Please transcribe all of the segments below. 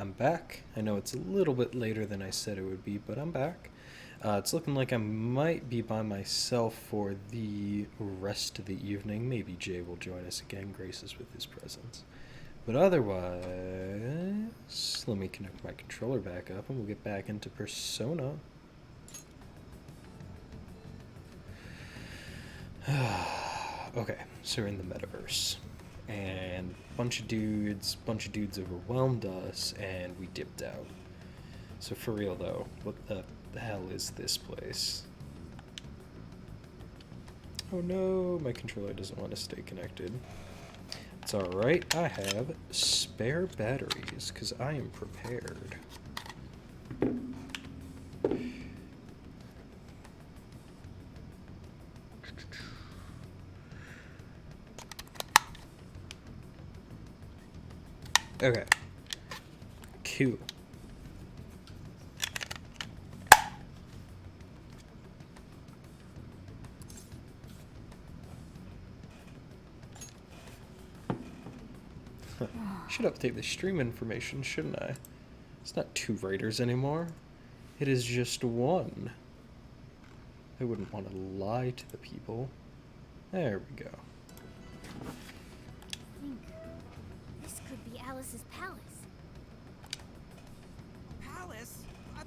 I'm back. I know it's a little bit later than I said it would be, but I'm back. It's looking like I might be by myself for the rest of the evening. Maybe Jay will join us again, grace us with his presence. But otherwise, let me connect my controller back up and we'll get back into Persona. Okay, so we're in the metaverse. And bunch of dudes overwhelmed us and we dipped out. So for real though, what the hell is this place? Oh no, my controller doesn't want to stay connected. It's alright, I have spare batteries, because I am prepared. Okay. Cool. Should update the stream information, shouldn't I? It's not 2 writers anymore. It is just 1. I wouldn't want to lie to the people. There we go. I think this could be Alice's palace. Palace?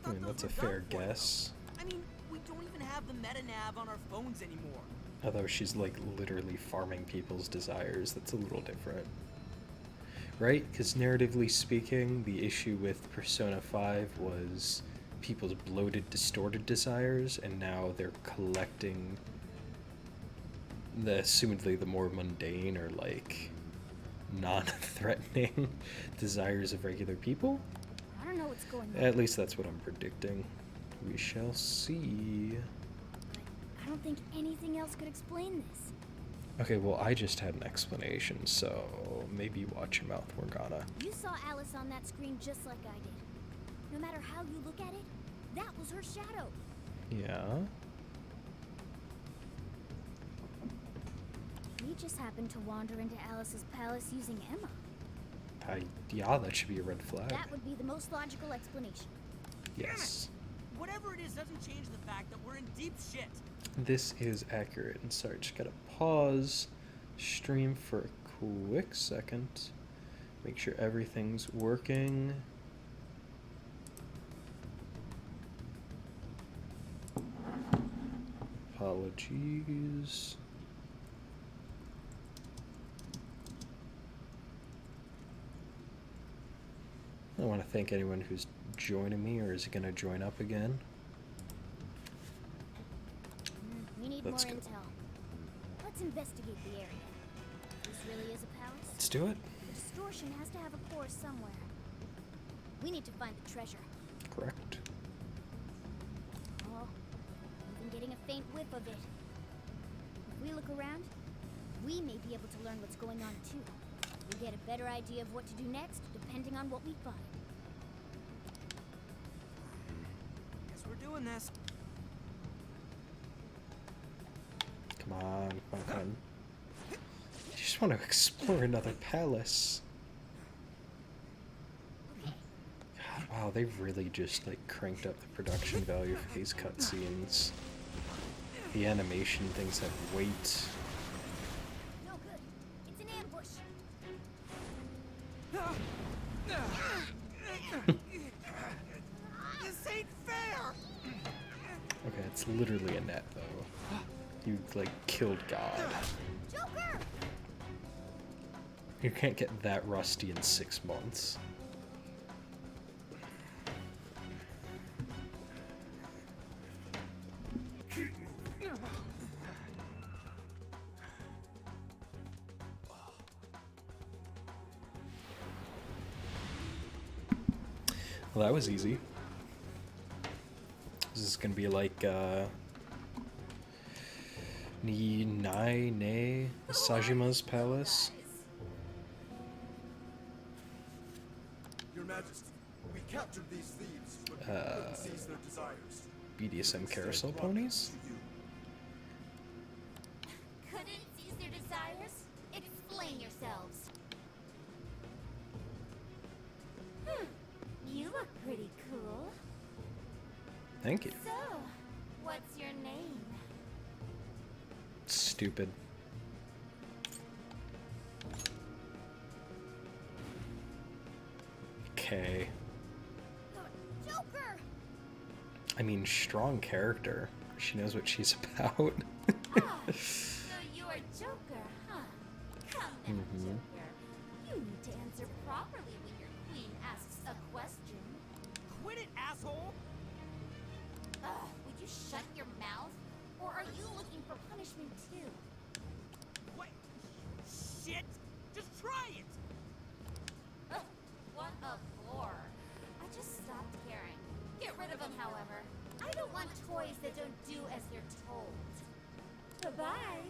I mean, that's a fair guess. I mean, we don't even have the meta-nav on our phones anymore. Although she's like literally farming people's desires, that's a little different. Right? Because narratively speaking, the issue with Persona 5 was people's bloated, distorted desires, and now they're collecting assumedly the more mundane or like non-threatening desires of regular people. I don't know what's going on. At least that's what I'm predicting. We shall see. I don't think anything else could explain this. Okay, well, I just had an explanation, so maybe watch your mouth, Morgana. You saw Alice on that screen just like I did. No matter how you look at it, that was her shadow. Yeah? We just happened to wander into Alice's palace using Emma. Yeah, that should be a red flag. That would be the most logical explanation. Yes. Whatever it is doesn't change the fact that we're in deep shit. This is accurate. And sorry, just gotta pause stream for a quick second. Make sure everything's working. Apologies. I want to thank anyone who's joining me, or is going to join up again. We need Let's more go. intel. Let's investigate the area. This really is a palace? Let's do it. The distortion has to have a core somewhere. We need to find the treasure. Correct. Oh, I'm getting a faint whiff of it. If we look around, we may be able to learn what's going on too. We'll get a better idea of what to do next, depending on what we find. Guess we're doing this. Come on, come on, come on. I just want to explore another palace. God, wow, they've really just like cranked up the production value for these cutscenes. The animation things have weight. No good. It's an ambush. This ain't fair! Okay, it's literally a net though. You like killed God. Joker! You can't get that rusty in 6 months. Well, that was easy. This is gonna be like Ne Sajima's palace. Your Majesty, we captured these thieves, but we couldn't seize their desires. BDSM carousel ponies? To you. Couldn't seize their desires? Explain yourselves. look pretty cool. Thank you. So, what's your name? Stupid. Okay. Joker! I mean, strong character. She knows what she's about. Ah, so you're Joker, huh? Come now, Joker. You need to answer properly when your queen asks a question. Quit it, asshole! Would you shut your mouth? Or are you looking for punishment too? What? Shit! Just try it! What a bore. I just stopped caring. Get rid of them, however. I don't want toys that don't do as they're told. Bye-bye.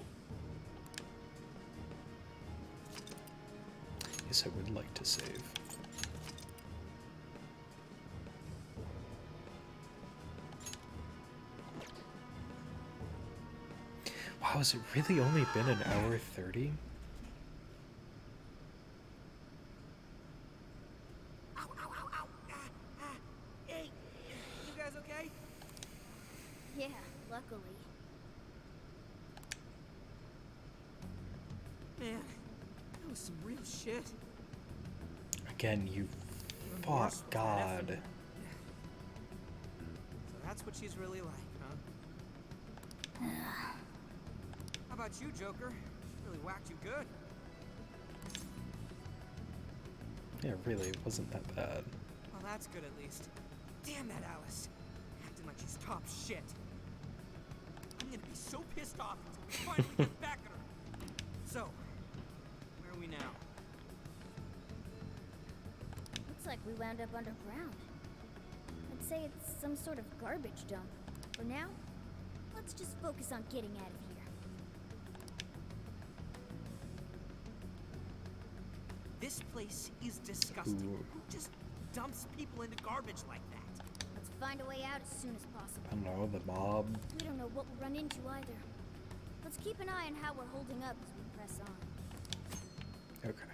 Yes, I would like to save. Wow, has it really only been an hour 30? Ow, ow, ow, ow! Hey! You guys okay? Yeah, luckily. Man, that was some real shit. Again, you fought God. So that's what she's really like, huh? How about you, Joker? She really whacked you good. Yeah, really, it wasn't that bad. Well, that's good at least. Damn that Alice. Acting like she's top shit. I'm gonna be so pissed off until we finally get back at her. So, where are we now? Looks like we wound up underground. I'd say it's some sort of garbage dump. For now, let's just focus on getting out of here. This place is disgusting. Ooh. Who just dumps people into garbage like that? Let's find a way out as soon as possible. I don't know, the mob. We don't know what we'll run into either. Let's keep an eye on how we're holding up as we press on. Okay.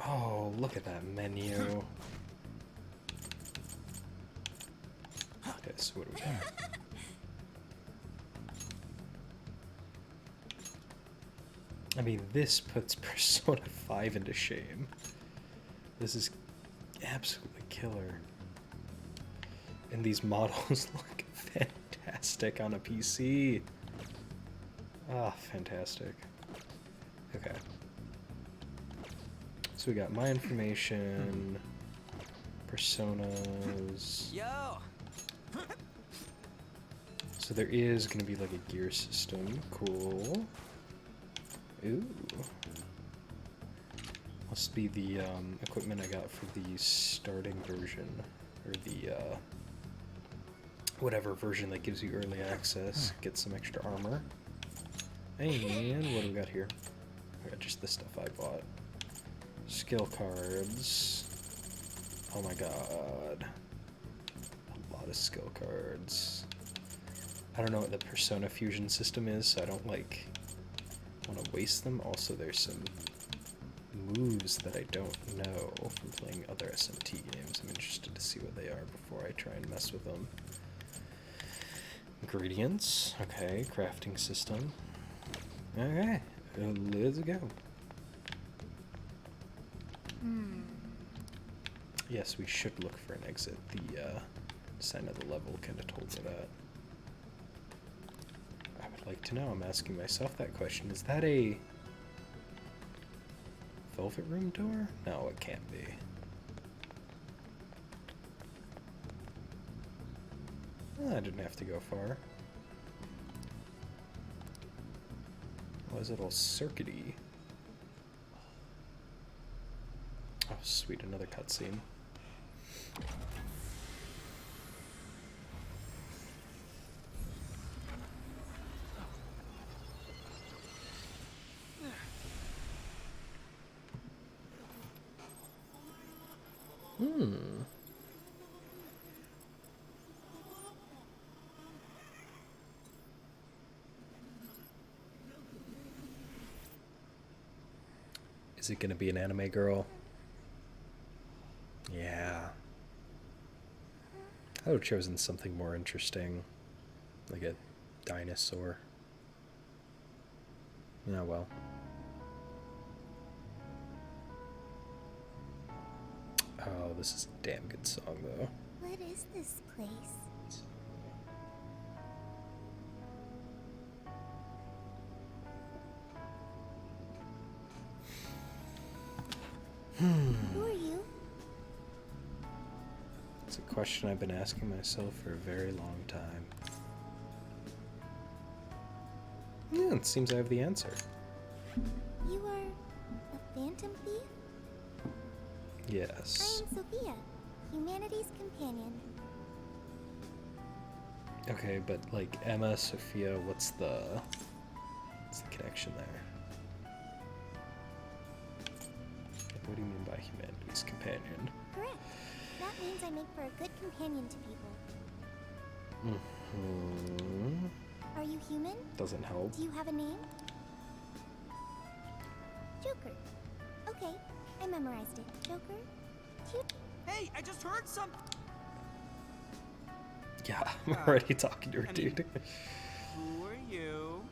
Oh, look at that menu. Okay, so what do we got? I mean, this puts Persona 5 into shame. This is absolutely killer. And these models look fantastic on a PC. Ah, fantastic. Okay. So we got my information, personas. Yo! So there is going to be like a gear system. Cool. Ooh. Must be the equipment I got for the starting version, or the whatever version that gives you early access. Get some extra armor. And what do we got here? I got just the stuff I bought. Skill cards. Oh my god. A lot of skill cards. I don't know what the Persona Fusion system is, so I don't like want to waste them. Also, there's some moves that I don't know from playing other SMT games. I'm interested to see what they are before I try and mess with them. Ingredients. Okay, crafting system. Okay, let's go. Yes, we should look for an exit. The sign of the level kind of told me that. I would like to know. I'm asking myself that question. Is that a Velvet Room door? No, it can't be. I didn't have to go far. Was it all circuity? Oh, sweet, another cutscene. Is it gonna be an anime girl? Yeah. I would have chosen something more interesting, like a dinosaur. Oh well. Oh, this is a damn good song though. What is this place? Who are you? It's a question I've been asking myself for a very long time. Yeah, it seems I have the answer. You are a phantom thief? Yes. I am Sophia, humanity's companion. Okay, but like Emma, Sophia, what's the connection there? What do you mean by humanity's companion? Correct. That means I make for a good companion to people. Are you human? Doesn't help. Do you have a name? Joker. Okay, I memorized it. Joker? Hey, I just heard some. Yeah, I'm already talking to her, dude. Who are you?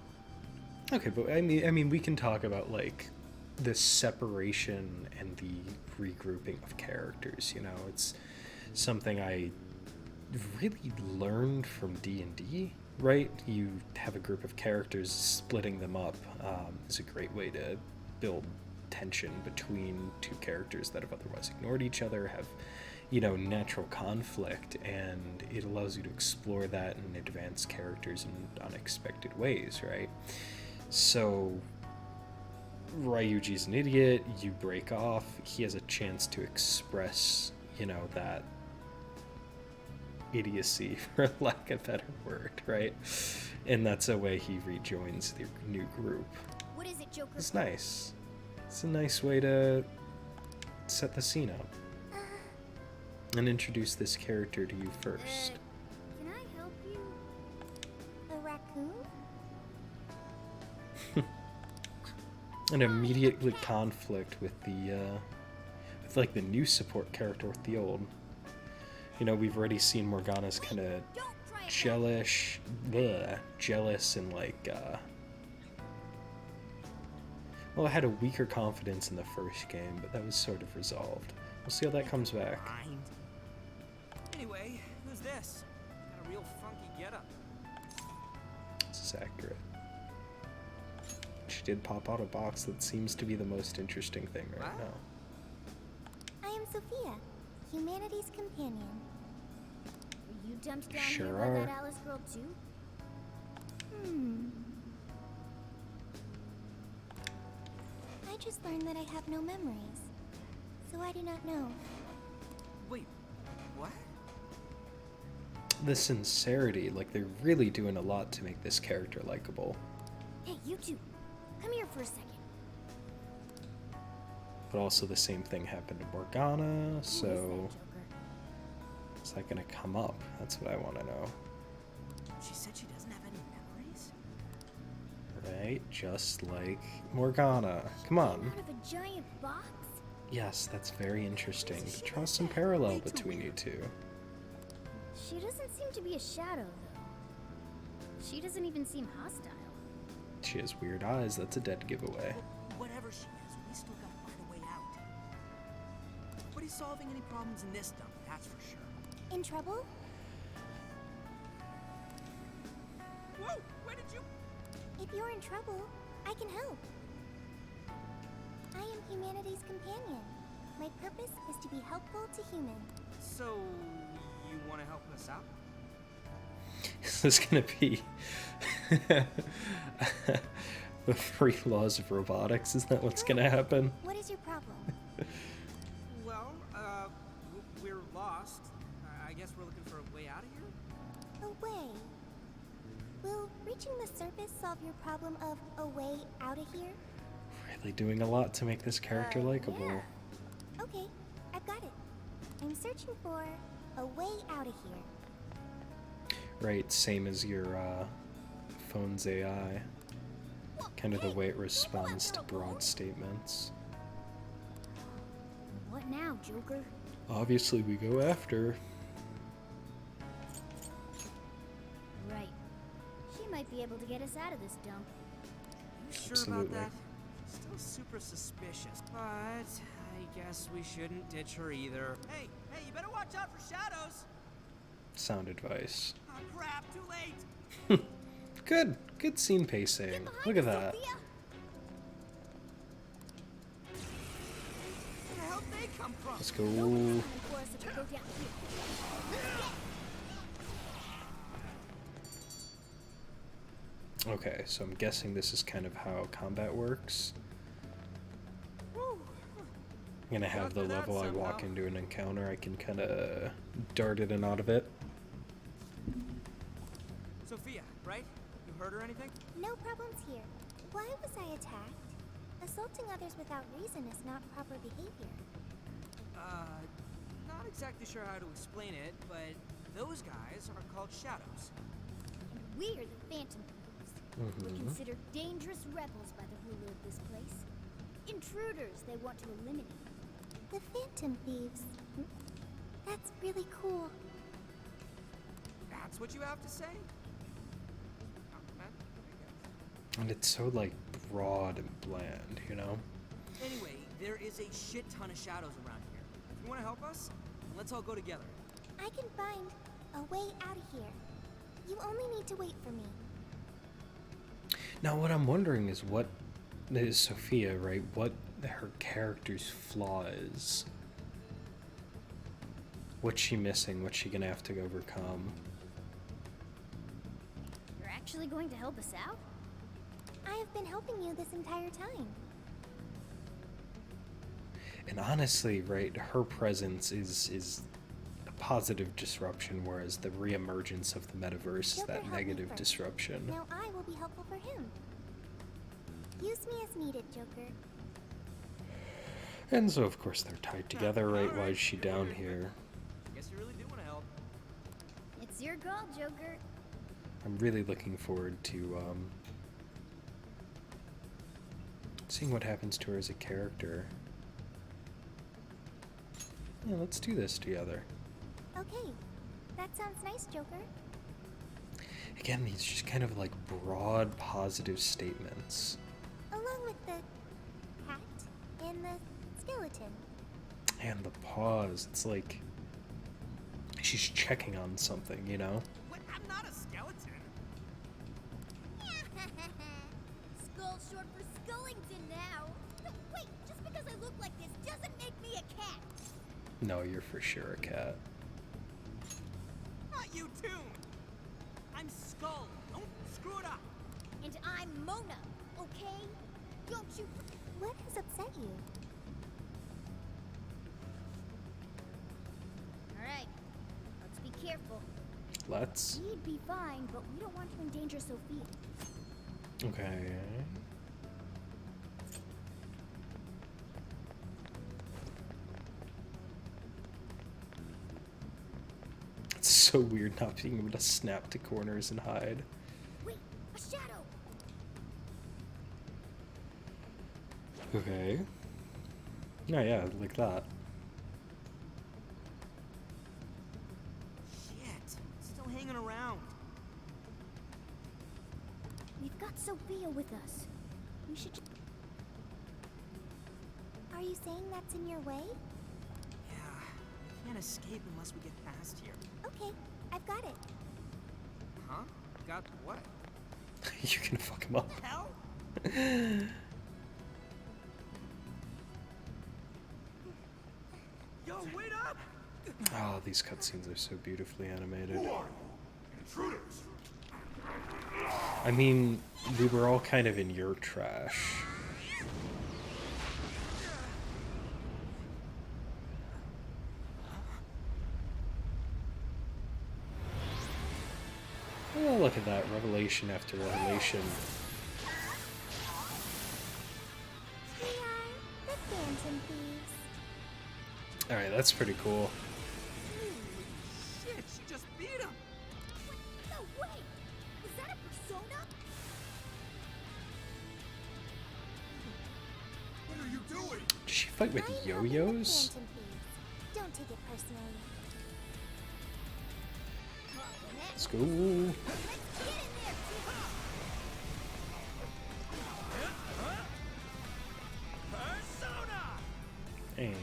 Okay, but I mean, we can talk about like the separation and the regrouping of characters. You know, it's something I really learned from D&D. Right? You have a group of characters, splitting them up is a great way to build tension between two characters that have otherwise ignored each other, have, you know, natural conflict, and it allows you to explore that and advance characters in unexpected ways, right? So Ryuji's an idiot, you break off, he has a chance to express, you know, that idiocy, for lack of a better word, right? And that's a way he rejoins the new group. What is it, Joker? It's nice. It's a nice way to set the scene up and introduce this character to you first. Can I help you? A raccoon? An immediately conflict with the with like the new support character with the old. You know, we've already seen Morgana's kind of jealous and like well, I had a weaker confidence in the first game, but that was sort of resolved. We'll see how that comes back. Mind. Anyway, who's this? Got a real funky getup. This is accurate. She did pop out a box that seems to be the most interesting thing right Wow. I now. am Sophia, humanity's companion. Were you dumped down Sure here by are. that Alice girl too? I just learned that I have no memories, so I do not know. Wait, what? The sincerity, like they're really doing a lot to make this character likable. Hey, you two, come here for a second. But also the same thing happened to Morgana, Who is so that, Joker? is that gonna come up? That's what I want to know. She said she doesn't have any memories? Right? Just like Morgana. Come on. Out of a giant box? Yes, that's very interesting. Draw some parallel between you two. She doesn't seem to be a shadow, though. She doesn't even seem hostile. She has weird eyes. That's a dead giveaway. Whatever she is, we still gotta find a way out. Nobody's solving any problems in this dump, that's for sure. In trouble? Whoa! Where did you... If you're in trouble, I can help. I am humanity's companion. My purpose is to be helpful to humans. So, you want to help us out? Is this gonna be the 3 laws of robotics? Is that what's gonna happen? What is your problem? Well, we're lost. I guess we're looking for a way out of here? A way. Will reaching the surface solve your problem of a way out of here? Really doing a lot to make this character likable. Yeah. Okay, I've got it. I'm searching for a way out of here. Right, same as your phone's AI. Kind of the way it responds to broad statements. What now, Joker? Obviously, we go after. Right. She might be able to get us out of this dump. You sure Absolutely. about that? Still super suspicious, but I guess we shouldn't ditch her either. Hey, you better watch out for shadows. Sound advice. Oh crap, too late. Good scene pacing. Get behind Look at us, that. Sophia! Where the hell they come from? Let's go. Nobody's coming for us if we go down here. Okay, so I'm guessing this is kind of how combat works. Woo. I'm gonna have the Got through that level I walk somehow. into an encounter, I can kind of dart it and out of it. Sophia, right? You heard or anything? No problems here. Why was I attacked? Assaulting others without reason is not proper behavior. Not exactly sure how to explain it, but those guys are called shadows. And we're the Phantom Thieves. We're considered dangerous rebels by the ruler of this place. Intruders they want to eliminate. The Phantom Thieves. That's really cool. That's what you have to say? Oh, man, I guess. And it's so, like, broad and bland, you know? Anyway, there is a shit ton of shadows around here. If you want to help us, then let's all go together. I can find a way out of here. You only need to wait for me. Now, what I'm wondering is what is Sophia, right? What her character's flaw is. What's she missing? What's she gonna have to overcome? You're actually going to help us out? I have been helping you this entire time. And honestly, right, her presence is a positive disruption, whereas the reemergence of the metaverse is Joker that helped me negative first. disruption. Now I will be helpful for him. Use me as needed, Joker. And so, of course, they're tied together, right? Why is she down here? Guess you really do want to help. It's your call, Joker. I'm really looking forward to seeing what happens to her as a character. Yeah, let's do this together. Okay. That sounds nice, Joker. Again, these just kind of like broad positive statements. Along with the hat and the skeleton. And the pause, it's like she's checking on something, you know? What? I'm not a skeleton. Skull short for Skullington now. No, wait, just because I look like this doesn't make me a cat. No, you're for sure a cat. Not you too. I'm Skull. Don't screw it up. And I'm Mona, okay? Don't you... What has upset you? Alright, let's be careful. Let's. We'd be fine, but we don't want to endanger Sophia. Okay. It's so weird not being able to snap to corners and hide. Wait, a shadow! Okay. Oh yeah, like that. Shit. Still hanging around. We've got Sophia with us. We should... Are you saying that's in your way? Yeah. We can't escape unless we get past here. Okay, I've got it. Huh? Got what? You're gonna fuck him up. Hell? Yo, wait up! Oh, these cutscenes are so beautifully animated. Who are you? Intruders. I mean, we were all kind of in your trash. Oh, look at that, revelation after revelation. We are the Phantom Thieves. Alright, that's pretty cool. Holy shit, she just beat him! No way! Was that a persona? What are you doing? Does she fight with I'm helping the yo-yos? Phantom Thieves. Don't take it personally. Let's go. Let's get in there, Tupac! And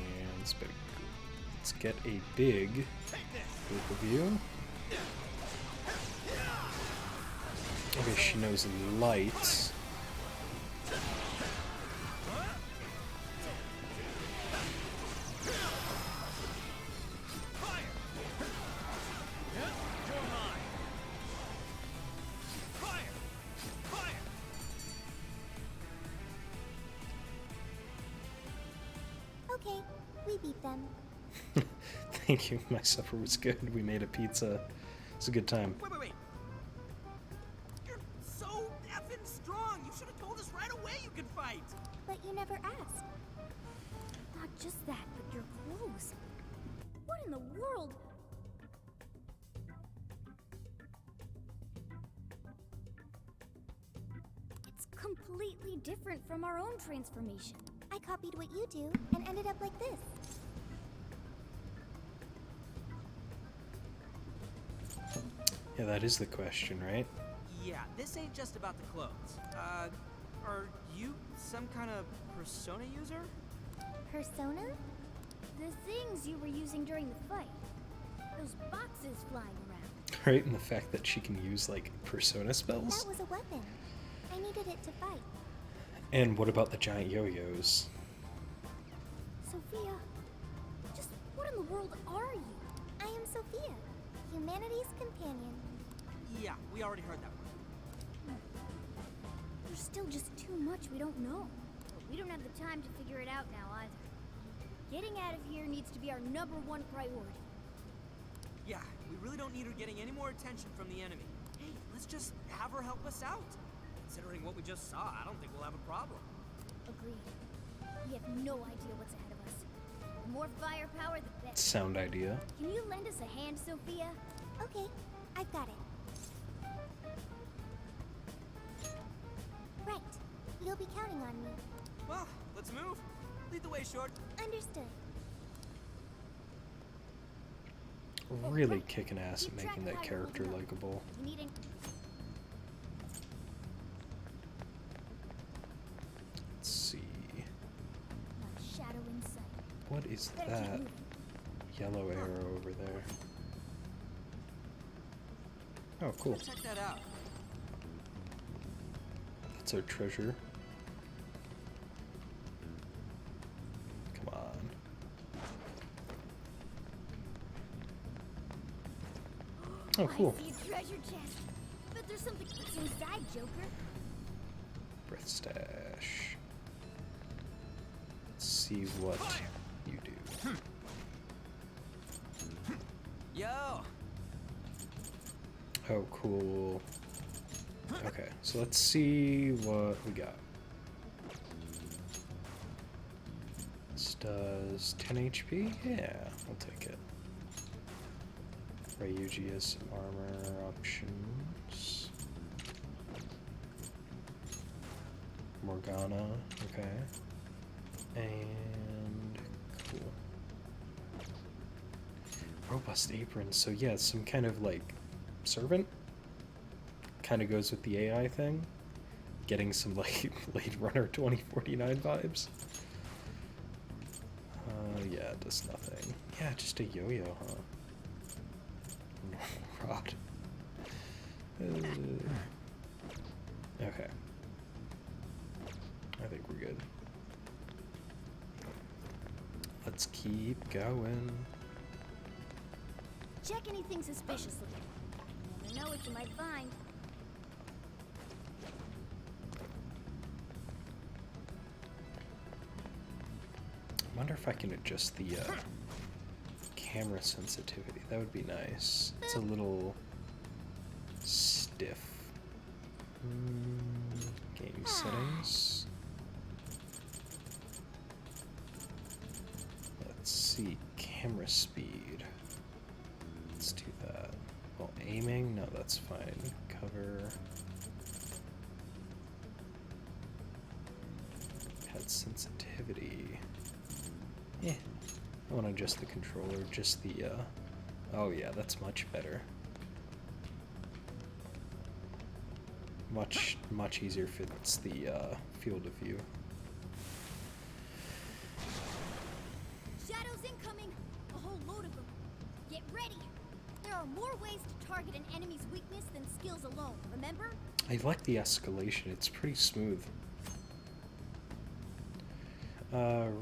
let's get a big group of you. Okay, she knows light. Okay, we beat them. Thank you, my supper was good. We made a pizza. It's a good time. Wait. You're so effing strong. You should have told us right away you can fight. But you never asked. Not just that, but your clothes. What in the world? It's completely different from our own transformation. I copied what you do and ended up like this. Yeah, that is the question, right? Yeah, this ain't just about the clothes. Are you some kind of persona user? Persona? The things you were using during the fight. Those boxes flying around. Right, and the fact that she can use, like, persona spells? That was a weapon. I needed it to fight. And what about the giant yo-yos? Sophia, just what in the world are you? I am Sophia, humanity's companion. Yeah, we already heard that one. There's still just too much we don't know. But we don't have the time to figure it out now either. Getting out of here needs to be our #1 priority. Yeah, we really don't need her getting any more attention from the enemy. Hey, let's just have her help us out. Considering what we just saw, I don't think we'll have a problem. Agreed. We have no idea what's ahead of us. The more firepower, the better. Sound idea. Can you lend us a hand, Sophia? Okay, I've got it. Right. You'll be counting on me. Well, let's move. Lead the way, Short. Understood. Really kicking ass at Keep track making of that how you're character holding up. likable. You need an... Let's see. Not a shadow in sight. What is Better keep that moving. yellow arrow over there? Oh, cool. Check that out. That's our treasure. Come on. Oh, cool. I see a treasure chest. Bet there's something inside, Joker. Breath stash. Let's see what you do. Yo! Oh, cool. Okay, so let's see what we got. This does 10 HP? Yeah, I'll take it. Ryuji has some armor options. Morgana, okay. And cool. Robust apron, so yeah, some kind of like servant. Kind of goes with the AI thing. Getting some like Blade Runner 2049 vibes. Yeah, it does nothing. Yeah, just a yo-yo, huh? Rod. Okay. I think we're good. Let's keep going. Check anything suspicious looking. You never know what you might find. I wonder if I can adjust the camera sensitivity. That would be nice. It's a little stiff. Game settings. Let's see. Camera speed. Let's do that. Well, aiming? No, that's fine. Cover. Head sensitivity. I want to adjust the controller, just the, oh yeah, that's much better. Much easier fits the, field of view. Shadows incoming! A whole load of them. Get ready! There are more ways to target an enemy's weakness than skills alone, remember? I like the escalation, it's pretty smooth.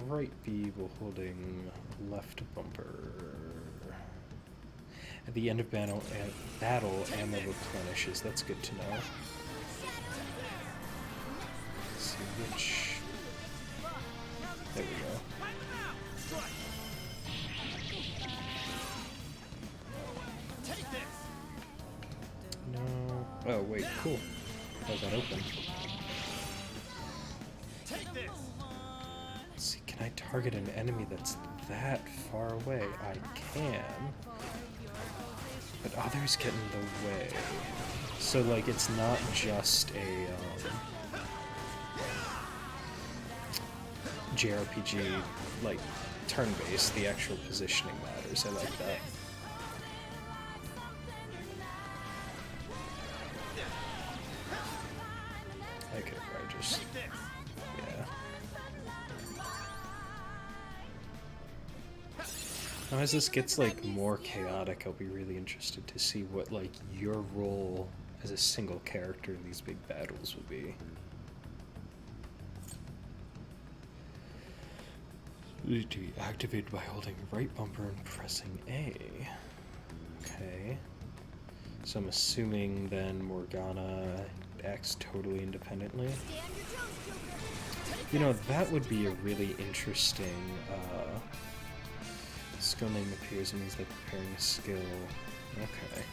Right B while holding left bumper. At the end of battle, ammo replenishes. That's good to know. Let's see which. There we go. No. Oh wait, cool. How's that open? Let's see, can I target an enemy that's that far away? I can. But others get in the way. So, like, it's not just a, JRPG, like, turn-based. The actual positioning matters. I like that. I could probably just... yeah. Now, as this gets, like, more chaotic, I'll be really interested to see what, like, your role as a single character in these big battles will be. To be activated by holding right bumper and pressing A. Okay. So I'm assuming then Morgana acts totally independently. You know, that would be a really interesting, skill name appears and means they're preparing a skill. Okay.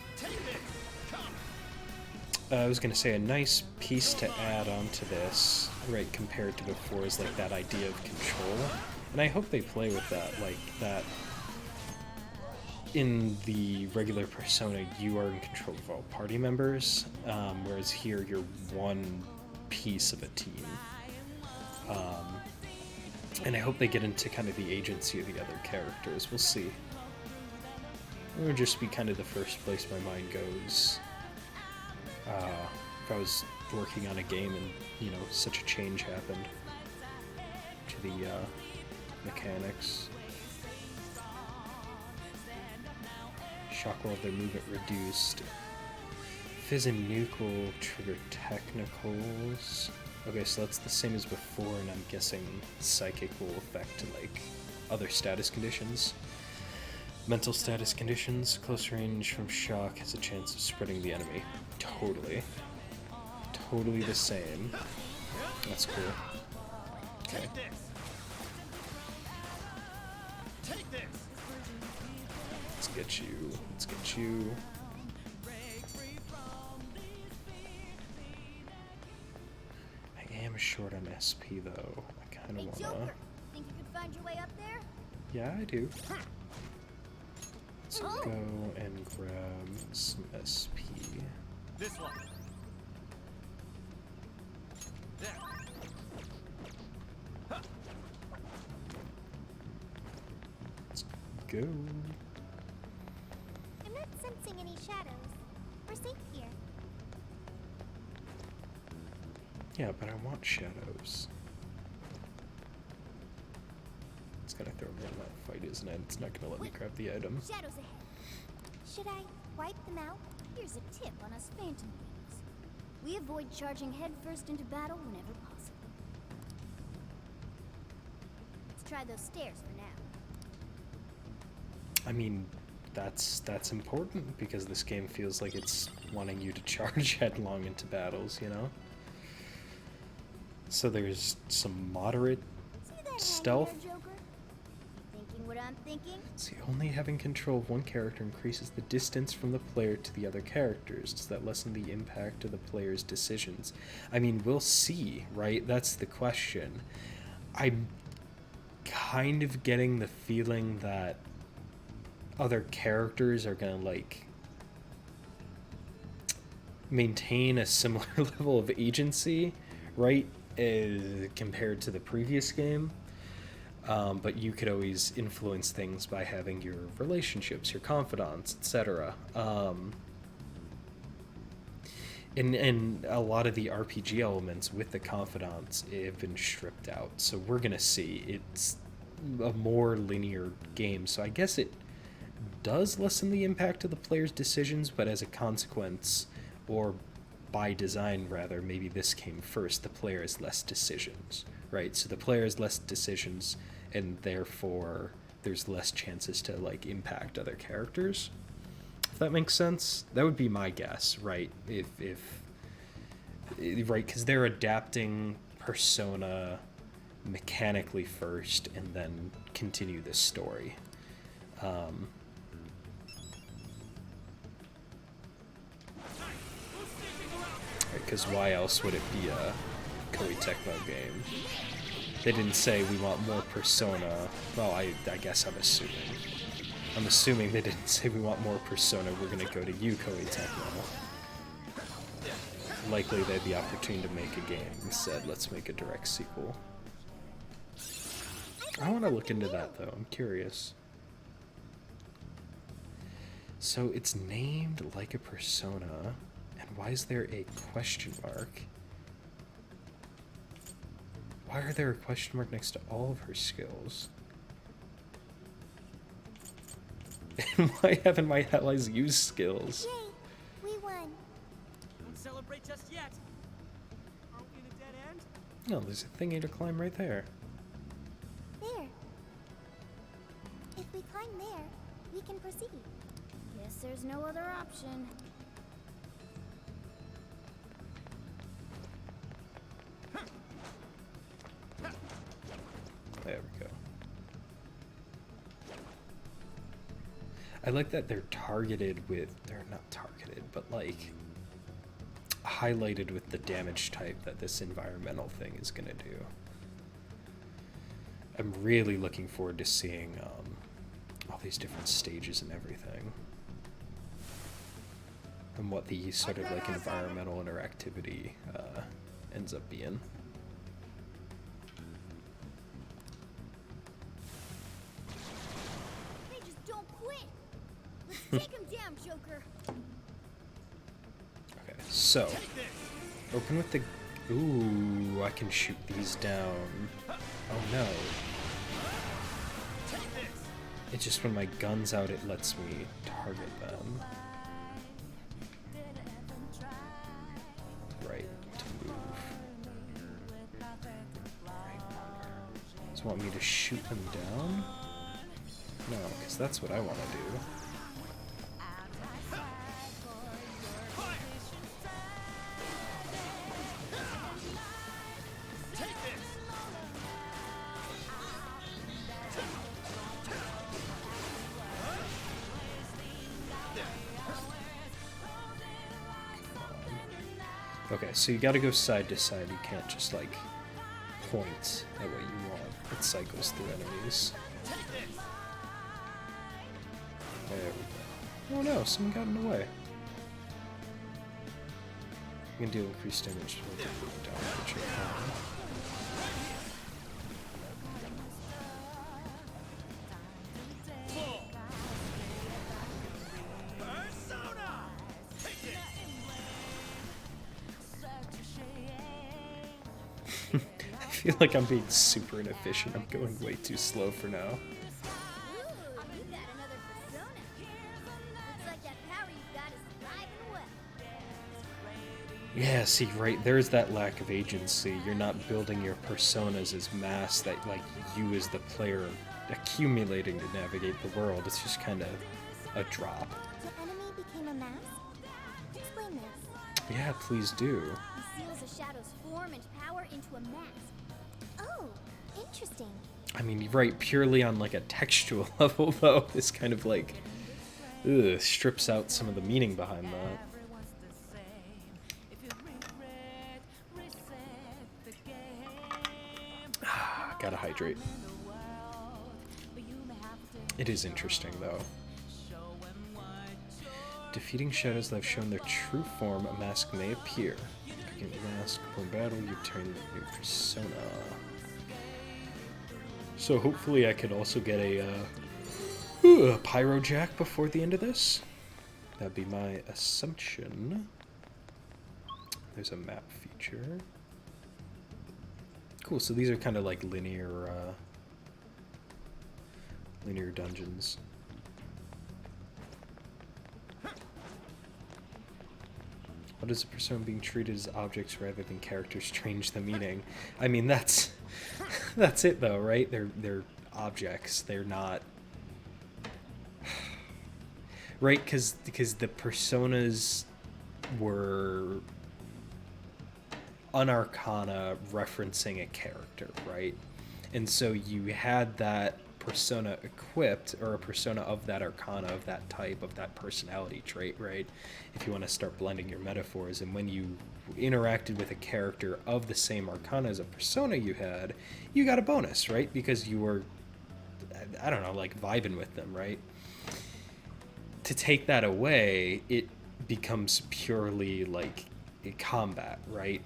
I was gonna say a nice piece to add onto this, right, compared to before, is like that idea of control. And I hope they play with that, like that in the regular Persona you are in control of all party members, whereas here you're one piece of a team. And I hope they get into kind of the agency of the other characters. We'll see. It would just be kind of the first place my mind goes if I was working on a game and, you know, such a change happened to the mechanics. Shock while their movement reduced. Fizz and nuke will trigger technicals. Okay, so that's the same as before, and I'm guessing psychic will affect, like, other status conditions. Mental status conditions, close range from shock has a chance of spreading the enemy. Totally. Totally the same. That's cool. Okay. Let's get you. Let's get you. I am short on SP though. I kind of Hey, wanna. Joker, think you could find your way up there? Yeah, I do. Let's go and grab some SP. This one. There. Let's go. I'm not sensing any shadows. We're safe here. Yeah, but I want shadows. It's gonna throw me in that fight, isn't it? It's not gonna let me grab the item. Shadows ahead. Should I wipe them out? Here's a tip on us phantom things. We avoid charging headfirst into battle whenever possible. Let's try those stairs for now. I mean, that's important because this game feels like it's wanting you to charge headlong into battles, you know? So there's some moderate See that stealth. hanging there, Joker? Thinking what I'm thinking? See, only having control of one character increases the distance from the player to the other characters. Does that lessen the impact of the player's decisions? I mean, we'll see, right? That's the question. I'm kind of getting the feeling that other characters are gonna, like, maintain a similar level of agency, right? Compared to the previous game. But you could always influence things by having your relationships, your confidants, etc. And a lot of the RPG elements with the confidants have been stripped out. So we're going to see it's a more linear game. So I guess it does lessen the impact of the player's decisions, but as a consequence, or by design rather, maybe this came first, the player has less decisions, right? So the player has less decisions, and therefore there's less chances to like impact other characters. If that makes sense, that would be my guess, right? If right, because they're adapting Persona mechanically first, and then continue the story. Because why else would it be a Koei Tecmo game? They didn't say we want more Persona. Well, I guess I'm assuming. I'm assuming they didn't say we want more Persona, we're gonna go to you, Koei Tecmo. Likely they had the opportunity to make a game and said, let's make a direct sequel. I want to look into that though, I'm curious. So it's named like a Persona, and why is there a question mark? Why are there a question mark next to all of her skills? And why haven't my allies used skills? Yay! We won. Don't celebrate just yet. Aren't we in a dead end? No, there's a thingy to climb right there. There. If we climb there, we can proceed. Guess there's no other option. There we go. I like that they're targeted with, they're not targeted, but like highlighted with the damage type that this environmental thing is going to do. I'm really looking forward to seeing all these different stages and everything. And what the sort of like environmental interactivity ends up being. They just don't quit. Let's take him down, Joker. Okay, so open with the. Ooh, I can shoot these down. Oh no. It's just when my gun's out, it lets me target them. Right to move. Right marker. Does it want me to shoot them down? No, because that's what I want to do. Okay, so you gotta go side to side, you can't just like point at what you want. It cycles through enemies. There we go. Oh no, someone got in the way. You can deal increased damage with the damage you're calling. I feel like I'm being super inefficient. I'm going way too slow for now. Ooh, you got another persona. Looks like that power you've got is alive and well. Yeah, see, right, there's that lack of agency. You're not building your personas as mass that, like, you as the player accumulating to navigate the world. It's just kind of a drop. The enemy became a mask? Explain this. Yeah, please do. He seals a shadow's form and power into a mask. Oh, interesting. I mean, right, purely on, like, a textual level, though, this kind of, like, strips out some of the meaning behind that. Gotta hydrate. It is interesting, though. Defeating shadows that have shown their true form, a mask may appear. Picking a mask for battle, you turn a new persona. So hopefully I could also get a pyro jack before the end of this. That'd be my assumption. There's a map feature. Cool, so these are kind of like linear dungeons. What is a persona being treated as objects rather than characters change the meaning? I mean, that's that's it though, right? They're objects. They're not right because the personas were an arcana referencing a character, right? And so you had that persona equipped, or a persona of that arcana, of that type, of that personality trait, right? If you want to start blending your metaphors, and when you interacted with a character of the same arcana as a persona you had, you got a bonus, right? Because you were, I don't know, like vibing with them, right? To take that away, it becomes purely like a combat, right?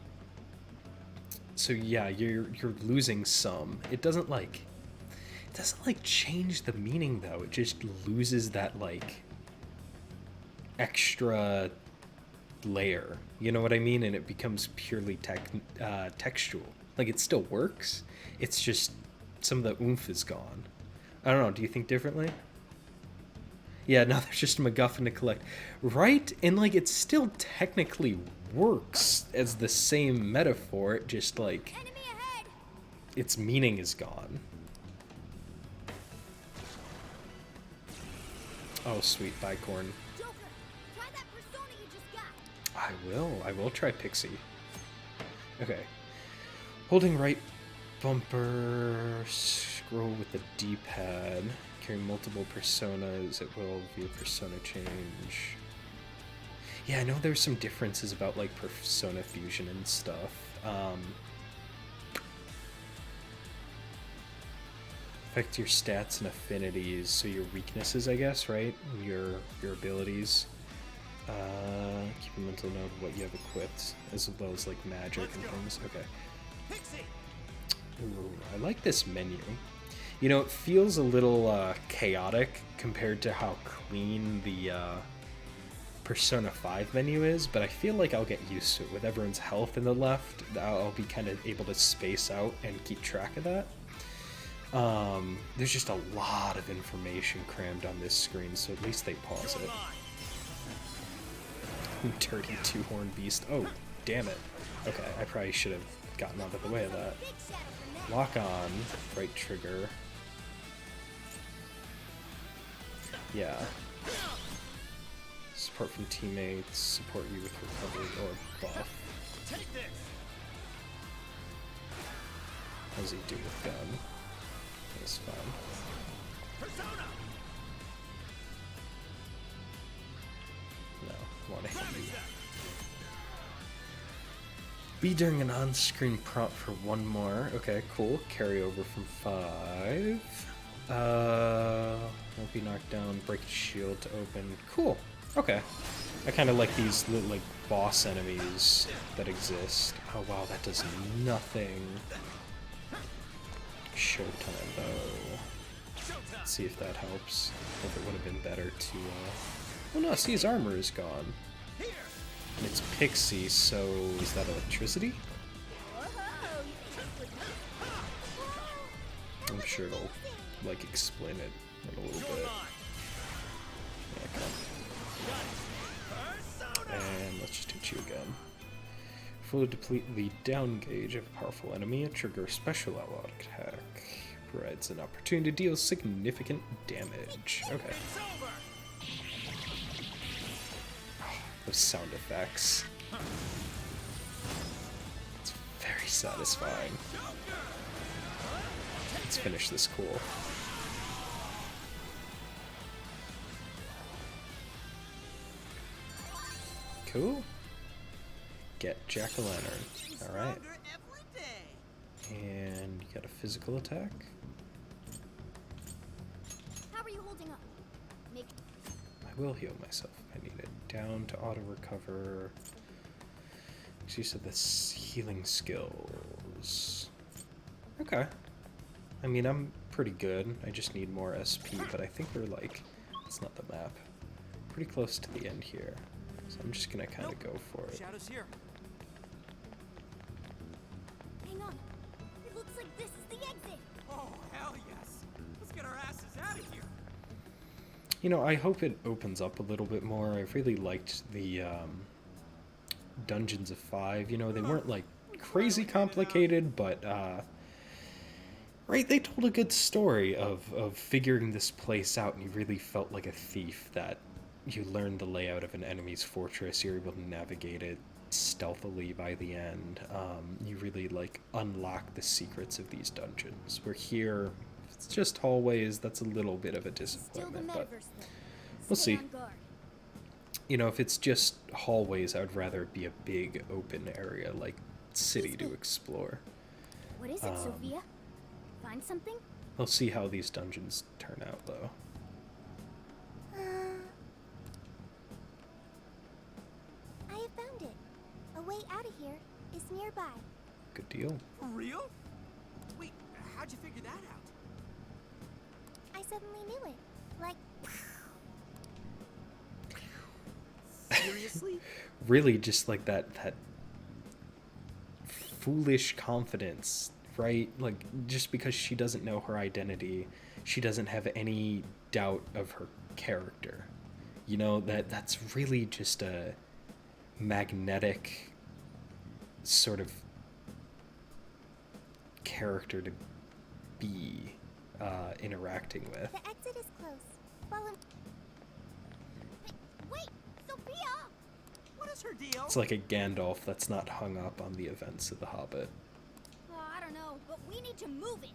So yeah, you're losing some. It doesn't like change the meaning though. It just loses that like extra layer. You know what I mean? And it becomes purely textual. Like it still works. It's just some of the oomph is gone. I don't know. Do you think differently? Yeah, now there's just a MacGuffin to collect. Right? And like it still technically works as the same metaphor. It just like Enemy ahead! its meaning is gone. Oh, sweet bicorn. Joker, try that persona you just got. I will try Pixie. Okay. Holding right bumper, scroll with the D-pad, carry multiple personas, it will via persona change. Yeah, I know there's some differences about like persona fusion and stuff. Affect your stats and affinities, so your weaknesses, I guess, right? Your abilities. Keep a mental note of what you have equipped, as well as like magic and things. Okay. Ooh, I like this menu. You know, it feels a little chaotic compared to how clean the Persona 5 menu is, but I feel like I'll get used to it. With everyone's health in the left, I'll be kind of able to space out and keep track of that. There's just a lot of information crammed on this screen, so at least they pause it. Dirty two-horned beast. Oh, damn it. Okay, I probably should have gotten out of the way of that. Lock on, right trigger. Yeah. Support from teammates, support you with recovery or buff. How does he do with gun? That's fine. No, want to hit you. Be during an on-screen prompt for one more. Okay, cool. Carry over from 5. Won't be knocked down. Break a shield to open. Cool. Okay. I kind of like these little, like, boss enemies that exist. Oh wow, that does nothing. Showtime though. Let's see if that helps. If it would have been better to, Oh no, see, his armor is gone. And it's Pixie, so is that electricity? I'm sure it'll, like, explain it in a little bit. Yeah, come on. And let's just hit you again. Fully deplete the down gauge of a powerful enemy and trigger a special outlaw attack. Provides an opportunity to deal significant damage. Okay. Those sound effects. It's very satisfying. Let's finish this cool. Cool. Get jack-o'-lantern. Alright. And you got a physical attack. How are you holding up? I will heal myself if I need it. Down to auto-recover. Makes use of this healing skills. Okay. I mean, I'm pretty good. I just need more SP, but I think we're like, it's not the map. Pretty close to the end here. So I'm just gonna kind of go for it. Shadows here. Hang on. It looks like this is the exit. Oh, hell yes. Let's get our asses out of here. You know, I hope it opens up a little bit more. I really liked the Dungeons of 5. You know, they weren't like crazy complicated, but right, they told a good story of figuring this place out, and you really felt like a thief that you learned the layout of an enemy's fortress. You're able to navigate it stealthily by the end. You really like unlock the secrets of these dungeons. We're here, if it's just hallways, that's a little bit of a Still the disappointment, but metaverse, though. we'll Stay see. on guard. You know, if it's just hallways, I would rather it be a big open area like city to explore. What is it, Sophia? Find something? We'll see how these dungeons turn out, though. I have found it. A way out of here is nearby. Good deal. For real? Wait, how'd you figure that out? I suddenly knew it. Like, Seriously? Really, just like that foolish confidence, right? Like, just because she doesn't know her identity, she doesn't have any doubt of her character. You know, that's really just a magnetic sort of character to be interacting with. the exit is close. Follow. Wait! Sophia! What is her deal? It's like a Gandalf that's not hung up on the events of The Hobbit. Oh, I don't know, but we need to move it.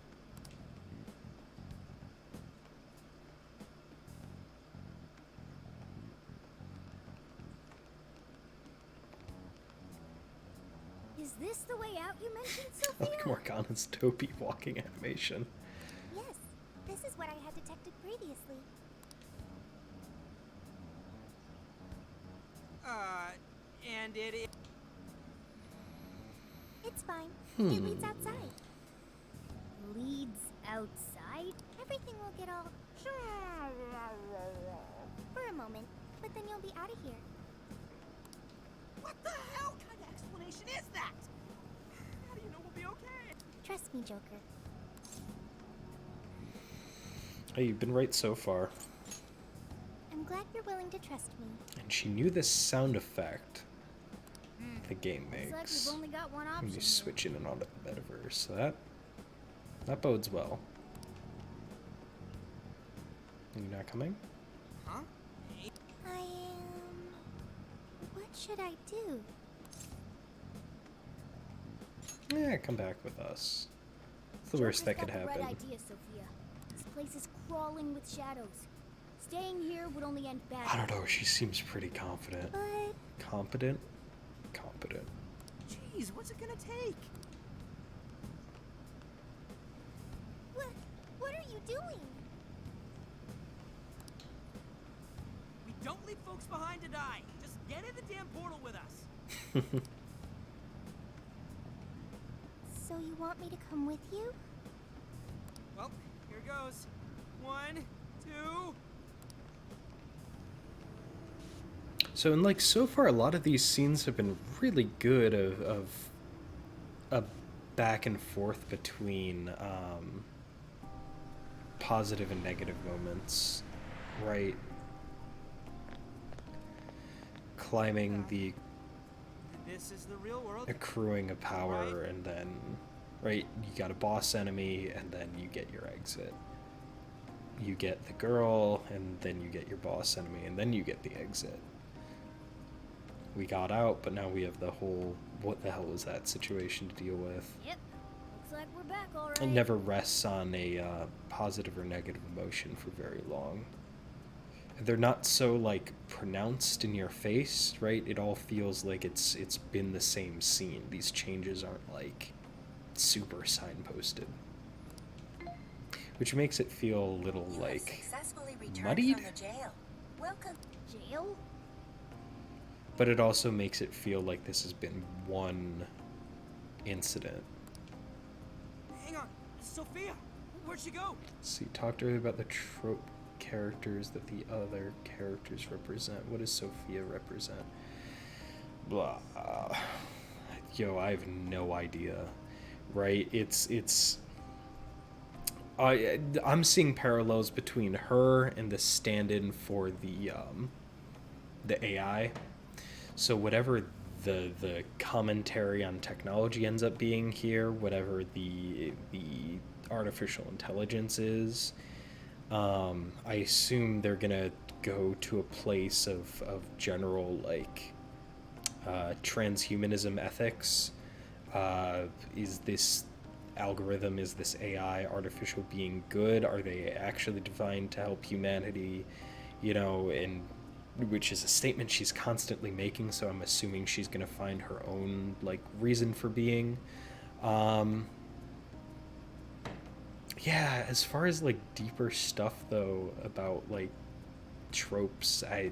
Is this the way out you mentioned, I Sophia? like Morgana's dopey walking animation. Yes, this is what I had detected previously. And it is. It's fine. It leads outside. Leads outside? Everything will get all for a moment, but then you'll be out of here. What the hell kind of explanation is that? How do you know we'll be okay? Trust me, Joker. Hey, you've been right so far. I'm glad you're willing to trust me. And she knew this sound effect the game Looks like makes we've only got one when option. you here. switch in and out of the metaverse. So that bodes well. Are you not coming? Huh? I am. What should I do? Yeah, come back with us. It's the Joker's worst that could got the happen. right idea, Sophia. This place is crawling with shadows. Staying here would only end badly. I don't know, she seems pretty confident. But Competent? Competent. Jeez, what's it gonna take? what are you doing? We don't leave folks behind to die. Just get in the damn portal with us. So you want me to come with you? Well, here goes. 1, 2. So, and like, so far, a lot of these scenes have been really good of a back and forth between positive and negative moments, right? Climbing the This is the real world. accruing of power, and then, right, you got a boss enemy, and then you get your exit. You get the girl, and then you get your boss enemy, and then you get the exit. We got out, but now we have the whole what the hell was that situation to deal with. Yep. Looks like we're back all right. It never rests on a positive or negative emotion for very long. They're not so like pronounced in your face, right? It all feels like it's been the same scene. These changes aren't like super signposted, which makes it feel a little You have like successfully returned muddied. from the jail. Welcome. Jail? But it also makes it feel like this has been one incident. Hang on. Sophia! Where'd she go? Let's see, talk to her about the trope characters that the other characters represent. What does Sophia represent? Blah. Yo, I have no idea. Right? I'm seeing parallels between her and the stand-in for the AI. So whatever the commentary on technology ends up being here, whatever the artificial intelligence is, I assume they're gonna go to a place of general like transhumanism ethics. Is this algorithm, is this AI artificial being good? Are they actually designed to help humanity? You know, and which is a statement she's constantly making, so I'm assuming she's gonna find her own like reason for being. Yeah, as far as like deeper stuff though about like tropes, I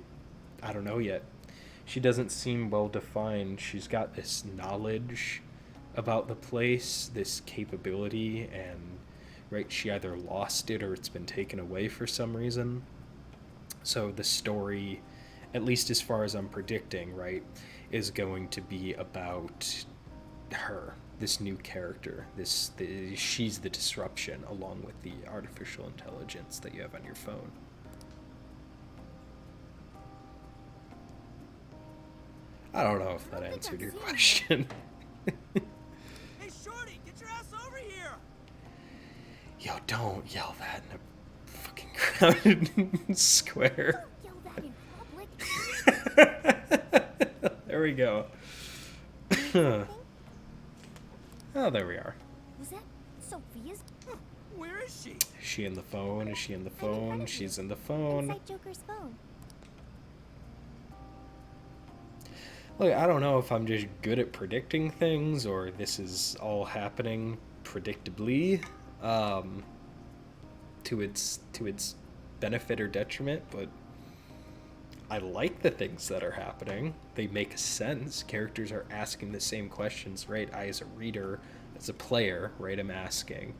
don't know yet. She doesn't seem well defined. She's got this knowledge about the place, this capability, and right, she either lost it or it's been taken away for some reason. So the story, at least as far as I'm predicting, right, is going to be about her, this new character. She's the disruption along with the artificial intelligence that you have on your phone. I don't know if that answered your question. Hey, Shorty, get your ass over here! Yo, don't yell that in a fucking crowded square. Yell that in public. There we go. Oh, there we are. Was that Sophia's? Where is she? Is she in the phone? Is she in the phone? She's in the phone. Inside Joker's phone. Look, I don't know if I'm just good at predicting things or this is all happening predictably, to its benefit or detriment, but I like the things that are happening. They make sense. Characters are asking the same questions, right? I, as a reader, as a player, right, I'm asking.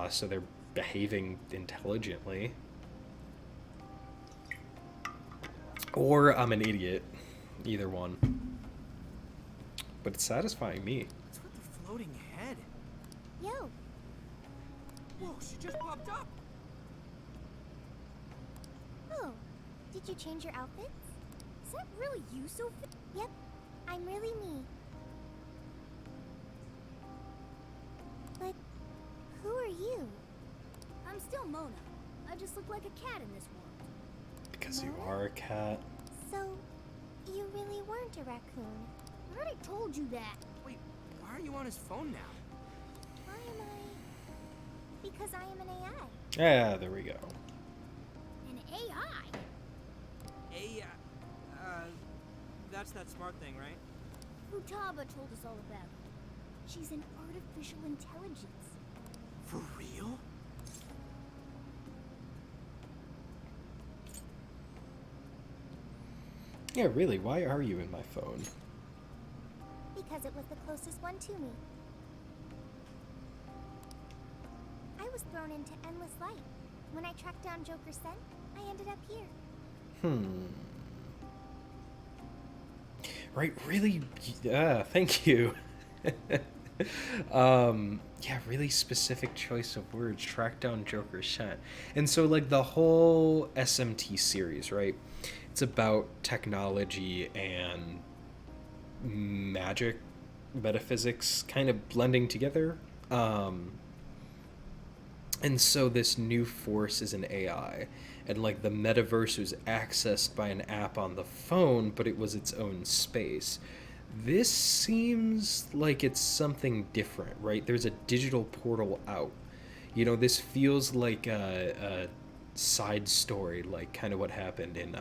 So they're behaving intelligently. Or I'm an idiot. Either one. But it's satisfying me. What's with the floating head? Yo, Whoa, she just popped up! oh, did you change your outfits? Is that really you, Sophia? Yep, I'm really me. But who are you? I'm still Mona. I just look like a cat in this world. Because you are a cat. So, you really weren't a raccoon. I already told you that. Wait, why are you on his phone now? Why am I? Because I am an AI. Yeah, there we go. An AI? That's that smart thing, right? Futaba told us all about it. She's an artificial intelligence. For real? Yeah, really, why are you in my phone? Because it was the closest one to me. I was thrown into endless light. When I tracked down Joker's scent, I ended up here. Right, really? Thank you. Yeah, really specific choice of words. Track down Joker's scent. And so, like, the whole SMT series, right? It's about technology and magic, metaphysics kind of blending together. And so this new force is an AI. And like the metaverse was accessed by an app on the phone, but it was its own space. This seems like it's something different, right? There's a digital portal out. You know, this feels like a side story, like kind of what happened in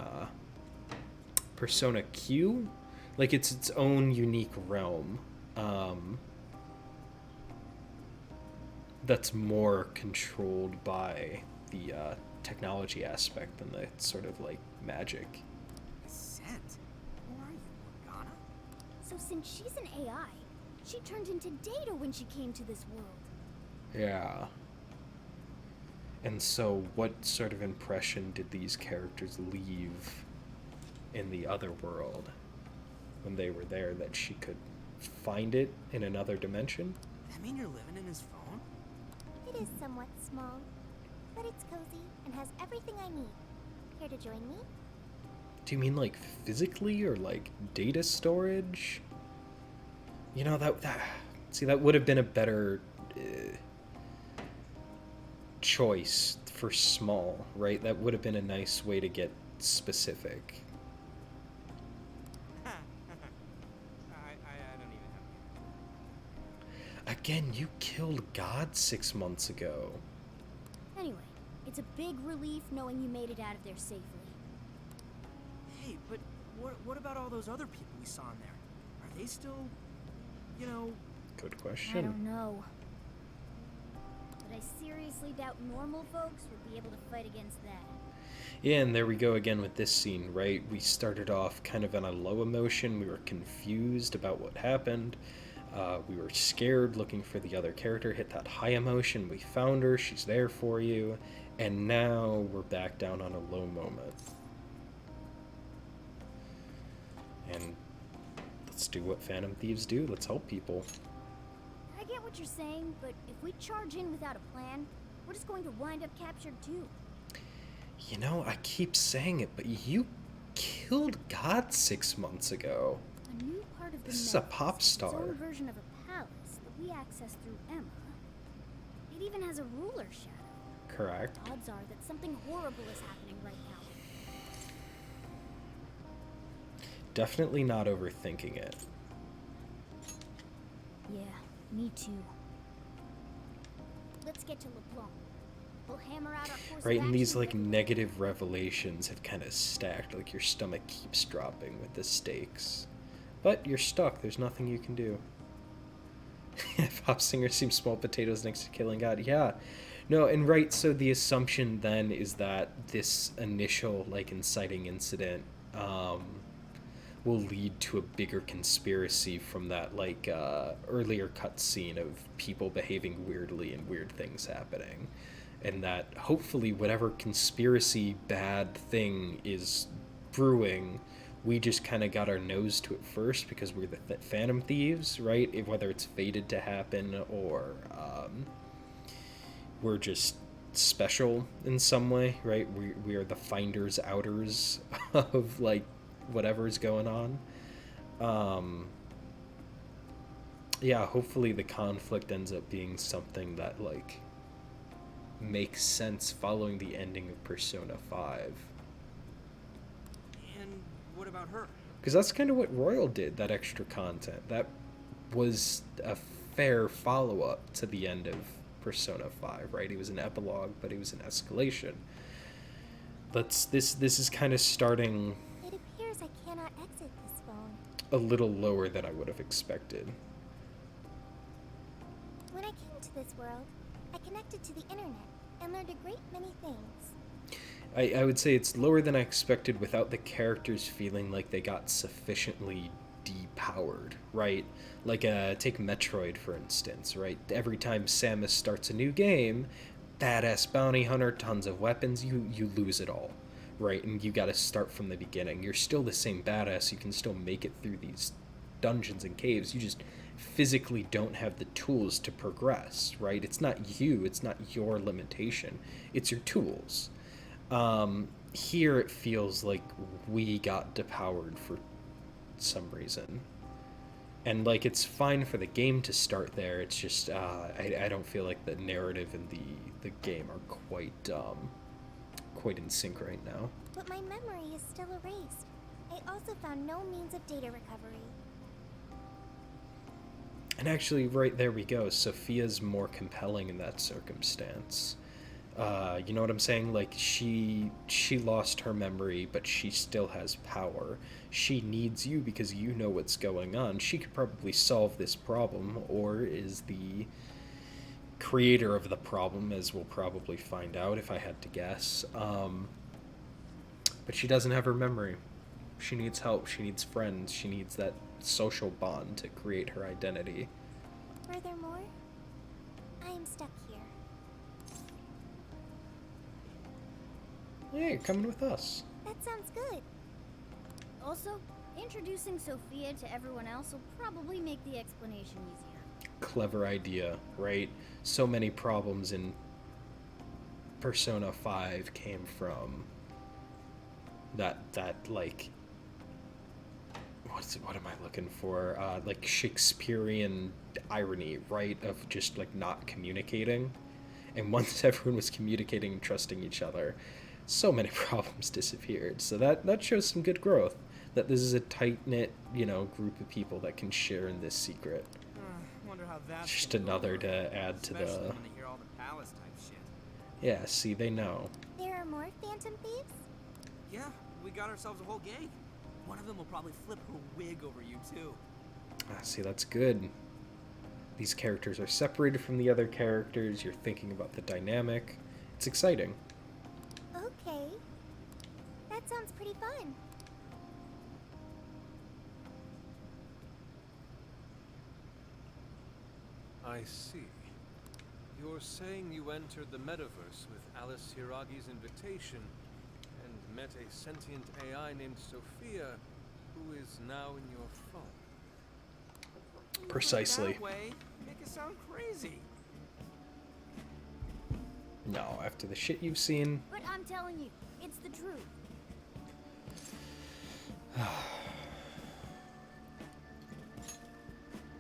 Persona Q. Like it's its own unique realm. That's more controlled by the technology aspect than the sort of like magic. Scent? Who are you, Morgana? So since she's an AI, she turned into Data when she came to this world. Yeah. And so, what sort of impression did these characters leave in the other world when they were there that she could find it in another dimension? That mean you're living in his phone? It is somewhat small, but it's cozy and has everything I need. Here to join me? Do you mean like physically or like data storage? You know, that would have been a better choice for small, right? That would have been a nice way to get specific. I don't even have. Again, you killed God 6 months ago. Anyway, it's a big relief knowing you made it out of there safely. Hey, but what about all those other people we saw in there? Are they still, you know? Good question. I don't know. But I seriously doubt normal folks would be able to fight against that. Yeah, and there we go again with this scene, right? We started off kind of on a low emotion. We were confused about what happened. We were scared, looking for the other character. Hit that high emotion. We found her. She's there for you. And now we're back down on a low moment. And let's do what Phantom Thieves do. Let's help people. I get what you're saying, but if we charge in without a plan, we're just going to wind up captured too. You know, I keep saying it, but you killed God 6 months ago. A new part of the This is a map pop has its star. own version of a palace that we access through Emma. It even has a ruler shadow. Correct. Odds are that something horrible is happening right now. Definitely not overthinking it. Yeah, me too. Let's get to LeBlanc. We'll hammer out our course Right, of and these action like when- negative revelations have kind of stacked, like your stomach keeps dropping with the stakes. But you're stuck, there's nothing you can do. Pop singer seems small potatoes next to killing God. Yeah. No, and right, so the assumption then is that this initial like inciting incident will lead to a bigger conspiracy from that like earlier cutscene of people behaving weirdly and weird things happening. And that hopefully whatever conspiracy bad thing is brewing, we just kind of got our nose to it first because we're the Phantom Thieves, right? Whether it's fated to happen or we're just special in some way, right? We are the finders outers of like whatever's going on. Yeah, hopefully the conflict ends up being something that like makes sense following the ending of Persona 5. And what about her? Because that's kind of what Royal did, that extra content. That was a fair follow-up to the end of Persona 5, right? It was an epilogue, but it was an escalation. This is kind of starting It appears I cannot exit this phone. a little lower than I would have expected. When I came to this world, I connected to the internet and learned a great many things. I would say it's lower than I expected without the characters feeling like they got sufficiently depowered, right? Like, take Metroid, for instance, right? Every time Samus starts a new game, badass bounty hunter, tons of weapons, you lose it all, right? And you gotta start from the beginning. You're still the same badass, you can still make it through these dungeons and caves, you just physically don't have the tools to progress, right? It's not you, it's not your limitation, it's your tools. Here it feels like we got depowered for some reason. And like it's fine for the game to start there, it's just I don't feel like the narrative and the game are quite in sync right now. But my memory is still erased. I also found no means of data recovery. And actually, right there we go. Sophia's more compelling in that circumstance. You know what I'm saying? Like, she lost her memory, but she still has power. She needs you because you know what's going on. She could probably solve this problem, or is the creator of the problem, as we'll probably find out if I had to guess. But she doesn't have her memory. She needs help. She needs friends. She needs that social bond to create her identity. Furthermore, I am stuck here. Hey, you're coming with us. That sounds good. Also, introducing Sophia to everyone else will probably make the explanation easier. Clever idea, right? So many problems in Persona 5 came from that like what am I looking for? Like Shakespearean irony, right? Of just like not communicating. And once everyone was communicating and trusting each other, so many problems disappeared. So that shows some good growth. That this is a tight-knit, group of people that can share in this secret. Wonder how that's Just gonna go another over, to add to especially the... when they hear all the palace type shit. Yeah, see, they know. There are more phantom thieves? Yeah, we got ourselves a whole gang. One of them will probably flip her wig over you too. See, that's good. These characters are separated from the other characters. You're thinking about the dynamic. It's exciting. Okay. That sounds pretty fun. I see. You're saying you entered the metaverse with Alice Hiragi's invitation and met a sentient AI named Sophia, who is now in your phone. Precisely. That way, make it sound crazy. No, after the shit you've seen... But I'm telling you, it's the truth.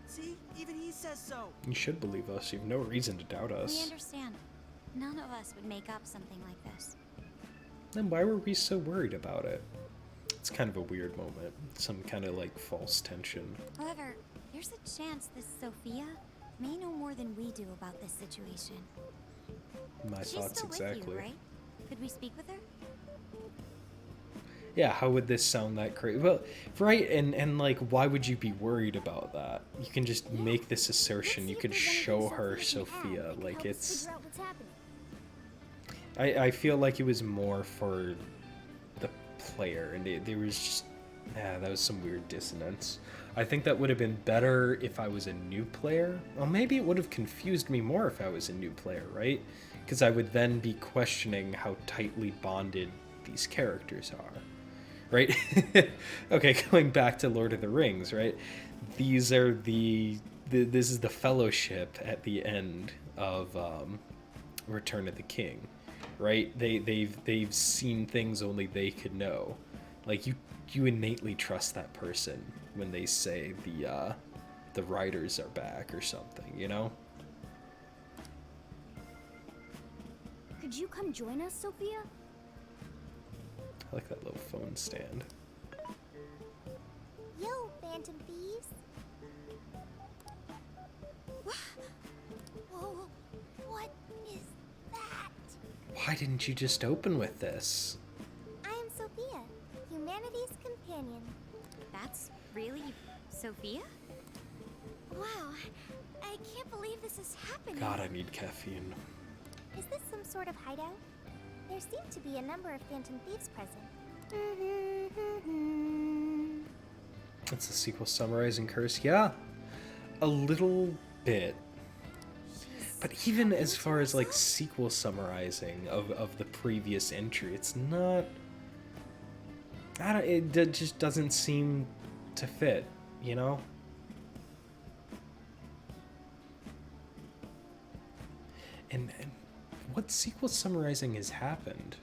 See, even he says so. You should believe us. You have no reason to doubt We us. understand. None of us would make up something like this. Then why were we so worried about it? It's kind of a weird moment. Some kind of like false tension. However, there's a chance this Sophia may know more than we do about this situation. My She's thoughts still exactly. with you, right? Could we speak with her? Yeah, how would this sound that crazy? Well, right, and like, why would you be worried about that? You can just make this assertion. You could show her Sophia. Like, it's... Figure out what's happening. I feel like it was more for the player, and there was just... that was some weird dissonance. I think that would have been better if I was a new player. Well, maybe it would have confused me more if I was a new player, right? Because I would then be questioning how tightly bonded these characters are. Right? Okay, going back to Lord of the Rings, right? These are this is the fellowship at the end of Return of the King, right? They've seen things only they could know. Like you innately trust that person when they say the riders are back or something, you know? Could you come join us, Sophia? I like that little phone stand. Yo, phantom thieves. Whoa, what is that? Why didn't you just open with this? I am Sophia, humanity's companion. That's really Sophia? Wow, I can't believe this is happening. God, I need caffeine. Is this some sort of hideout? There seem to be a number of phantom thieves present. It's the sequel summarizing Curse. Yeah, a little bit. But even as far as like sequel summarizing of the previous entry, it's not... it just doesn't seem to fit, you know? And what sequel summarizing has happened?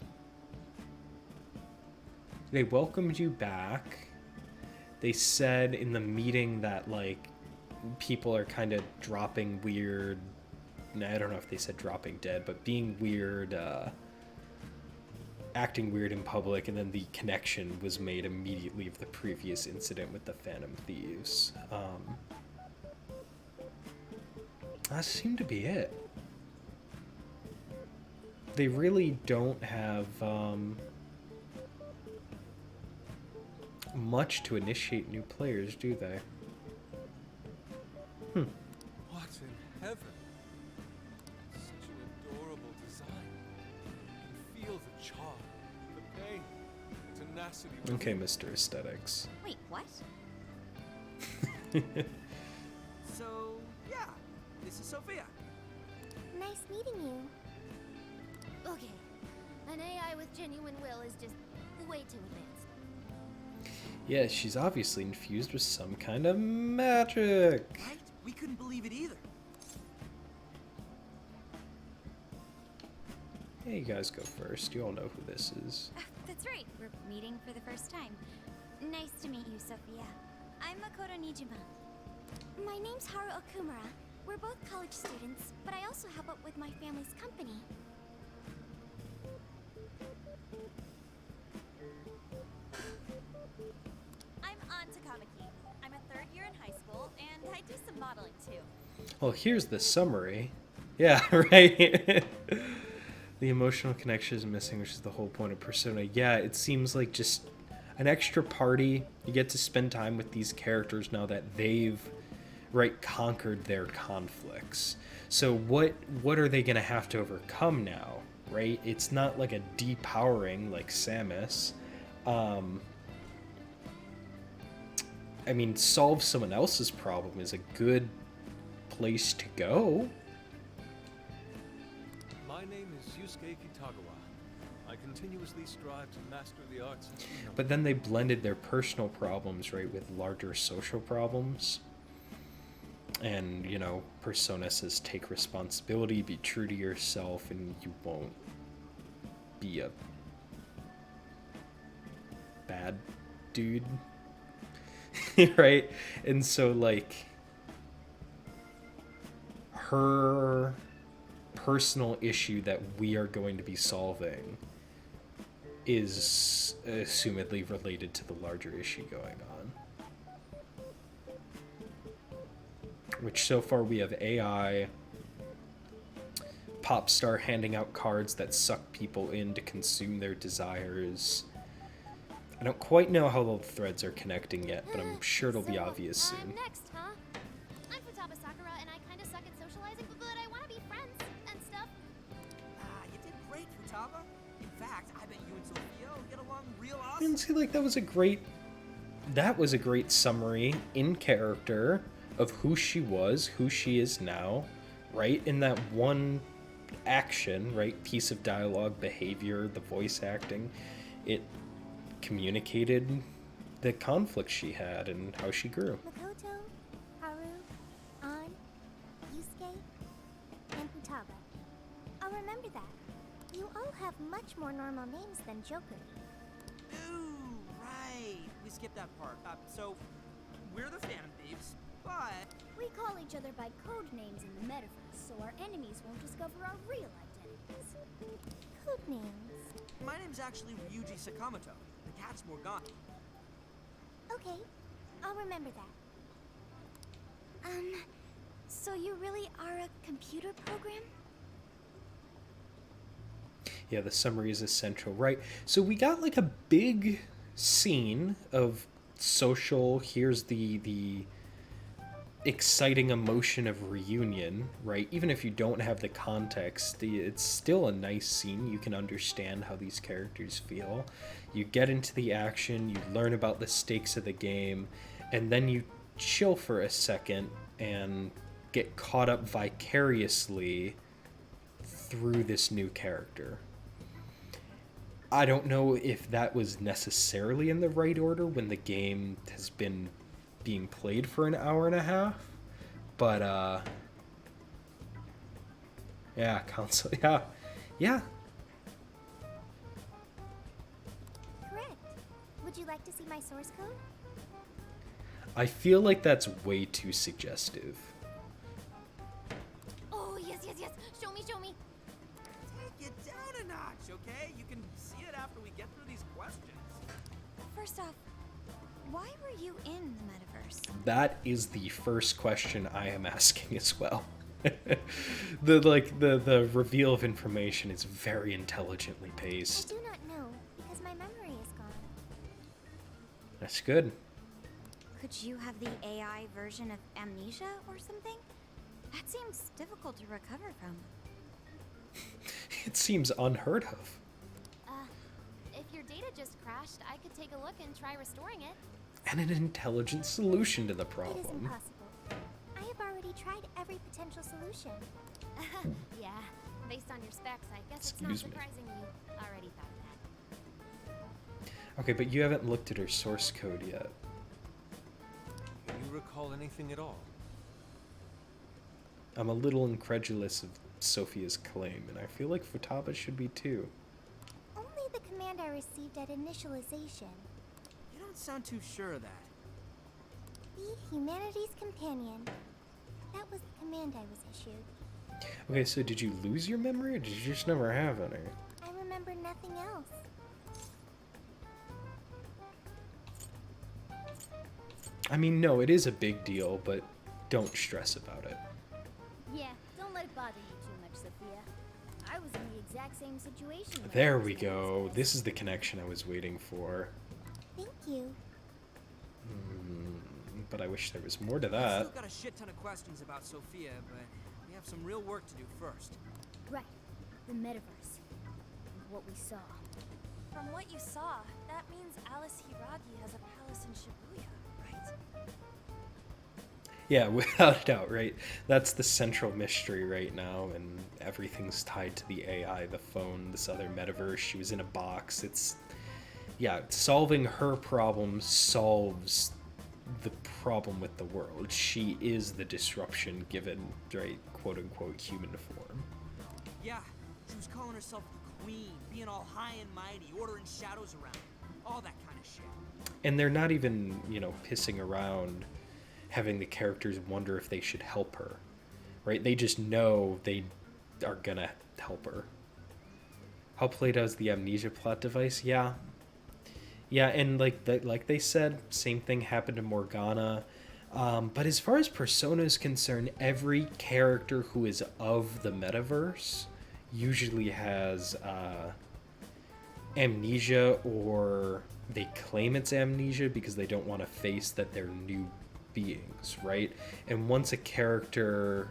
They welcomed you back. They said in the meeting that, like, people are kind of dropping weird... I don't know if they said dropping dead, but being weird, acting weird in public, and then the connection was made immediately of the previous incident with the Phantom Thieves. That seemed to be it. They really don't have much to initiate new players, do they? What in heaven? Such an adorable design. You can feel the charm, the pain, the tenacity. Okay, Mr. Aesthetics. Wait, what? So, yeah, this is Sophia. Nice meeting you. Okay, an AI with genuine will is just way too advanced. Yeah, she's obviously infused with some kind of magic. Right? We couldn't believe it either. Hey, you guys go first. You all know who this is. That's right, we're meeting for the first time. Nice to meet you, Sophia. I'm Makoto Nijima. My name's Haru Okumura. We're both college students, but I also help out with my family's company. I'm An Takamaki. I'm a third year in high school, and I do some modeling too. Well, here's the summary. Yeah, right. The emotional connection is missing, which is the whole point of Persona. Yeah, it seems like just an extra party. You get to spend time with these characters now that they've, right, conquered their conflicts. So what are they going to have to overcome now, right? It's not like a depowering like Samus. I mean, solve someone else's problem is a good place to go. My name is Yusuke Kitagawa. I continuously strive to master the arts and skill. But then they blended their personal problems, right, with larger social problems. And, you know, Persona says take responsibility, be true to yourself, and you won't be a bad dude. Right? And so, like, her personal issue that we are going to be solving is assumedly related to the larger issue going on. Which so far we have AI, pop star handing out cards that suck people in to consume their desires. I don't quite know how the threads are connecting yet, but I'm sure it'll be obvious soon. Next, huh? I'm Futaba Sakura, and I kind of suck at socializing, but I want to be friends and stuff. You did great, Futaba. In fact, I bet you and Sophia will get along real I awesome. mean, see, like, that was a great summary in character of who she was, who she is now, right? In that one action, right? Piece of dialogue, behavior, the voice acting, it communicated the conflict she had and how she grew. Makoto, Haru, An, Yusuke, and Futaba. I'll remember that. You all have much more normal names than Joker. Ooh, right. We skipped that part. So, we're the Phantom Thieves, but... We call each other by code names in the metaverse, so our enemies won't discover our real identities. Code names. My name's actually Ryuji Sakamoto. The cat's Morgana. Okay, I'll remember that. So you really are a computer program? Yeah, the summary is essential, right? So we got like a big scene of social, here's the exciting emotion of reunion, right? Even if you don't have the context, it's still a nice scene. You can understand how these characters feel. You get into the action, you learn about the stakes of the game, and then you chill for a second and get caught up vicariously through this new character. I don't know if that was necessarily in the right order when the game has been being played for an hour and a half, but yeah, console, yeah. Correct. Would you like to see my source code? I feel like that's way too suggestive. Oh, yes. Show me. Take it down a notch, okay? You can see it after we get through these questions. First off, why were you in the metaverse? That is the first question I am asking as well. the reveal of information is very intelligently I paced. do not know, because my memory is gone. That's good. Could you have the AI version of amnesia or something? That seems difficult to recover from. It seems unheard of. If your data just crashed, I could take a look and try restoring it. And an intelligent solution to the It is problem. impossible. I have already tried every potential solution. Yeah, based on your specs, I guess it's Excuse not me. surprising you already thought that. Okay, but you haven't looked at her source code yet. Can you recall anything at all? I'm a little incredulous of Sophia's claim, and I feel like Futaba should be too. Only the command I received at initialization. You don't sound too sure of that. Be humanity's companion. That was the command I was issued. Okay, so did you lose your memory, or did you just never have any? I remember nothing else. I mean, no, it is a big deal, but don't stress about it. Yeah, don't let it bother you too much, Sophia. I was in the exact same situation. when I There was we in go. discus. This is the connection I was waiting for. Thank you. But I wish there was more to I that. still got a shit ton of questions about Sophia, but we have some real work to do first. Right, the metaverse. And what we saw. From what you saw, that means Alice Hiragi has a palace in Shibuya, right? Yeah, without a doubt, right? That's the central mystery right now, and everything's tied to the AI, the phone, this other metaverse. She was in a box. Yeah, solving her problem solves the problem with the world. She is the disruption given, right, quote unquote, human form. Yeah, she was calling herself the queen, being all high and mighty, ordering shadows around, all that kind of shit. And they're not even, pissing around having the characters wonder if they should help her, right? They just know they are gonna help her. How played out is the amnesia plot device? Yeah, and like they said, same thing happened to Morgana. But as far as Persona is concerned, every character who is of the metaverse usually has amnesia, or they claim it's amnesia because they don't want to face that they're new beings, right? And once a character,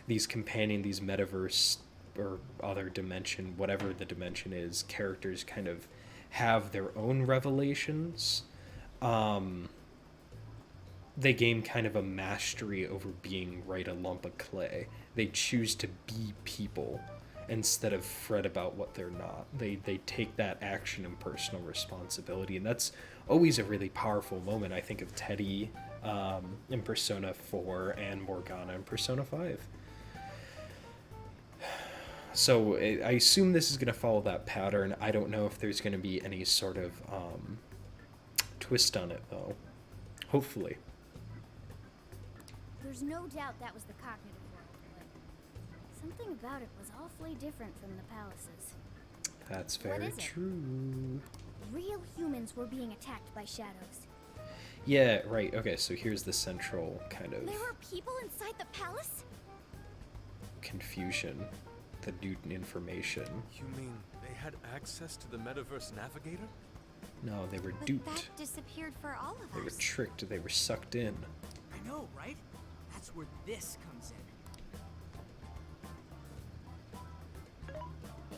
these metaverse or other dimension, whatever the dimension is, characters kind of have their own revelations. They gain kind of a mastery over being, right, a lump of clay. They choose to be people instead of fret about what they're not. They take that action and personal responsibility, and that's always a really powerful moment. I think of Teddy in Persona 4 and Morgana in Persona 5. So I assume this is going to follow that pattern. I don't know if there's going to be any sort of twist on it, though. Hopefully. There's no doubt that was the cognitive world, but something about it was awfully different from the palaces. That's What very is it? true. Real humans were being attacked by shadows. Yeah, right. Okay, so here's the central kind of There were people inside the palace? confusion, the new information. You mean they had access to the Metaverse Navigator? No, they were But duped. that disappeared for all of They were us. tricked. They were sucked in. I know, right? That's where this comes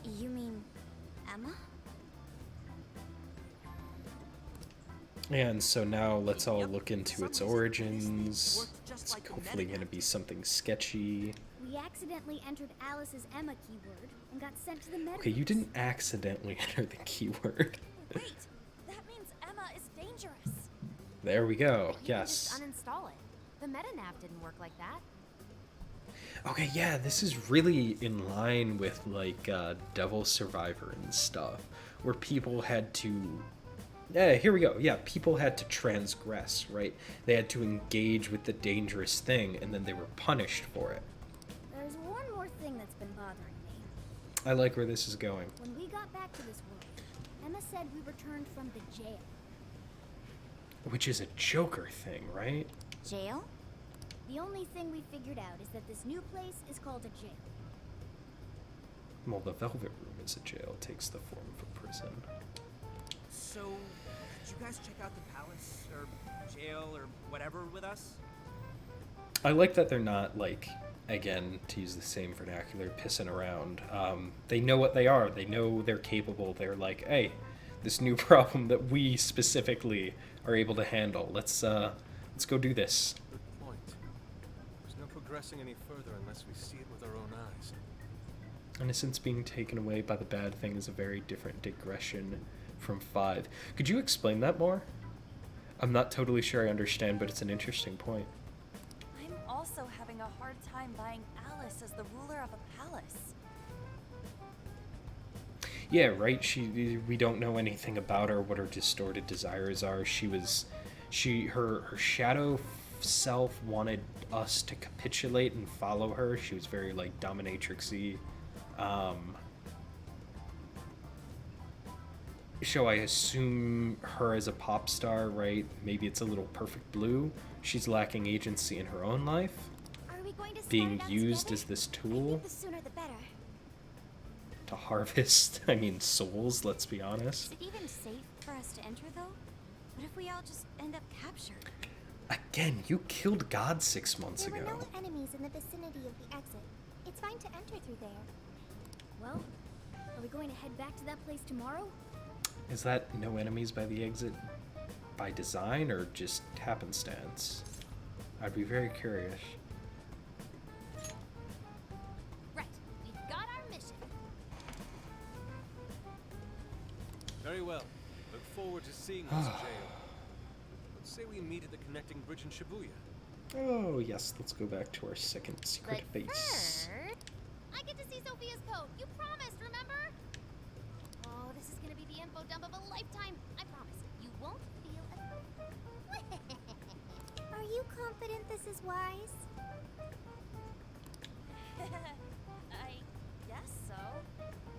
in. You mean Emma? And so now let's all Yep. look into For its some reason, origins. this thing worked just It's like the hopefully going to metadata. be something sketchy. We accidentally entered Alice's Emma keyword and got sent to the metaverse. Okay, you didn't accidentally enter the keyword. Wait, that means Emma is dangerous. There we go. You can Yes. just uninstall it. The metanav didn't work like that. Okay, yeah, this is really in line with like Devil Survivor and stuff, where people had to. Yeah, here we go. Yeah, people had to transgress, right? They had to engage with the dangerous thing, and then they were punished for it. There's one more thing that's been bothering me. I like where this is going. When we got back to this world, Emma said we returned from the jail. Which is a Joker thing, right? Jail? The only thing we figured out is that this new place is called a jail. Well, the Velvet Room is a jail. It takes the form of a prison. So, did you guys check out the palace, or jail, or whatever with us? I like that they're not, like, again, to use the same vernacular, pissing around. They know what they are. They know they're capable. They're like, hey, this new problem that we specifically are able to handle. Let's go do this. Good point. There's no progressing any further unless we see it with our own eyes. Innocence being taken away by the bad thing is a very different digression from 5. Could you explain that more? I'm not totally sure I understand, but it's an interesting point. I'm also having a hard time buying Alice as the ruler of a palace. Yeah, right. We don't know anything about her, what her distorted desires are. Her shadow self wanted us to capitulate and follow her. She was very like dominatrixy. So I assume her as a pop star, right? Maybe it's a little perfect blue. She's lacking agency in her own life, Are we going to being start out used together? as this I tool think the sooner the better. to harvest, I mean, souls, let's be Is honest. it even safe for us to enter, though? What if we all just end up captured? Again, you killed God 6 months There ago. were no enemies in the vicinity of the exit. It's fine to enter through there. Well, are we going to head back to that place tomorrow? Is that no enemies by the exit by design or just happenstance? I'd be very curious. Right, we've got our mission. Very well. Look forward to seeing this jail. Let's say we meet at the connecting bridge in Shibuya. Oh, yes, let's go back to our second secret But base. first, I get to see Sophia's code. You promised, remember? Oh, this is gonna be the info dump of a lifetime. I promise. You won't feel a... Are you confident this is wise? I guess so.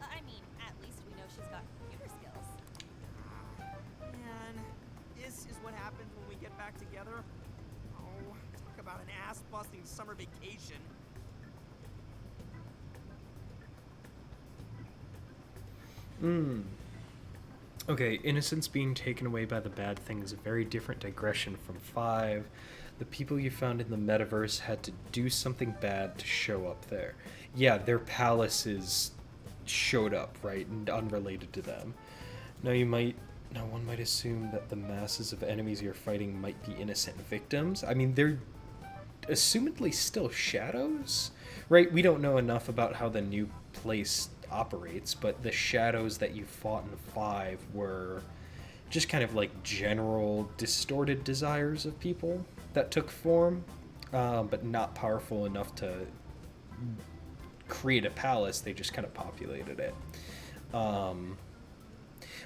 I mean, at least we know she's got computer skills. Man, this is what happens when we get back together. Oh, talk about an ass-busting summer vacation. Okay, innocence being taken away by the bad thing is a very different digression from 5. The people you found in the metaverse had to do something bad to show up there. Yeah, their palaces showed up, right, and unrelated to them. Now one might assume that the masses of enemies you're fighting might be innocent victims. I mean, they're assumedly still shadows, right? We don't know enough about how the new place operates, but the shadows that you fought in 5 were just kind of like general distorted desires of people that took form, but not powerful enough to create a palace. They just kind of populated it,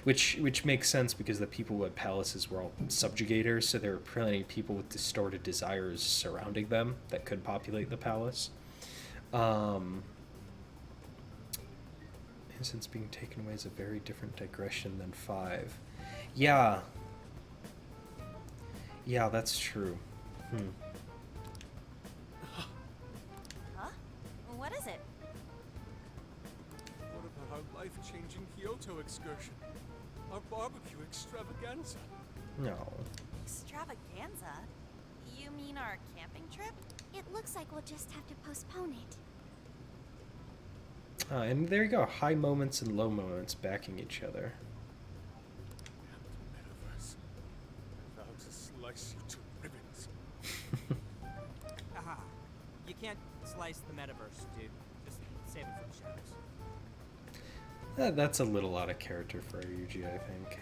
which makes sense because the people who had palaces were all subjugators, so there were plenty of people with distorted desires surrounding them that could populate the palace. Innocence being taken away is a very different digression than 5. Yeah, that's true. Huh? What is it? What about our life-changing Kyoto excursion? Our barbecue extravaganza? No. Extravaganza? You mean our camping trip? It looks like we'll just have to postpone it. And there you go, high moments and low moments backing each other. Damn the metaverse. I vow to slice you to ribbons. Haha. You can't slice the metaverse, dude. Just save it for the shadows. That's a little out of character for Ryuji, I think.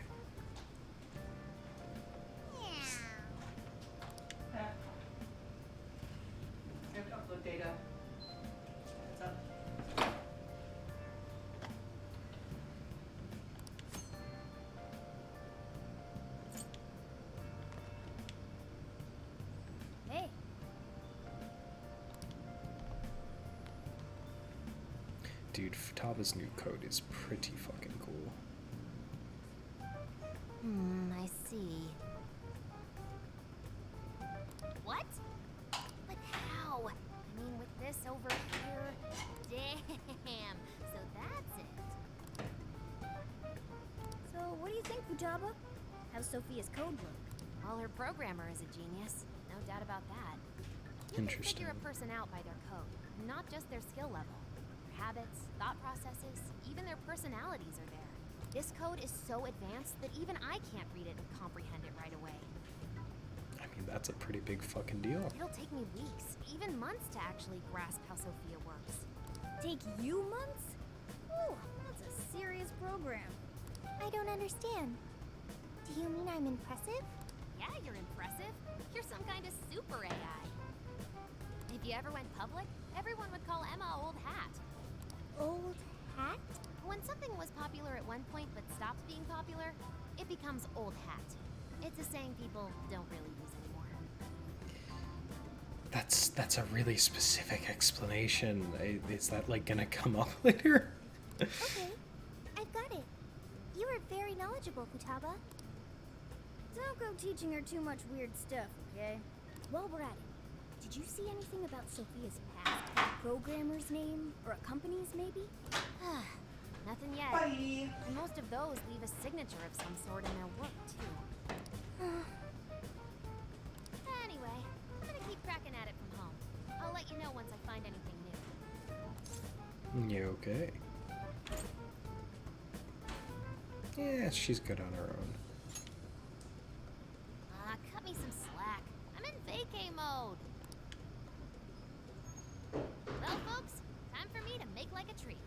Upload data. What's up? Hey, Dude, Futaba's new code is pretty fucking cool. I see. what? But how? I mean, with this over here... Damn, so that's it. So, what do you think, Futaba? How's Sophia's code look? Well, her programmer is a genius. No doubt about that. You Interesting. can figure a person out by their code, not just their skill level. Their habits, thought processes, even their personalities are there. This code is so advanced that even I can't read it and comprehend it right away. I mean, that's a pretty big fucking deal. It'll take me weeks, even months to actually grasp how Sophia works. Take you months? Ooh, that's a serious program. I don't understand. Do you mean I'm impressive? Yeah, you're impressive. You're some kind of super AI. If you ever went public, everyone would call Emma Old Hat. Old hat? When something was popular at one point but stops being popular, it becomes old hat. It's a saying people don't really use anymore. That's a really specific explanation. Is that like gonna come up later? Okay, I've got it. You are very knowledgeable, Futaba. Don't go teaching her too much weird stuff, okay? While we're at it, did you see anything about Sophia's past? A programmer's name? Or a company's, maybe? Nothing yet. Bye. And most of those leave a signature of some sort in their work, too. Anyway, I'm gonna keep cracking at it from home. I'll let you know once I find anything new. You okay? Yeah, she's good on her own. Cut me some slack. I'm in vacay mode. Well, folks, time for me to make like a tree.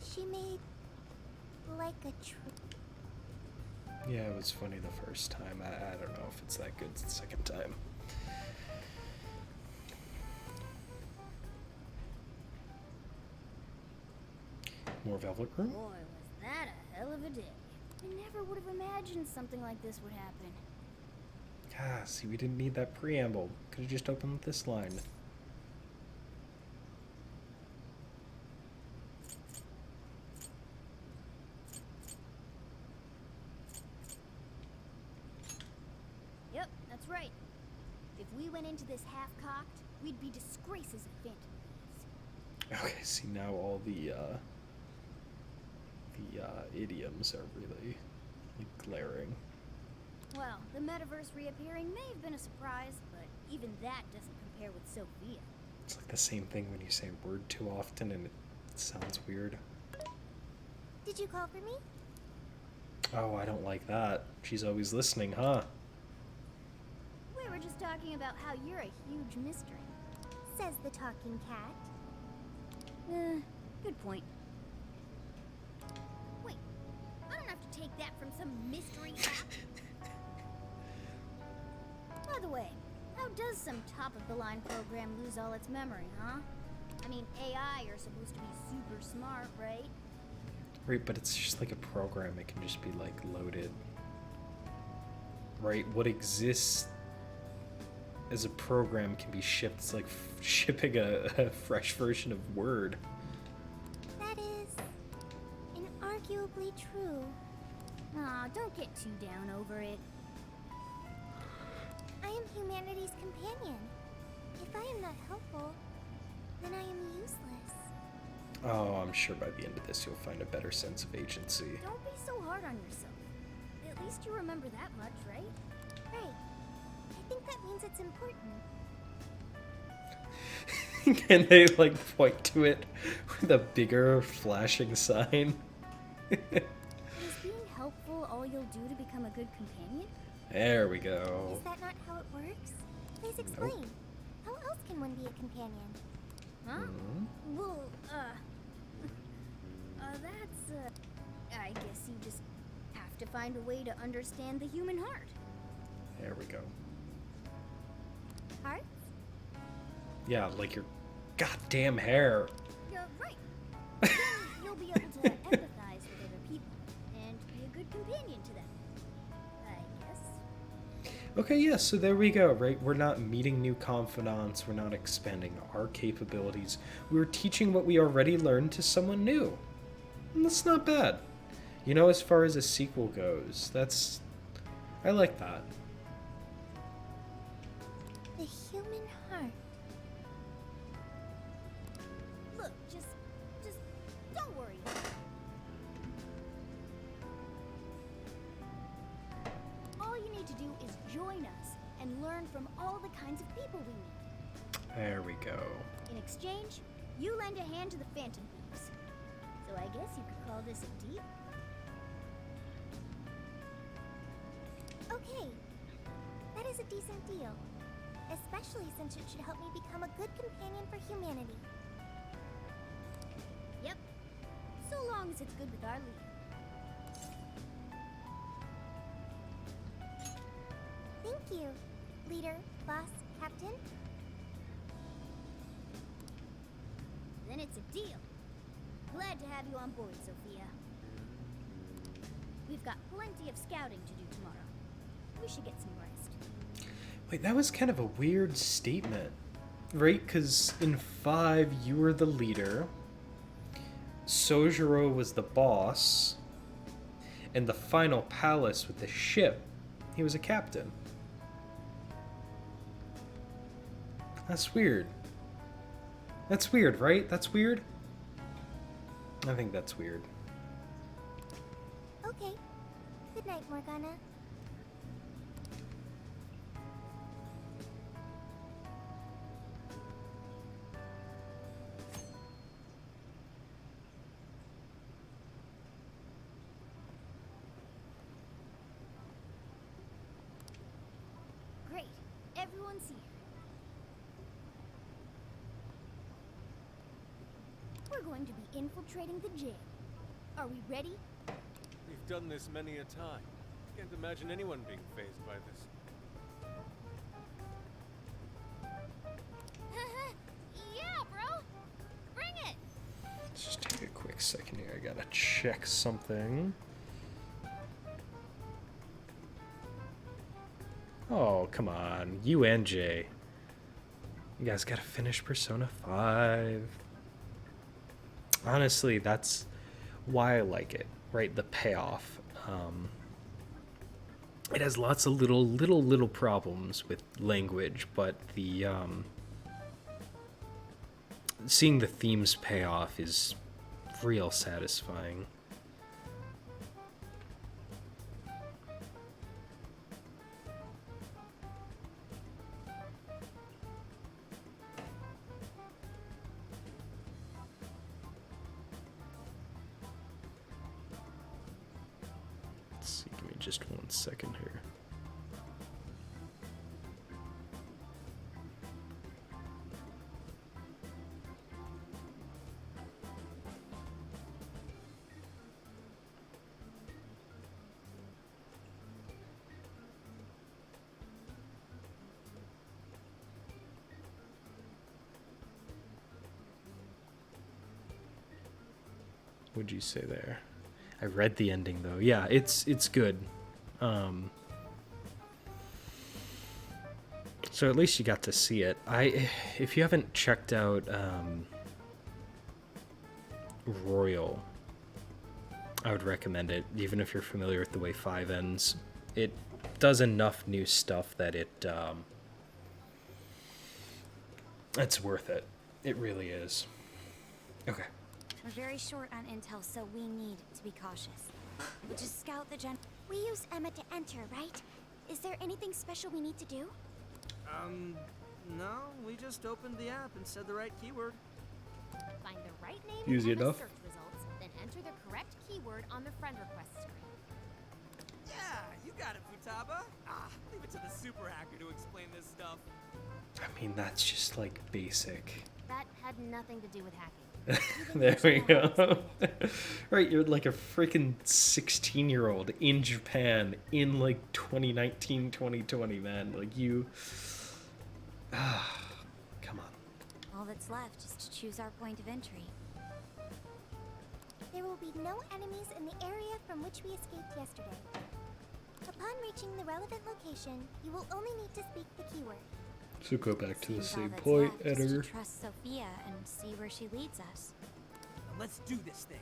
She made like a tree. Yeah, it was funny the first time. I don't know if it's that good the second time. More velvet room? Boy, was that a hell of a day. I never would have imagined something like this would happen. Ah, see, we didn't need that preamble. Could have just opened with this line. Yep, that's right. If we went into this half-cocked, we'd be disgraces of Phantom Thieves. Okay, see, now all the idioms are really like, glaring. Well, the metaverse reappearing may have been a surprise, but even that doesn't compare with Sophia. It's like the same thing when you say a word too often and it sounds weird. Did you call for me? Oh, I don't like that. She's always listening, huh? We were just talking about how you're a huge mystery. Says the talking cat. Good point. Wait, I don't have to take that from some mystery app. By the way, how does some top-of-the-line program lose all its memory, huh? I mean, AI are supposed to be super smart, right? Right, but it's just like a program. It can just be like loaded. Right? What exists as a program can be shipped. It's like shipping a fresh version of Word. That is inarguably true. Aw, don't get too down over it. I am humanity's companion. If I am not helpful, then I am useless. Oh, I'm sure by the end of this you'll find a better sense of agency. Don't be so hard on yourself. At least you remember that much, right? Right. I think that means it's important. Can they like point to it with a bigger flashing sign? Is being helpful all you'll do to become a good companion? There we go. Is that not how it works? Please explain. How else can one be a companion? Huh? Mhm. Well, that's, I guess you just have to find a way to understand the human heart. There we go. Hearts? Yeah, like your goddamn hair. Yeah, right. Then you'll be able to empathize with other people and be a good companion to them. I guess. Okay, yeah, so there we go, right? We're not meeting new confidants. We're not expanding our capabilities. We're teaching what we already learned to someone new. And that's not bad. You know, as far as a sequel goes, I like that. The human heart. Look, just don't worry. All you need to do is join us and learn from all the kinds of people we meet. There we go. In exchange, you lend a hand to the Phantom Thieves. So I guess you could call this a deal. Okay. That is a decent deal. Especially since it should help me become a good companion for humanity. long as it's good with our leader. Thank you, leader, boss, captain. Then it's a deal. Glad to have you on board, Sophia. We've got plenty of scouting to do tomorrow. We should get some rest. Wait, that was kind of a weird statement, right? Because in 5, you were the leader, Sojiro was the boss, and the final palace with the ship, he was a captain. That's weird. That's weird, right? That's weird? I think that's weird. Okay. Good night, Morgana. Great. Everyone's here. We're going to be infiltrating the jail. Are we ready? We've done this many a time. Can't imagine anyone being fazed by this. Yeah, bro. Bring it. Let's just take a quick second here. I gotta check something. Oh, come on. You and Jay. You guys gotta finish Persona 5. Honestly, that's why I like it, right? The payoff. It has lots of little problems with language, but the seeing the themes pay off is real satisfying. Let's see, give me just 1 second here. What'd you say there? I read the ending though. Yeah, it's good. So at least you got to see it. If you haven't checked out Royal, I would recommend it. Even if you're familiar with the way 5 ends, it does enough new stuff that it's worth it. It really is. Okay. We're very short on intel, so we need to be cautious. We'll just scout the We use Emma to enter, right? Is there anything special we need to do? No, we just opened the app and said the right keyword. Find the right name Easy in the enough. search results, then enter the correct keyword on the friend request screen. Yeah, you got it, Futaba. Leave it to the super hacker to explain this stuff. I mean, that's just like basic. That had nothing to do with hacking. There we go. Right, you're like a freaking 16-year-old in Japan in like 2019, 2020, man. Like you... come on. All that's left is to choose our point of entry. There will be no enemies in the area from which we escaped yesterday. Upon reaching the relevant location, you will only need to speak the keyword. So go back to the Seems all same that's point, left is editor. to trust Sophia and see where she leads us. Now let's do this thing.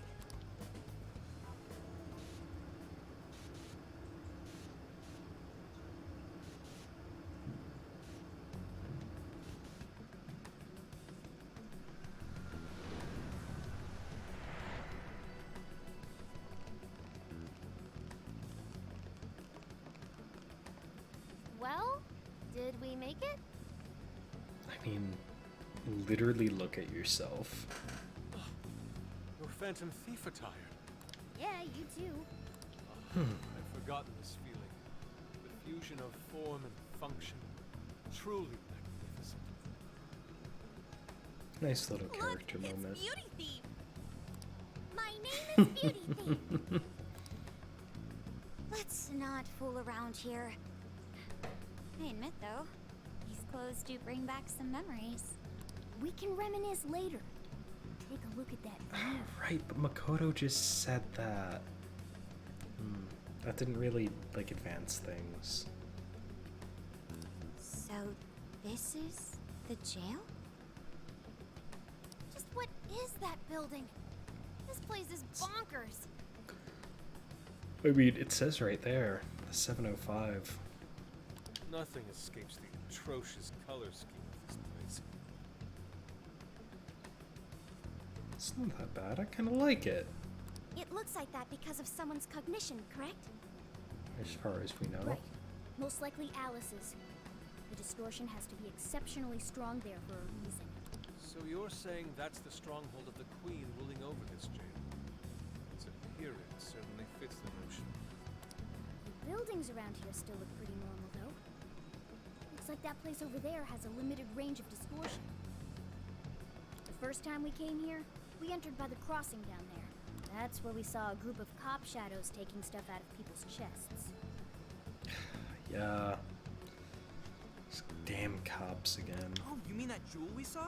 Well, did we make it? I mean, literally look at yourself. Your Phantom Thief attire. Yeah, you too. I've forgotten this feeling. The fusion of form and function. Truly magnificent. Nice little Look, character it's moment. Beauty Thief. My My name is Beauty Thief. Let's not fool around here. I admit, though, these clothes do bring back some memories. We can reminisce later. Take a look at that view. Right, but Makoto just said that. That didn't really, like, advance things. So, this is the jail? Just what is that building? This place is bonkers. I mean, it says right there, the 705. Nothing escapes the atrocious color scheme of this place. It's not that bad. I kind of like it, It looks like that because of someone's cognition, correct? as far as we know. Right. Most likely Alice's. The distortion has to be exceptionally strong there for a reason. So you're saying that's the stronghold of the Queen ruling over this jail? Its appearance certainly fits the notion. The buildings around here still look pretty normal, though. Looks like that place over there has a limited range of distortion. The first time we came here, we entered by the crossing down there. That's where we saw a group of cop shadows taking stuff out of people's chests. Yeah. These damn cops again. Oh, you mean that jewel we saw?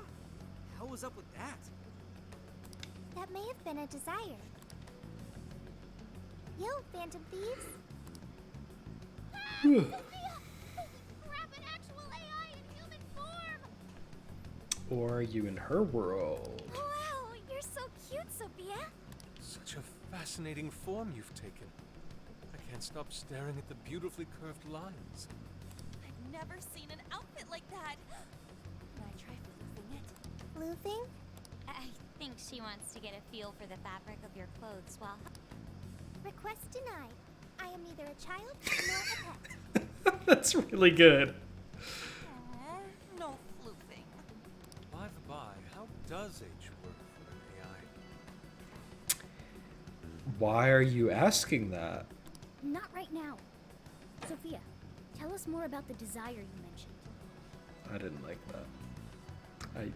Hell was up with that? That may have been a desire. Yo, Phantom Thieves. Grab an actual AI in human form! Or are you in her world? Wow, you're so cute, Sophia. Such a fascinating form you've taken. I can't stop staring at the beautifully curved lines. I've never seen an outfit like that. Can I try floofing it? Floofing? I think she wants to get a feel for the fabric of your clothes while... Request denied. I am neither a child nor a pet. That's really good. No floofing. By the by, how does H work for an AI? Why are you asking that? Not right now. Sophia, tell us more about the desire you mentioned. I didn't like that. I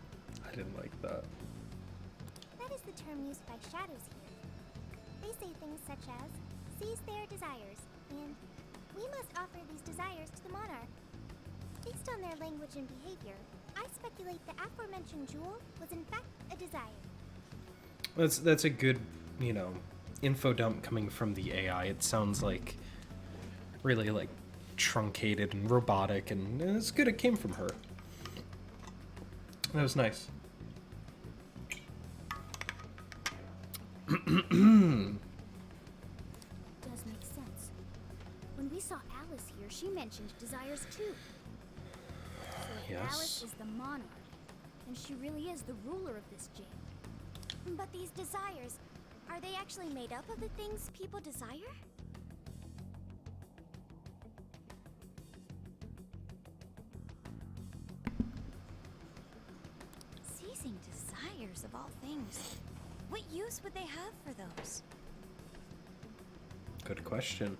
didn't like that. That is the term used by shadows here. They say things such as, seize their desires, and we must offer these desires to the monarch. Based on their language and behavior, I speculate the aforementioned jewel was in fact a desire. That's a good, info dump coming from the AI. It sounds like really like truncated and robotic, and it's good it came from her. That was nice. Does make sense. When we saw Alice here, she mentioned desires too. So if Yes. Alice is the monarch, then she really is the ruler of this jail. But these desires, are they actually made up of the things people desire? Seizing desires of all things. What use would they have for those? Good question.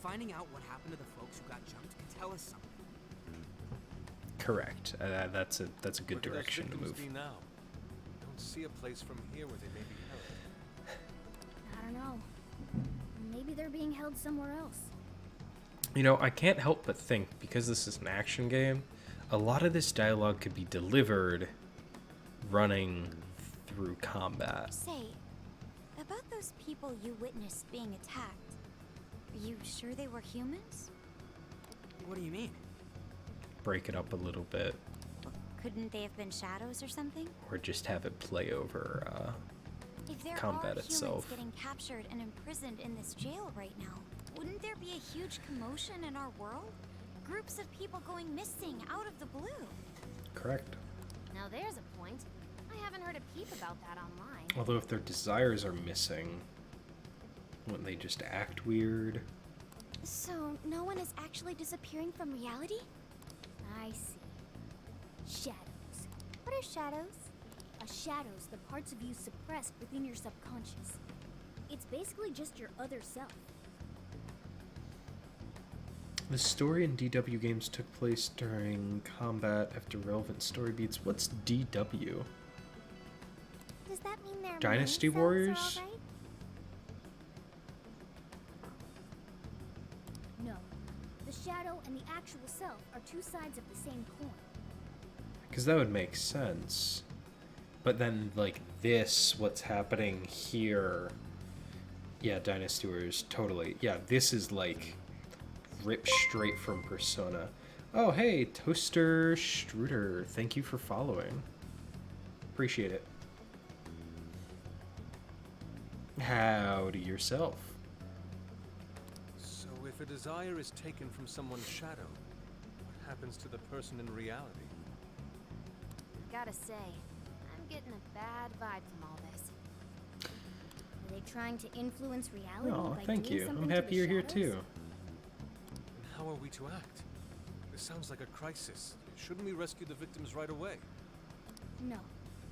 Finding out what happened to the folks who got jumped can tell us something. Correct. That's a good Where do those direction to victims move. be now? I don't see a place from here where they may be held. I don't know. Maybe they're being held somewhere else. I can't help but think, because this is an action game, a lot of this dialogue could be delivered running through combat. Say, about those people you witnessed being attacked, are you sure they were humans? What do you mean? Break it up a little bit, Couldn't they have been shadows or something? or just have it play over If there combat are humans itself. getting captured and imprisoned in this jail right now, wouldn't there be a huge commotion in our world? Groups of people going missing out of the blue. Correct. Now there's a point. I haven't heard a peep about that online. Although if their desires are missing, wouldn't they just act weird? So, no one is actually disappearing from reality? I see. Shadows. What are shadows? A shadow's the parts of you suppressed within your subconscious. It's basically just your other self. The story in DW games took place during combat after relevant story beats. What's DW? Does that mean their Dynasty main selves Warriors? are all right? No. The shadow and the actual self are two sides of the same coin. Because that would make sense. But then, like, this, what's happening here... Yeah, Dynasty Warriors, totally. Yeah, this is, like, ripped straight from Persona. Oh, hey, Toaster Struder. Thank you for following. Appreciate it. Howdy yourself. So if a desire is taken from someone's shadow, what happens to the person in reality? Gotta say, I'm getting a bad vibe from all this. Are they trying to influence reality Oh, by thank doing you. something I'm to happy the you're here shadows? too. And how are we to act? This sounds like a crisis. Shouldn't we rescue the victims right away? No,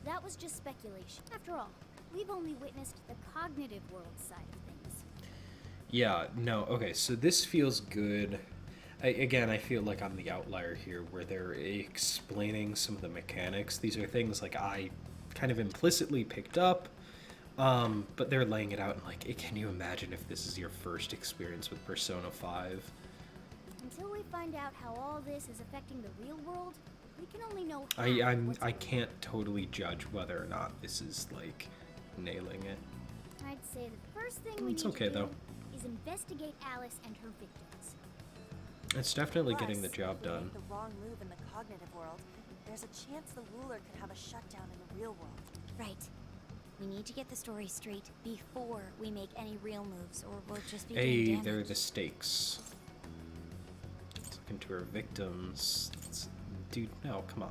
that was just speculation. After all, we've only witnessed the cognitive world side of things. Yeah, no, okay, so this feels good. Again, I feel like I'm the outlier here where they're explaining some of the mechanics. These are things like I kind of implicitly picked up, but they're laying it out and like, can you imagine if this is your first experience with Persona 5? Until we find out how all this is affecting the real world, we can only know how I can't totally judge whether or not this is like nailing it. I'd say the first thing we It's need okay, to do though. is investigate Alice and her victims. It's definitely getting the Plus, job if we done. make the wrong move in the cognitive world, there's a chance the ruler could have a shutdown in the real world. Right. We need to get the story straight before we make any real moves, or we'll just be doing Hey, damage. they're the stakes. Let's look into our victims. Dude, no, come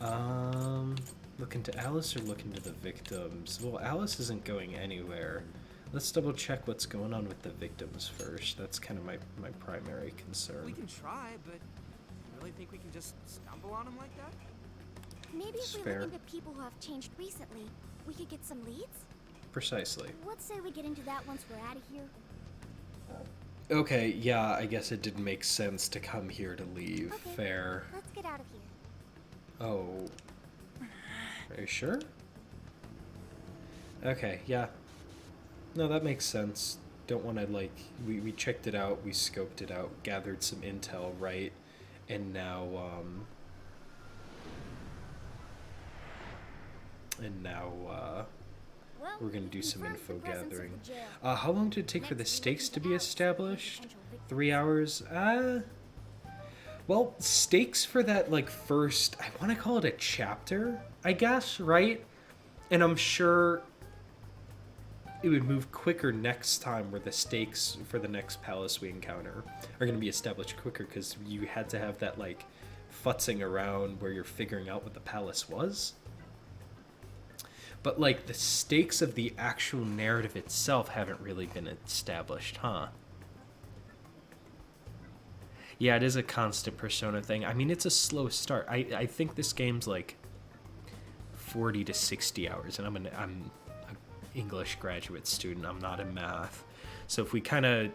on. Look into Alice or look into the victims? Well, Alice isn't going anywhere. Let's double check what's going on with the victims first. That's kind of my primary concern. We can try, but you really think we can just stumble on them like that? Maybe It's if we fair. look into people who have changed recently, we could get some leads? Precisely. Let's say we get into that once we're out of here. Okay, yeah, I guess it didn't make sense to come here to leave. Okay. Fair. Let's get out of here. Oh. Are you sure? Okay, yeah. No, that makes sense. Don't want to, like... We checked it out, we scoped it out, gathered some intel, right? And now, Well, we're gonna we do some confirmed info the presence of gathering. the jail. How long did it take for the Next, we stakes look to into be Alice and established? potential victims. 3 hours? Well, stakes for that, like, first... I want to call it a chapter, I guess, right? And I'm sure it would move quicker next time where the stakes for the next palace we encounter are going to be established quicker because you had to have that, like, futzing around where you're figuring out what the palace was. But, like, the stakes of the actual narrative itself haven't really been established, huh? Yeah, it is a constant Persona thing. I mean, it's a slow start. I think this game's, like, 40 to 60 hours, and I'm an English graduate student. I'm not in math. So if we kind of...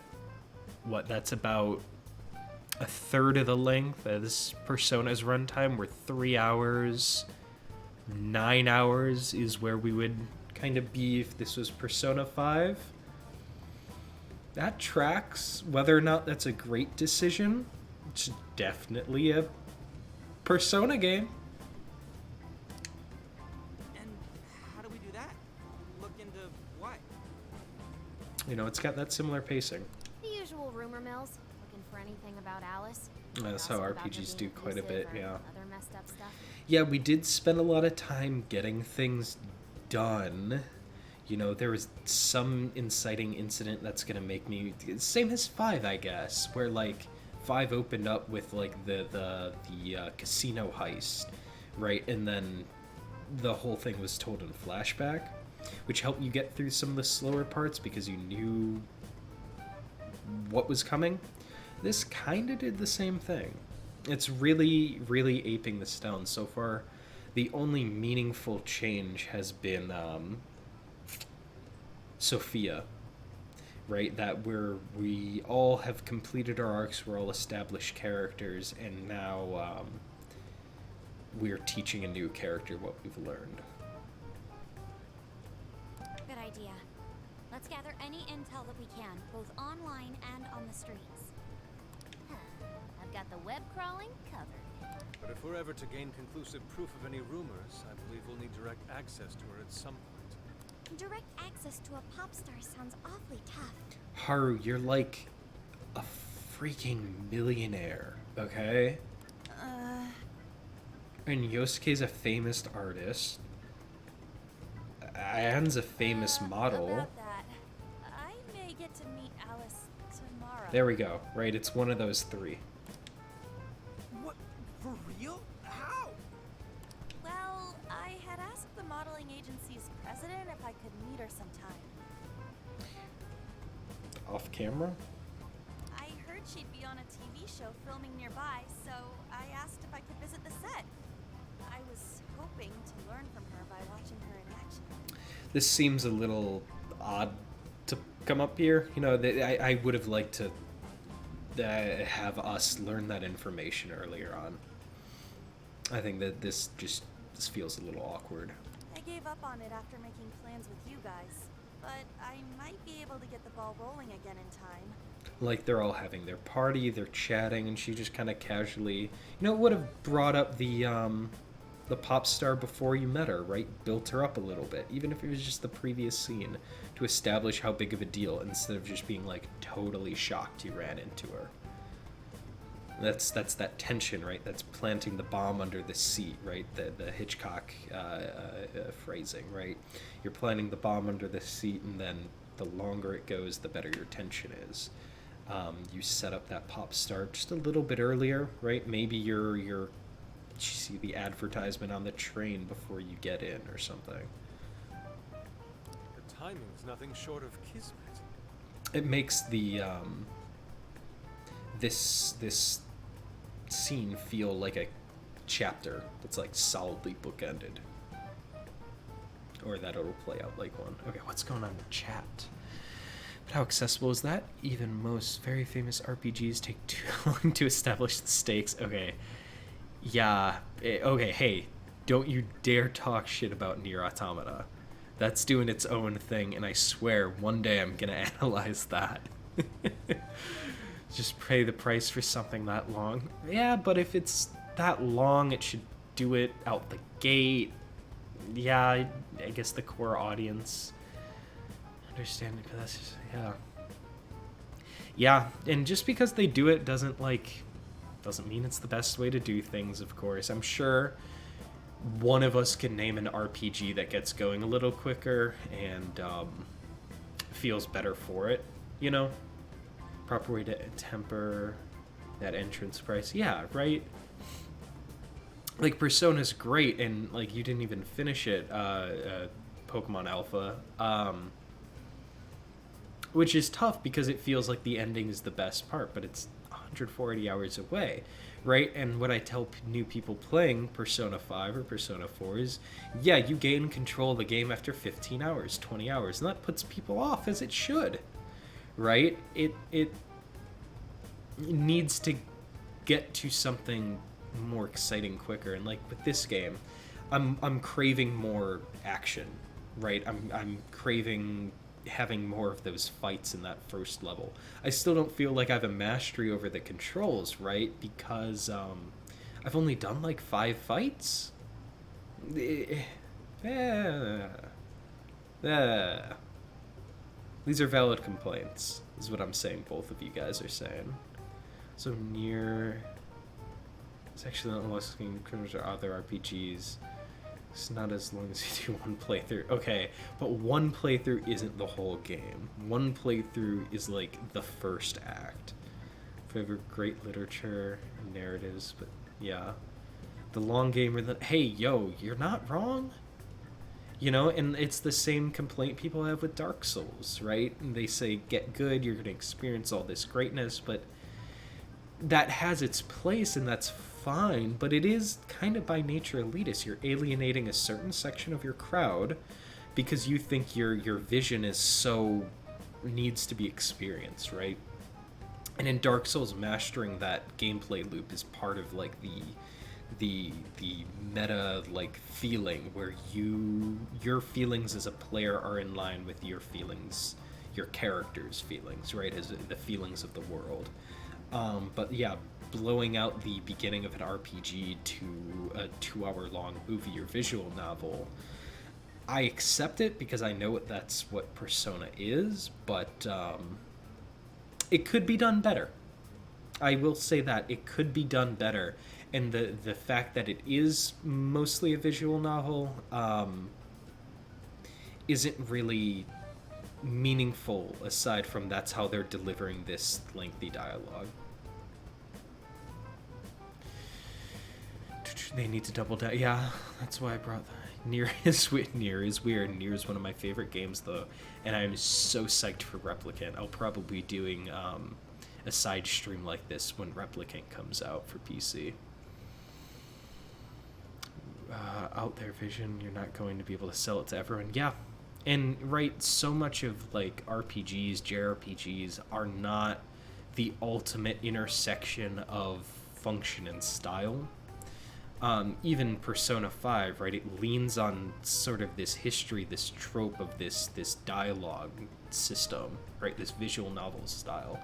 that's about a third of the length of this Persona's runtime. We're 3 hours... 9 hours is where we would kind of be if this was Persona 5. That tracks. Whether or not that's a great decision, it's definitely a Persona game. And how do we do that? Look into what? You know, it's got that similar pacing. The usual rumor mills, looking for anything about Alice. That's Also how about her RPGs being do quite a abusive bit, or yeah. Other messed up stuff. Yeah, we did spend a lot of time getting things done. You know, there was some inciting incident that's gonna make me... Same as 5, I guess, where, like, 5 opened up with, like, the casino heist, right? And then the whole thing was told in flashback, which helped you get through some of the slower parts because you knew what was coming. This kind of did the same thing. It's really, really aping the style. So far, the only meaningful change has been Sophia, right? That we all have completed our arcs, we're all established characters, and now we're teaching a new character what we've learned. idea. Let's gather any intel that we can, both online and on the streets. I've got the web crawling covered. But if we're ever to gain conclusive proof of any rumors, I believe we'll need direct access to her at some point. Direct access to a pop star sounds awfully tough. Haru, you're like a freaking millionaire, okay? And Yosuke's a famous artist. Anne's a famous model. About that, I may get to meet Alice tomorrow. There we go. Right, it's one of those three. What? For real? How? Well, I had asked the modeling agency's president if I could meet her sometime. Off camera? I heard she'd be on a TV show filming nearby, so I asked if I could visit the set. I was hoping to learn from her by watching her in action. This seems a little odd to come up here. You know, I would have liked to have us learn that information earlier on. I think that this feels a little awkward. I gave up on it after making plans with you guys, but I might be able to get the ball rolling again in time. Like they're all having their party, they're chatting, and she just kind of casually, you know, would have brought up the pop star before you met her, right? Built her up a little bit, even if it was just the previous scene, to establish how big of a deal, instead of just being like totally shocked you ran into her. That's that tension, right? That's planting the bomb under the seat, right? The Hitchcock phrasing, right? You're planting the bomb under the seat, and then the longer it goes, the better your tension is. You set up that pop star just a little bit earlier, right? Maybe you see the advertisement on the train before you get in or something. The timing's nothing short of kismet. It makes the this scene feel like a chapter that's like solidly bookended, or that it'll play out like one. Okay, what's going on in the chat? But how accessible is that? Even most very famous RPGs take too long to establish the stakes. Okay. Yeah, okay, hey, don't you dare talk shit about Nier Automata. That's doing its own thing, and I swear one day I'm gonna analyze that. Just pay the price for something that long. Yeah, but if it's that long, it should do it out the gate. Yeah, I guess the core audience understanding for this, yeah. Yeah, and just because they do it doesn't mean it's the best way to do things, of course. I'm sure one of us can name an RPG that gets going a little quicker and feels better for it, you know? Proper way to temper that entrance price. Yeah, right? Like, Persona's great, and, like, you didn't even finish it, Pokemon Alpha. Which is tough because it feels like the ending is the best part, but it's 140 hours away, right? And what I tell new people playing Persona 5 or Persona 4 is, yeah, you gain control of the game after 15 hours, 20 hours, and that puts people off, as it should, right? It needs to get to something more exciting quicker, and like with this game, I'm craving more action, right? I'm craving having more of those fights in that first level. I still don't feel like I have a mastery over the controls, right? Because I've only done like 5 fights. These are valid complaints, is what I'm saying, both of you guys are saying. So Nier, it's actually not unless in terms of other RPGs. It's not as long as you do one playthrough. Okay, but one playthrough isn't the whole game. One playthrough is like the first act. Favorite great literature and narratives, but yeah. The long game, hey, yo, you're not wrong. You know, and it's the same complaint people have with Dark Souls, right? And they say, get good, you're going to experience all this greatness, but that has its place, and that's fine, but it is kind of by nature elitist. You're alienating a certain section of your crowd because you think your vision is so needs to be experienced, right? And in Dark Souls, mastering that gameplay loop is part of like the meta like feeling where your feelings as a player are in line with your feelings, your character's feelings, right, as the feelings of the world. But yeah, blowing out the beginning of an RPG to a 2-hour long movie or visual novel, I accept it because I know that's what Persona is, but it could be done better. I will say that it could be done better, and the fact that it is mostly a visual novel isn't really meaningful aside from that's how they're delivering this lengthy dialogue. They need to double down. Yeah, that's why I brought that. Nier is weird. Nier is one of my favorite games, though, and I'm so psyched for Replicant. I'll probably be doing a side stream like this when Replicant comes out for PC. Out there, Vision, you're not going to be able to sell it to everyone. Yeah, and right, so much of like RPGs, JRPGs are not the ultimate intersection of function and style. Even Persona 5, right, it leans on sort of this history, this trope of this dialogue system, right, this visual novel style,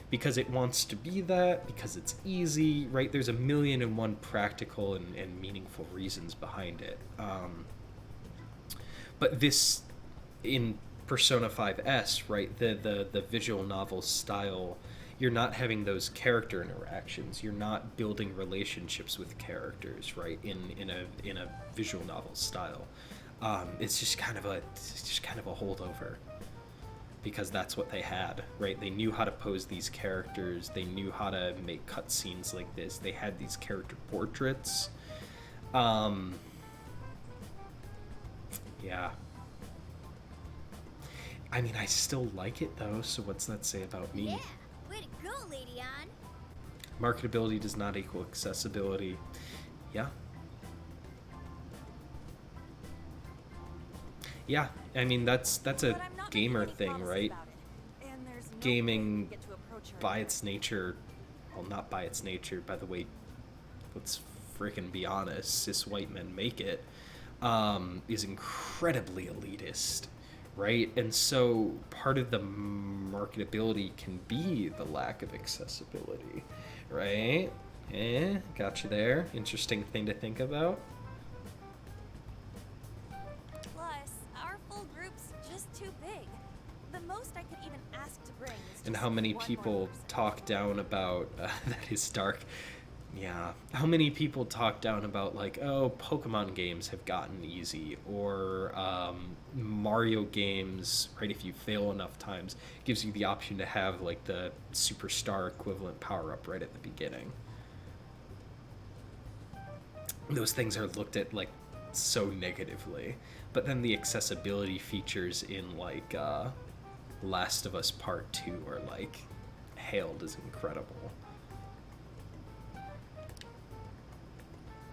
because it wants to be that, because it's easy, right, there's a million and one practical and meaningful reasons behind it. But this, in Persona 5S, right, the visual novel style, you're not having those character interactions. You're not building relationships with characters, right? In a visual novel style, it's just kind of a holdover, because that's what they had, right? They knew how to pose these characters. They knew how to make cutscenes like this. They had these character portraits. Yeah. I mean, I still like it though. So what's that say about me? Yeah, way to go, Lady On. Marketability does not equal accessibility. Yeah. Yeah, I mean, that's a gamer thing, right? Gaming, by its nature, well, not by its nature, by the way, let's frickin' be honest, cis white men make it, is incredibly elitist, right? And so part of the marketability can be the lack of accessibility, right? Got you there. Interesting thing to think about. Plus, our full group's just too big. The most I could even ask to bring is And just how many one more people person. talk down about that is dark. Yeah, how many people talk down about like, oh, Pokemon games have gotten easy, or Mario games, right? If you fail enough times, gives you the option to have like the superstar equivalent power up right at the beginning. Those things are looked at like so negatively, but then the accessibility features in like Last of Us Part 2 are like hailed as incredible.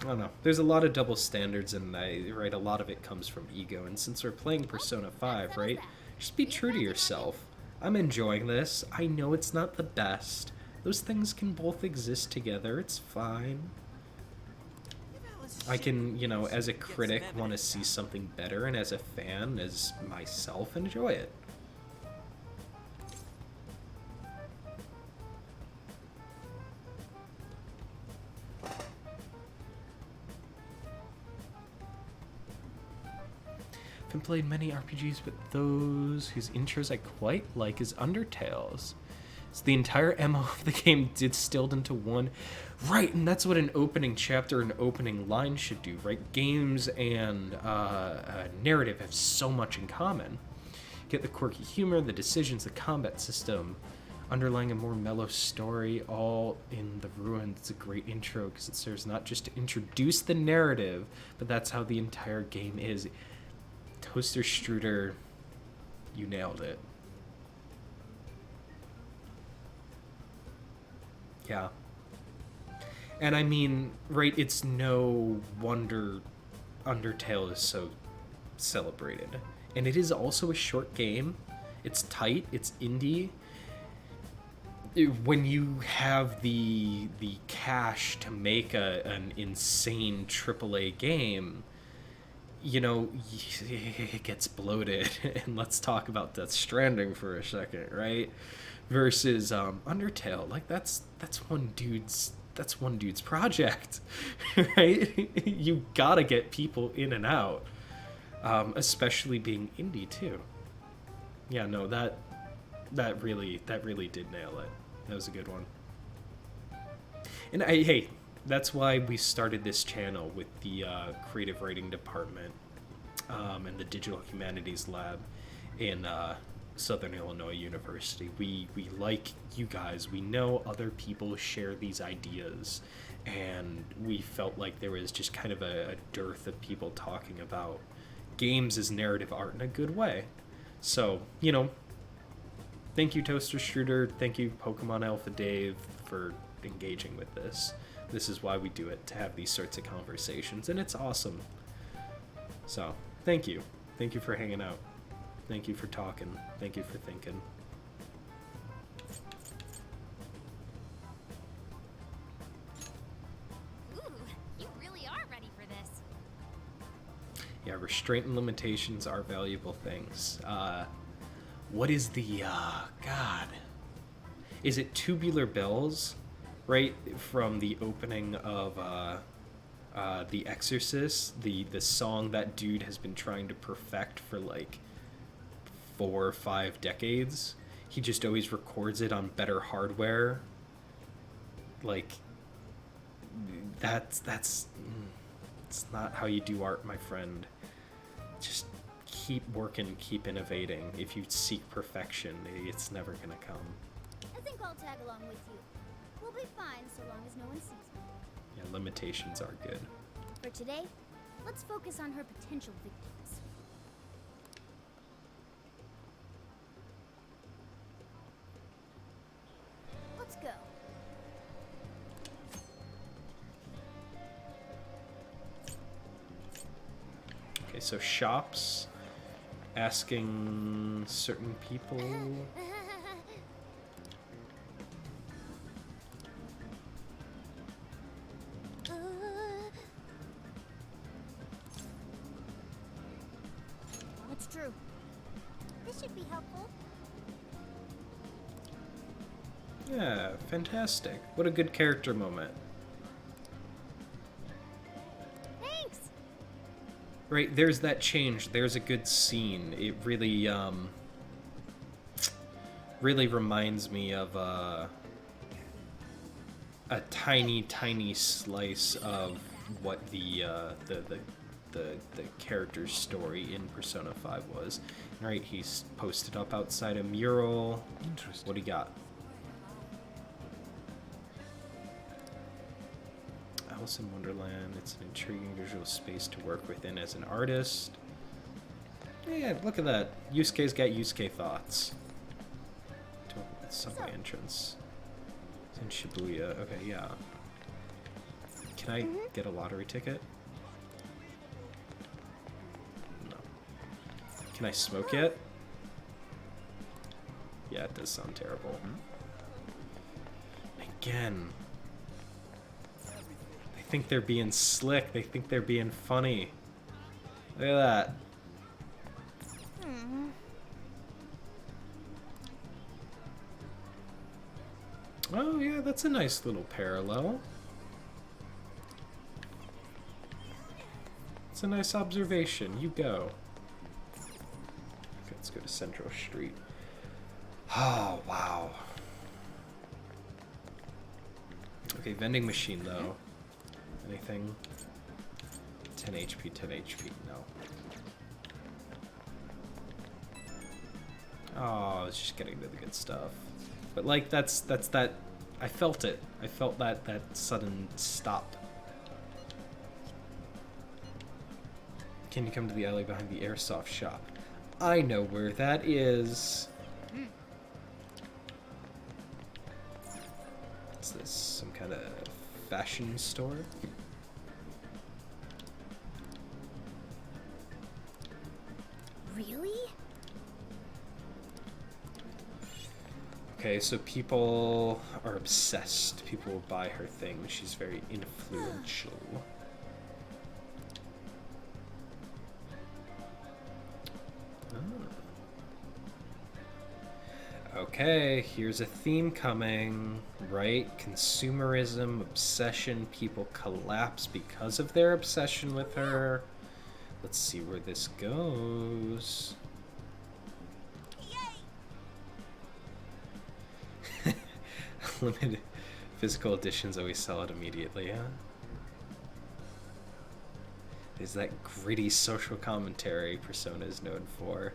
I don't know. There's a lot of double standards, and right, a lot of it comes from ego. And since we're playing Persona 5, right, just be true to yourself. I'm enjoying this. I know it's not the best. Those things can both exist together. It's fine. I can, you know, as a critic, want to see something better, and as a fan, as myself, enjoy it. I've played many RPGs, but those whose intros I quite like is Undertale's. It's the entire MO of the game distilled into one. Right, and that's what an opening chapter and opening line should do, right? Games and narrative have so much in common. Get the quirky humor, the decisions, the combat system, underlying a more mellow story, all in the ruin. It's a great intro because it serves not just to introduce the narrative, but that's how the entire game is. Toaster Strudel, you nailed it. Yeah. And I mean, right, it's no wonder Undertale is so celebrated. And it is also a short game. It's tight, it's indie. when you have the cash to make an insane AAA game, you know, it gets bloated. And let's talk about Death Stranding for a second, right? Versus Undertale, like that's one dude's project, right? You gotta get people in and out, especially being indie too. Yeah, no, that really did nail it. That was a good one. And hey, that's why we started this channel with the creative writing department and the digital humanities lab in Southern Illinois University. We like you guys. We know other people share these ideas, and we felt like there was just kind of a dearth of people talking about games as narrative art in a good way. So, you know, thank you, Toaster Strudel. Thank you, Pokemon Alpha Dave, for engaging with this. This is why we do it, to have these sorts of conversations, and it's awesome. So, thank you. Thank you for hanging out. Thank you for talking. Thank you for thinking. Ooh, you really are ready for this. Yeah, restraint and limitations are valuable things. What is the, God? Is it Tubular Bells? Right from the opening of The Exorcist, the song that dude has been trying to perfect for like 4 or 5 decades. He just always records it on better hardware. Like, that's it's not how you do art, my friend. Just keep working, keep innovating. If you seek perfection, it's never gonna come. I think I'll tag along with you. We'll be fine so long as no one sees me. Yeah, limitations are good. For today, let's focus on her potential victims. Let's go. Okay, so shops, asking certain people. It's true. This should be helpful. Yeah, fantastic. What a good character moment. Thanks. Right, there's that change. There's a good scene. It really, really reminds me of a tiny slice of what the character's story in Persona 5 was. Right, he's posted up outside a mural. Interesting. What do you got? Alice in Wonderland. It's an intriguing visual space to work within as an artist. Yeah, look at that. Yusuke's got Yusuke thoughts. To open the subway entrance. It's in Shibuya. Okay, yeah. Can I get a lottery ticket? No. Can I smoke yet? Yeah, it does sound terrible. Again. They think they're being slick. They think they're being funny. Look at that. Oh, yeah, that's a nice little parallel. It's a nice observation. You go. Okay, let's go to Central Street. Oh, wow. Okay, vending machine, though. Anything? 10 HP, 10 HP. No. Oh, I was just getting to the good stuff. But, like, that's that... I felt it. I felt that sudden stop. Can you come to the alley behind the airsoft shop? I know where that is. What's this? Some kind of fashion store? Really? Okay, so people are obsessed. People will buy her things. She's very influential. Okay, here's a theme coming, right? Consumerism, obsession, people collapse because of their obsession with her. Let's see where this goes. Limited physical editions always sell it immediately, huh? There's that gritty social commentary Persona is known for.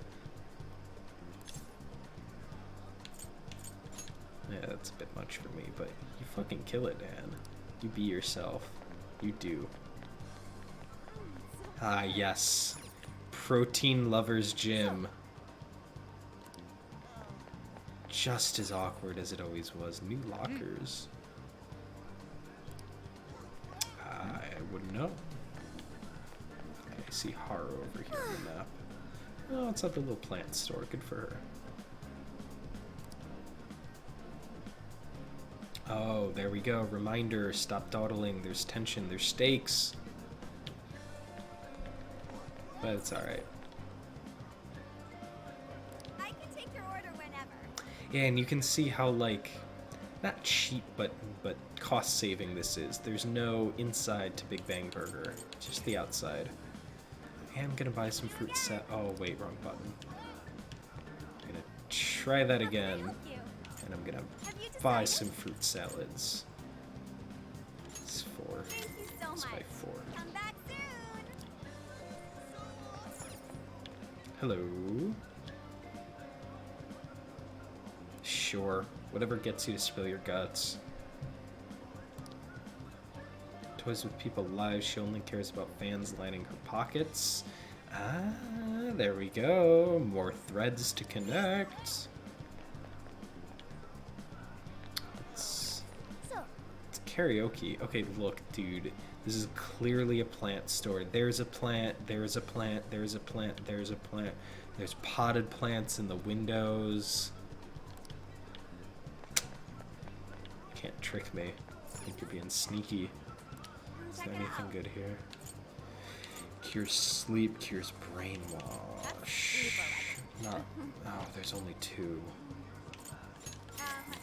Yeah, that's a bit much for me, but you fucking kill it, Dan. You be yourself. You do. Ah, yes. Protein Lovers Gym. Just as awkward as it always was. New lockers. I wouldn't know. I see Haru over here on the map. Oh, it's at the little plant store. Good for her. Oh, there we go. Reminder, stop dawdling. There's tension, there's stakes. But it's alright. I can take your order whenever. Yeah, and you can see how, like, not cheap, but cost-saving this is. There's no inside to Big Bang Burger. Just the outside. Hey, I'm gonna buy some fruit salad. Oh, wait, wrong button. I'm gonna try that again. And I'm gonna buy some fruit salads. It's 4. Let's buy 4. Come back soon. Hello. Sure. Whatever gets you to spill your guts. Toys with people lives. She only cares about fans lining her pockets. Ah, there we go. More threads to connect. It's karaoke. Okay, look, dude. This is clearly a plant store. There's a plant, there's a plant, there's a plant, there's a plant. There's potted plants in the windows. Can't trick me. I think you're being sneaky. Is there anything good here? Cures sleep, cures brainwash. Not. Oh, there's only 2.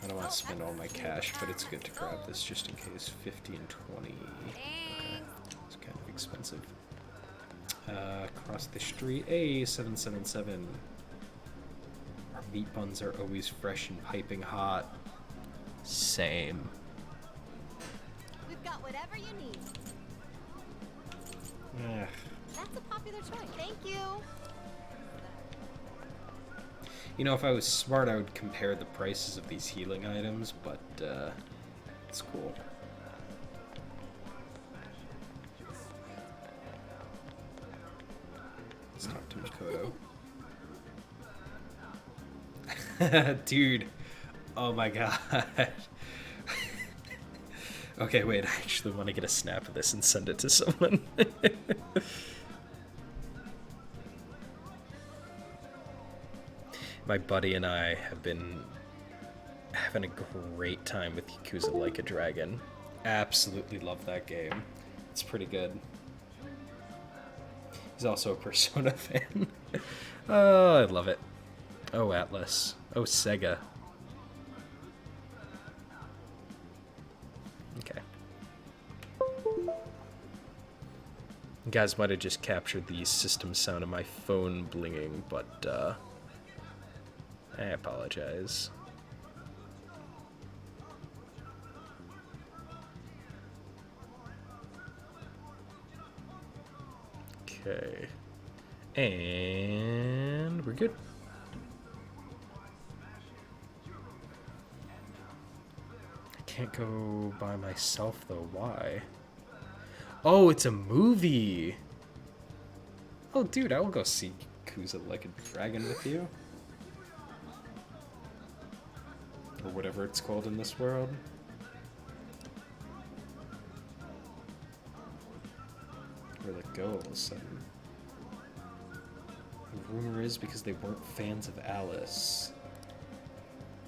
I don't want to spend all my cash, but it's good to grab this just in case. 50 and 20. Okay. It's kind of expensive. Across the street. Hey, 777. Our meat buns are always fresh and piping hot. Same. We've got whatever you need. Ugh. That's a popular choice. Thank you. You know, if I was smart, I would compare the prices of these healing items, but it's cool. Let's talk to Makoto. Dude, oh my god. Okay, wait, I actually want to get a snap of this and send it to someone. My buddy and I have been having a great time with Yakuza Like a Dragon. Absolutely love that game. It's pretty good. He's also a Persona fan. Oh, I love it. Oh, Atlas. Oh, Sega. Okay. You guys might have just captured the system sound of my phone blinging, but, I apologize. Okay. And we're good. I can't go by myself though. Why? Oh, it's a movie. Oh, dude, I will go see Yakuza Like a Dragon with you. Or whatever it's called in this world. Where'd it go all of a sudden? The rumor is because they weren't fans of Alice.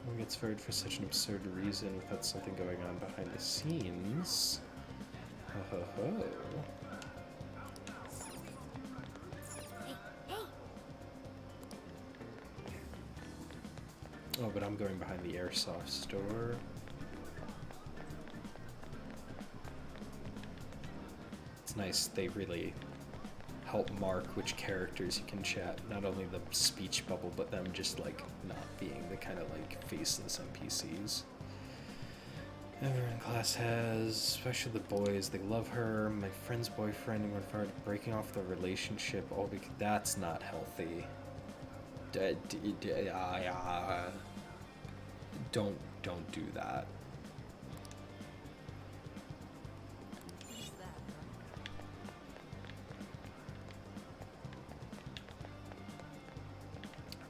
One gets fired for such an absurd reason without something going on behind the scenes. Ho ho ho. Hey, hey! Oh, but I'm going behind the airsoft store. It's nice, they really help mark which characters you can chat. Not only the speech bubble, but them just like not being the kind of like faceless NPCs. Everyone in class has, especially the boys, they love her. My friend's boyfriend went far breaking off the relationship, all because that's not healthy. Don't do that.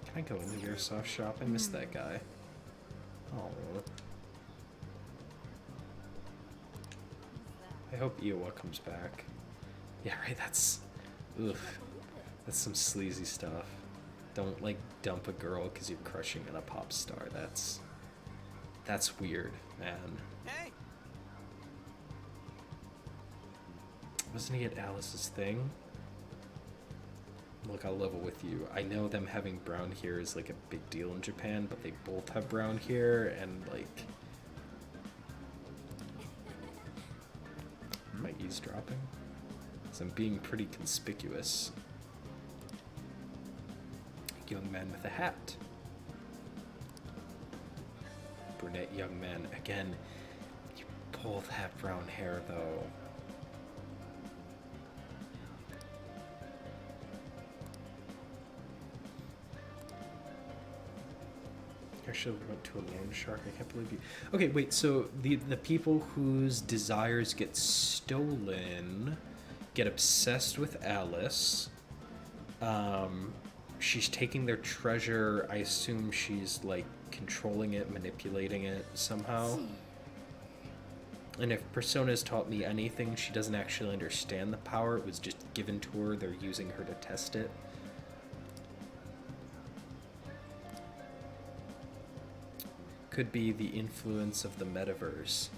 Can I go in the airsoft shop? I missed that guy. Oh. I hope Iowa comes back. Yeah, right, that's... Ugh. That's some sleazy stuff. Don't, like, dump a girl because you're crushing on a pop star. That's weird, man. Hey! Wasn't he at Alice's thing? Look, I'll level with you. I know them having brown hair is, like, a big deal in Japan, but they both have brown hair, and, like... Am I eavesdropping? So I'm being pretty conspicuous. Young man with a hat. Brunette young man. Again, you both have brown hair, though. I should have went to a loan shark. I can't believe you. Okay, wait. So the people whose desires get stolen get obsessed with Alice. She's taking their treasure. I assume she's like controlling it, manipulating it somehow. And if Persona's taught me anything, she doesn't actually understand the power. It was just given to her. They're using her to test it. Could be the influence of the metaverse.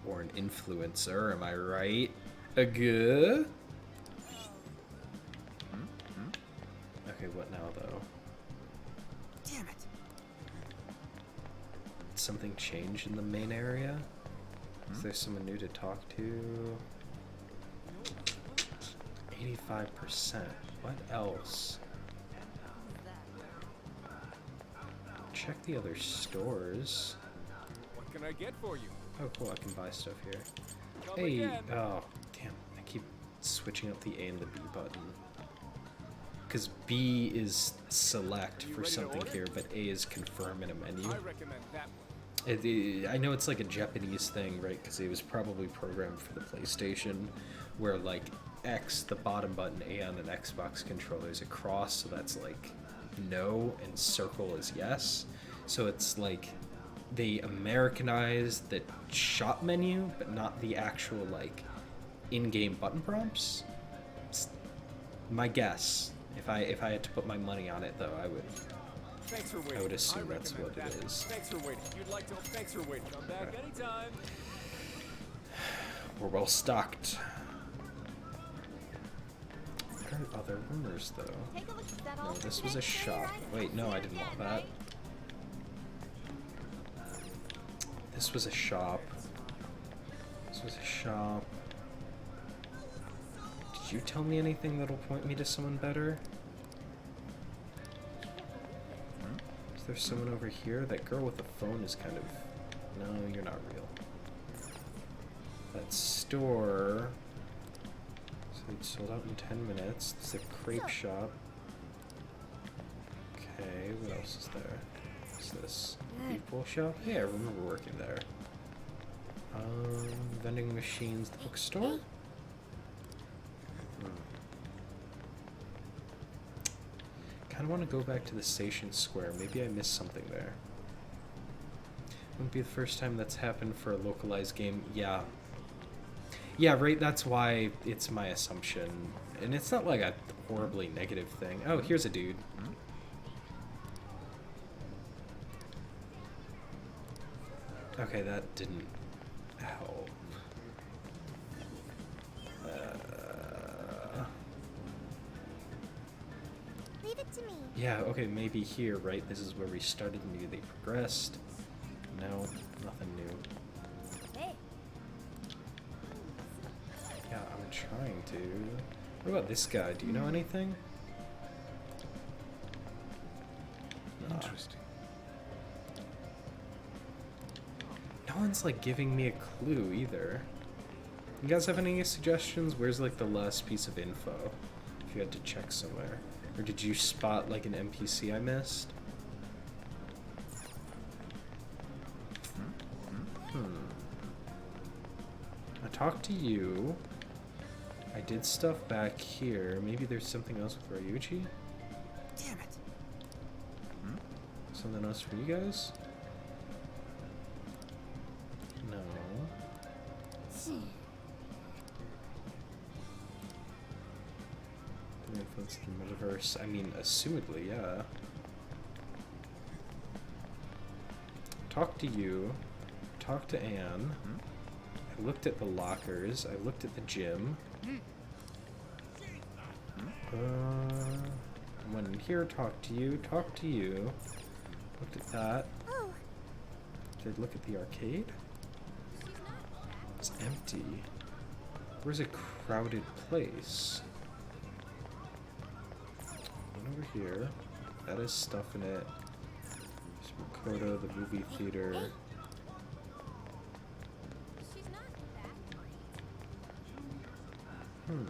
Or an influencer, am I right? Okay, what now, though? Damn it! Did something change in the main area? Is there someone new to talk to? 85%. What else? Check the other stores. What can I get for you? Oh, cool, I can buy stuff here. Come Hey, again. oh, damn, I keep switching up the A and the B button. Because B is select You for ready to something order? here, but A is confirm in a menu. I recommend that one. I know it's like a Japanese thing, right? Because it was probably programmed for the PlayStation, where like X, the bottom button, A on an Xbox controller is a cross, so that's like no, and circle is yes. So it's like they Americanized the shop menu, but not the actual like in-game button prompts. It's my guess. If I had to put my money on it, though, Thanks for waiting. I would assume that's recommend what it that. is. Thanks for waiting. You'd like to. Thanks for waiting. Come back Okay. anytime. We're well stocked. What are other rumors, though? Take a look at that No, all this for was a today. shop. Wait, no, I didn't want that. This was a shop. This was a shop. Did you tell me anything that'll point me to someone better? Is there someone over here? That girl with the phone is kind of... No, you're not real. That store... So it sold out in 10 minutes. It's a crepe shop. Okay, what else is there? What's this? Equal shop? Yeah, I remember working there. Vending machines, the bookstore? Kind of want to go back to the station square. Maybe I missed something there. Wouldn't be the first time that's happened for a localized game. Yeah. Yeah, right, that's why it's my assumption. And it's not like a horribly negative thing. Oh, here's a dude. Okay, that didn't help. Leave it to me. Yeah, okay, maybe here, right? This is where we started, maybe they progressed. No, nothing new. Hey, Yeah, I'm trying to. What about this guy? Do you know anything? Nah. Interesting. No one's like giving me a clue either. You guys have any suggestions? Where's like the last piece of info? If you had to check somewhere. Or did you spot like an NPC I missed? I talked to you. I did stuff back here. Maybe there's something else with Ryuji? Damn it. Something else for you guys? No. The influence of the metaverse. I mean, assumedly, yeah. Talked to you. Talked to Anne. I looked at the lockers. I looked at the gym. I went in here, talked to you, looked at that. Oh, Did I look at the arcade? It's empty. Where's a crowded place? One over here. That has stuff in it. There's Makoto, the movie theater. She's not that great.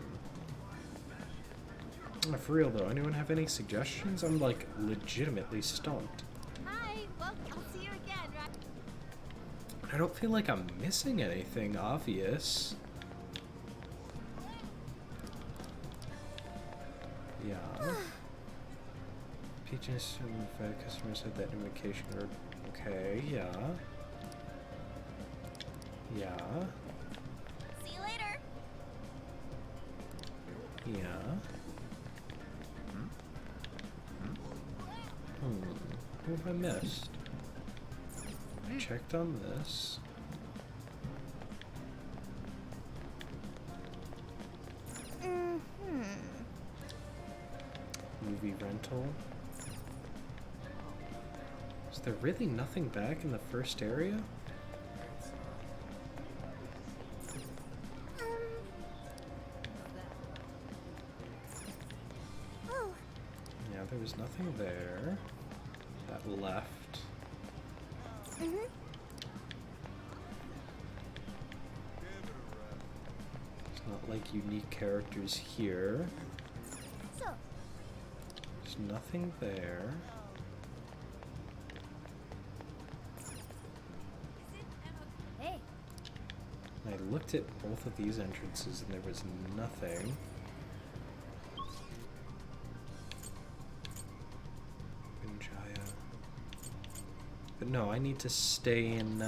Oh, for real though, anyone have any suggestions? I'm like legitimately stumped. Hi, well, I'll see you again, right? I don't feel like I'm missing anything obvious. Yeah. P.2 certified customers had that notification card. Okay, yeah. Yeah. See you later. Yeah. Who have I missed? I checked on this. Movie rental. Is there really nothing back in the first area? Oh, Yeah, there was nothing there. That left. It's not like unique characters here. so, There's nothing there. hey, I looked at both of these entrances and there was nothing. Binjaya. But no, I need to stay in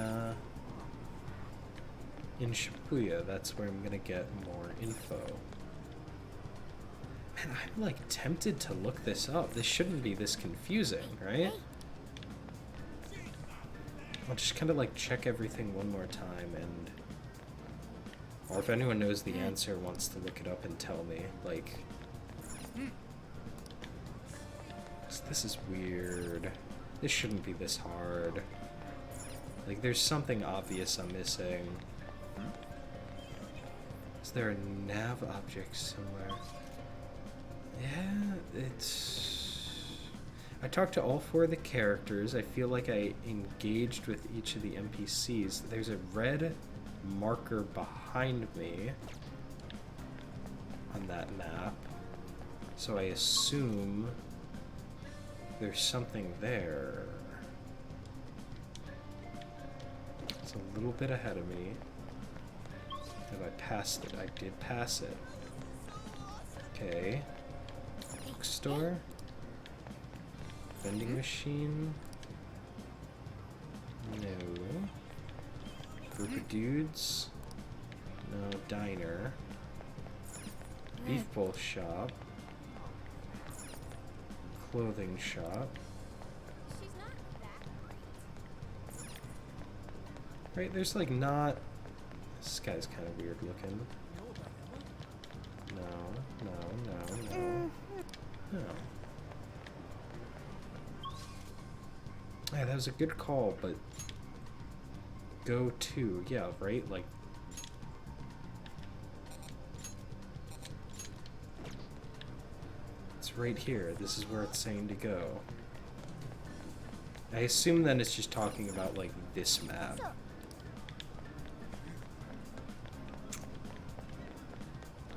Shibuya. That's where I'm gonna get more info. Man, I'm like tempted to look this up. This shouldn't be this confusing, right? I'll just kind of like check everything one more time and... Or if anyone knows the answer, wants to look it up and tell me, like... This is weird. This shouldn't be this hard. Like, there's something obvious I'm missing. Is there a nav object somewhere? Yeah, it's... I talked to all four of the characters. I feel like I engaged with each of the NPCs. There's a red marker behind me on that map. So I assume there's something there. It's a little bit ahead of me. Have I passed it? I did pass it. Okay. Bookstore. Vending machine. No. Group of dudes. No. Diner. Beef bowl shop. Clothing shop. She's not that great. Right, there's like not... This guy's kind of weird looking. No. Yeah, that was a good call, but... Go to, yeah, right? Like... It's right here. This is where it's saying to go. I assume then it's just talking about, like, this map.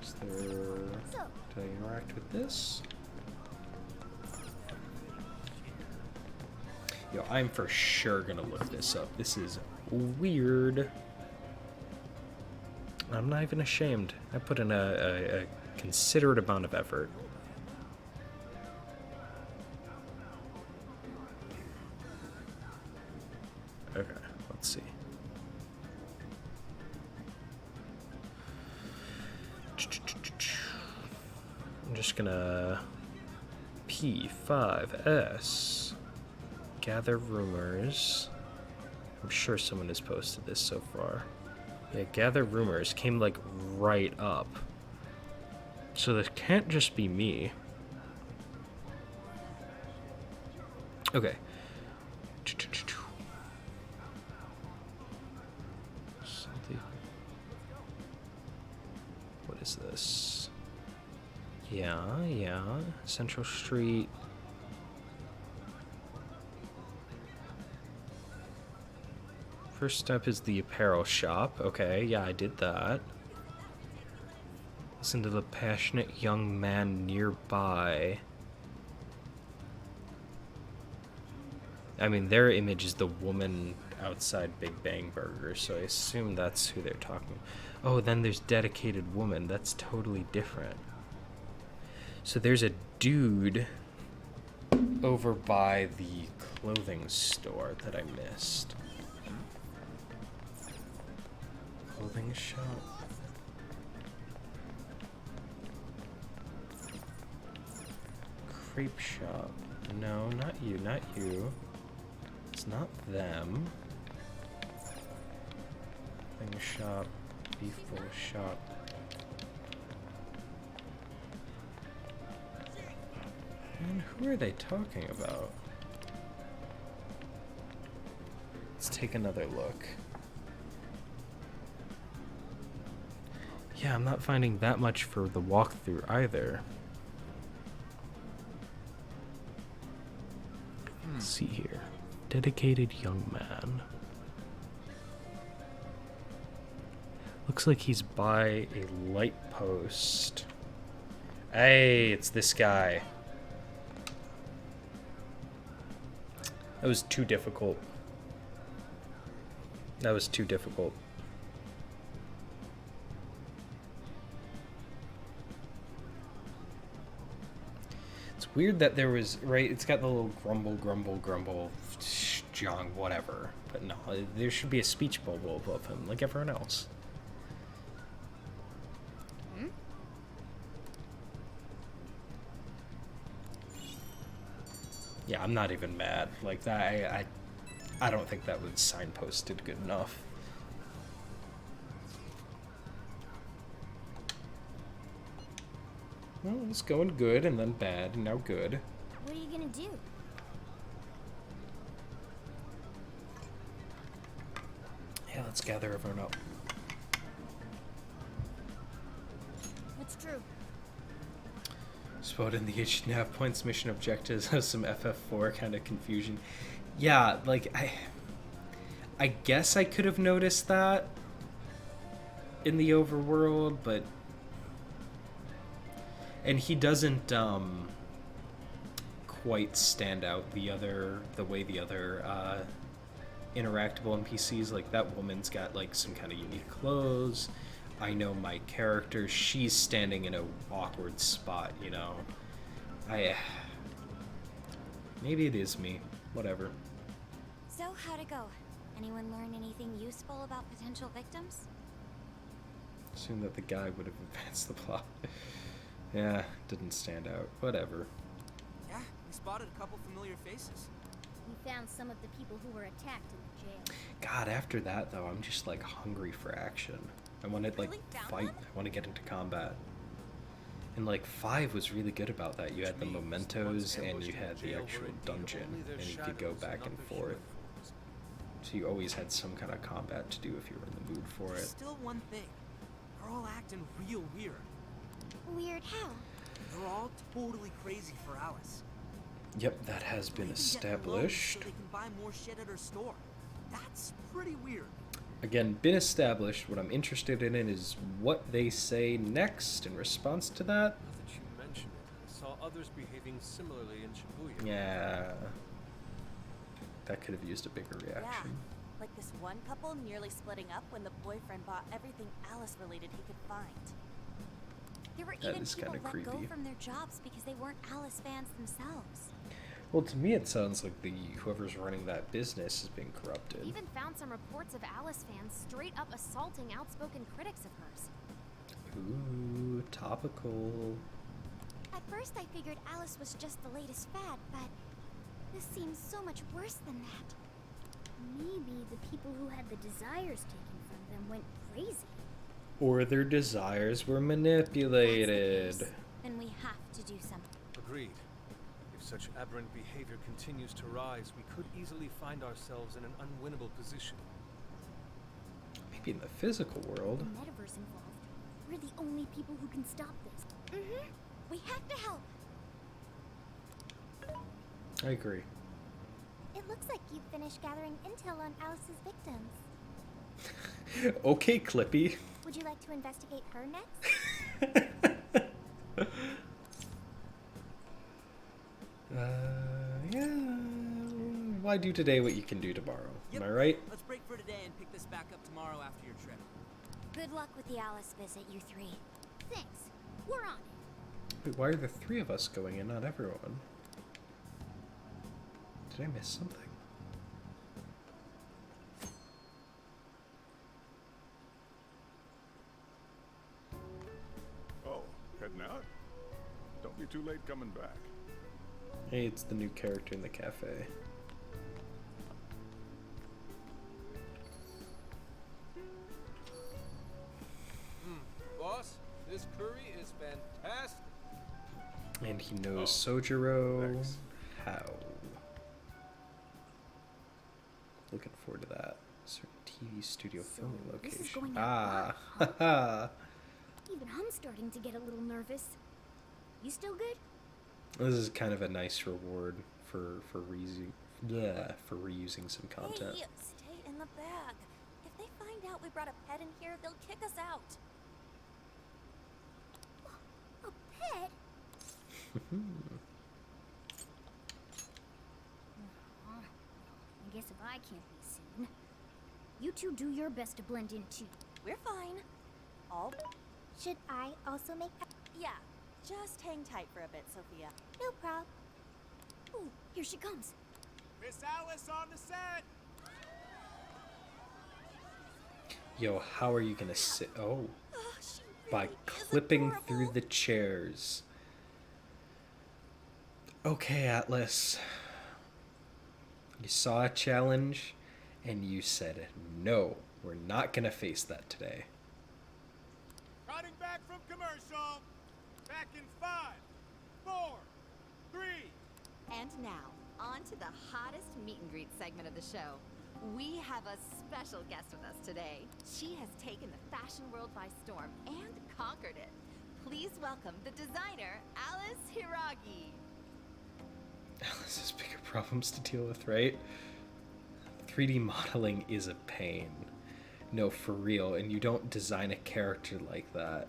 Is there... Do I interact with this? Yo, I'm for sure gonna look this up. This is weird. I'm not even ashamed. I put in a considerate amount of effort. Okay, let's see. I'm just gonna P5S gather rumors. I'm sure someone has posted this so far. Yeah, gather rumors came like right up. So this can't just be me. Okay. Something. What is this? Yeah. Central Street. First step is the apparel shop. Okay, yeah, I did that. Listen to the passionate young man nearby. I mean, their image is the woman outside Big Bang Burger, so I assume that's who they're talking. Oh, then there's dedicated woman. That's totally different. So there's a dude over by the clothing store that I missed. Clothing shop. Crepe shop. No, not you, not you. It's not them. Clothing shop. Beef bowl shop. And who are they talking about? Let's take another look. Yeah, I'm not finding that much for the walkthrough either. Let's see here. Dedicated young man. Looks like he's by a light post. Hey, it's this guy. That was too difficult. That was too difficult. It's weird that there was, right, it's got the little grumble, John, whatever. But no, there should be a speech bubble above him, like everyone else. Yeah, I'm not even mad. Like that, I don't think that was signposted good enough. Well, it's going good and then bad and now good. What are you gonna do? Yeah, let's gather everyone up. What's true? Spot in the nav points mission objectives has some FF4 kind of confusion. Yeah, like I guess I could have noticed that in the overworld, but and he doesn't quite stand out the way the other interactable NPCs. Like that woman's got like some kind of unique clothes. I know my character, she's standing in a awkward spot, you know. Maybe it is me. Whatever. So, how'd it go? Anyone learn anything useful about potential victims? Assume that the guy would have advanced the plot. Yeah, didn't stand out. Whatever. Yeah, we spotted a couple familiar faces. We found some of the people who were attacked in the jail. God, after that though, I'm just like hungry for action. I want to like Really found fight. one? I want to get into combat. And like 5 was really good about that. You had the mementos and you had the actual dungeon, and you could go back and forth. So you always had some kind of combat to do if you were in the mood for There's it. still one thing. They're all acting real weird. Weird how? They're all totally crazy for Alice. Yep, that has been They're even getting loans established. So they can buy more shit at her store. That's pretty weird. Again, been established. What I'm interested in is what they say next in response to that. Now that you mention it, I saw others behaving similarly in Shibuya. Yeah. That could have used a bigger reaction. Yeah, like this one couple nearly splitting up when the boyfriend bought everything Alice-related he could find. There were That even is people kinda let go creepy. from their jobs because they weren't Alice fans themselves. Well, to me, it sounds like whoever's running that business is being corrupted. Even found some reports of Alice fans straight up assaulting outspoken critics of hers. Ooh, topical. At first I figured Alice was just the latest fad, but this seems so much worse than that. Maybe the people who had the desires taken from them went crazy. Or their desires were That's the manipulated. case. Then we have to do something. Agreed. If such aberrant behavior continues to rise, we could easily find ourselves in an unwinnable position. Maybe in the physical The world. metaverse involved. We're the only people who can stop this. We have to help. I agree. It looks like you've finished gathering intel on Alice's victims. Okay, Clippy. Would you like to investigate her next? Yeah. Why do today what you can do tomorrow? Yep. Am I right? Let's break for today and pick this back up tomorrow after your trip. Good luck with the Alice visit, you three. Thanks. We're on it. Wait, why are the 3 of us going and not everyone? Did I miss something? Oh, heading out? Don't be too late coming back. Hey, it's the new character in the cafe. Boss, this curry is fantastic. And he knows Sojiro. thanks. How? Looking forward to that. Certain TV studio filming this is location. going Ah, out haha. Even I'm starting to get a little nervous. You still good? This is kind of a nice reward for reusing some content. Hey, stay in the bag. If they find out we brought a pet in here, they'll kick us out. A pet? I guess if I can't be seen, you two do your best to blend in too. We're fine. All Should I also make... yeah. Just hang tight for a bit, Sophia. No prob. Ooh, here she comes. Miss Alice on the set. Yo, how are you gonna sit? Oh, Oh, she by really is clipping through adorable. the chairs. Okay, Atlas. You saw a challenge, and you said, no, we're not gonna face that today. Cutting back from commercial. Back in 5, 4, 3. And now, on to the hottest meet and greet segment of the show. We have a special guest with us today. She has taken the fashion world by storm and conquered it. Please welcome the designer, Alice Hiragi. Alice has bigger problems to deal with, right? 3D modeling is a pain. No, for real, and you don't design a character like that.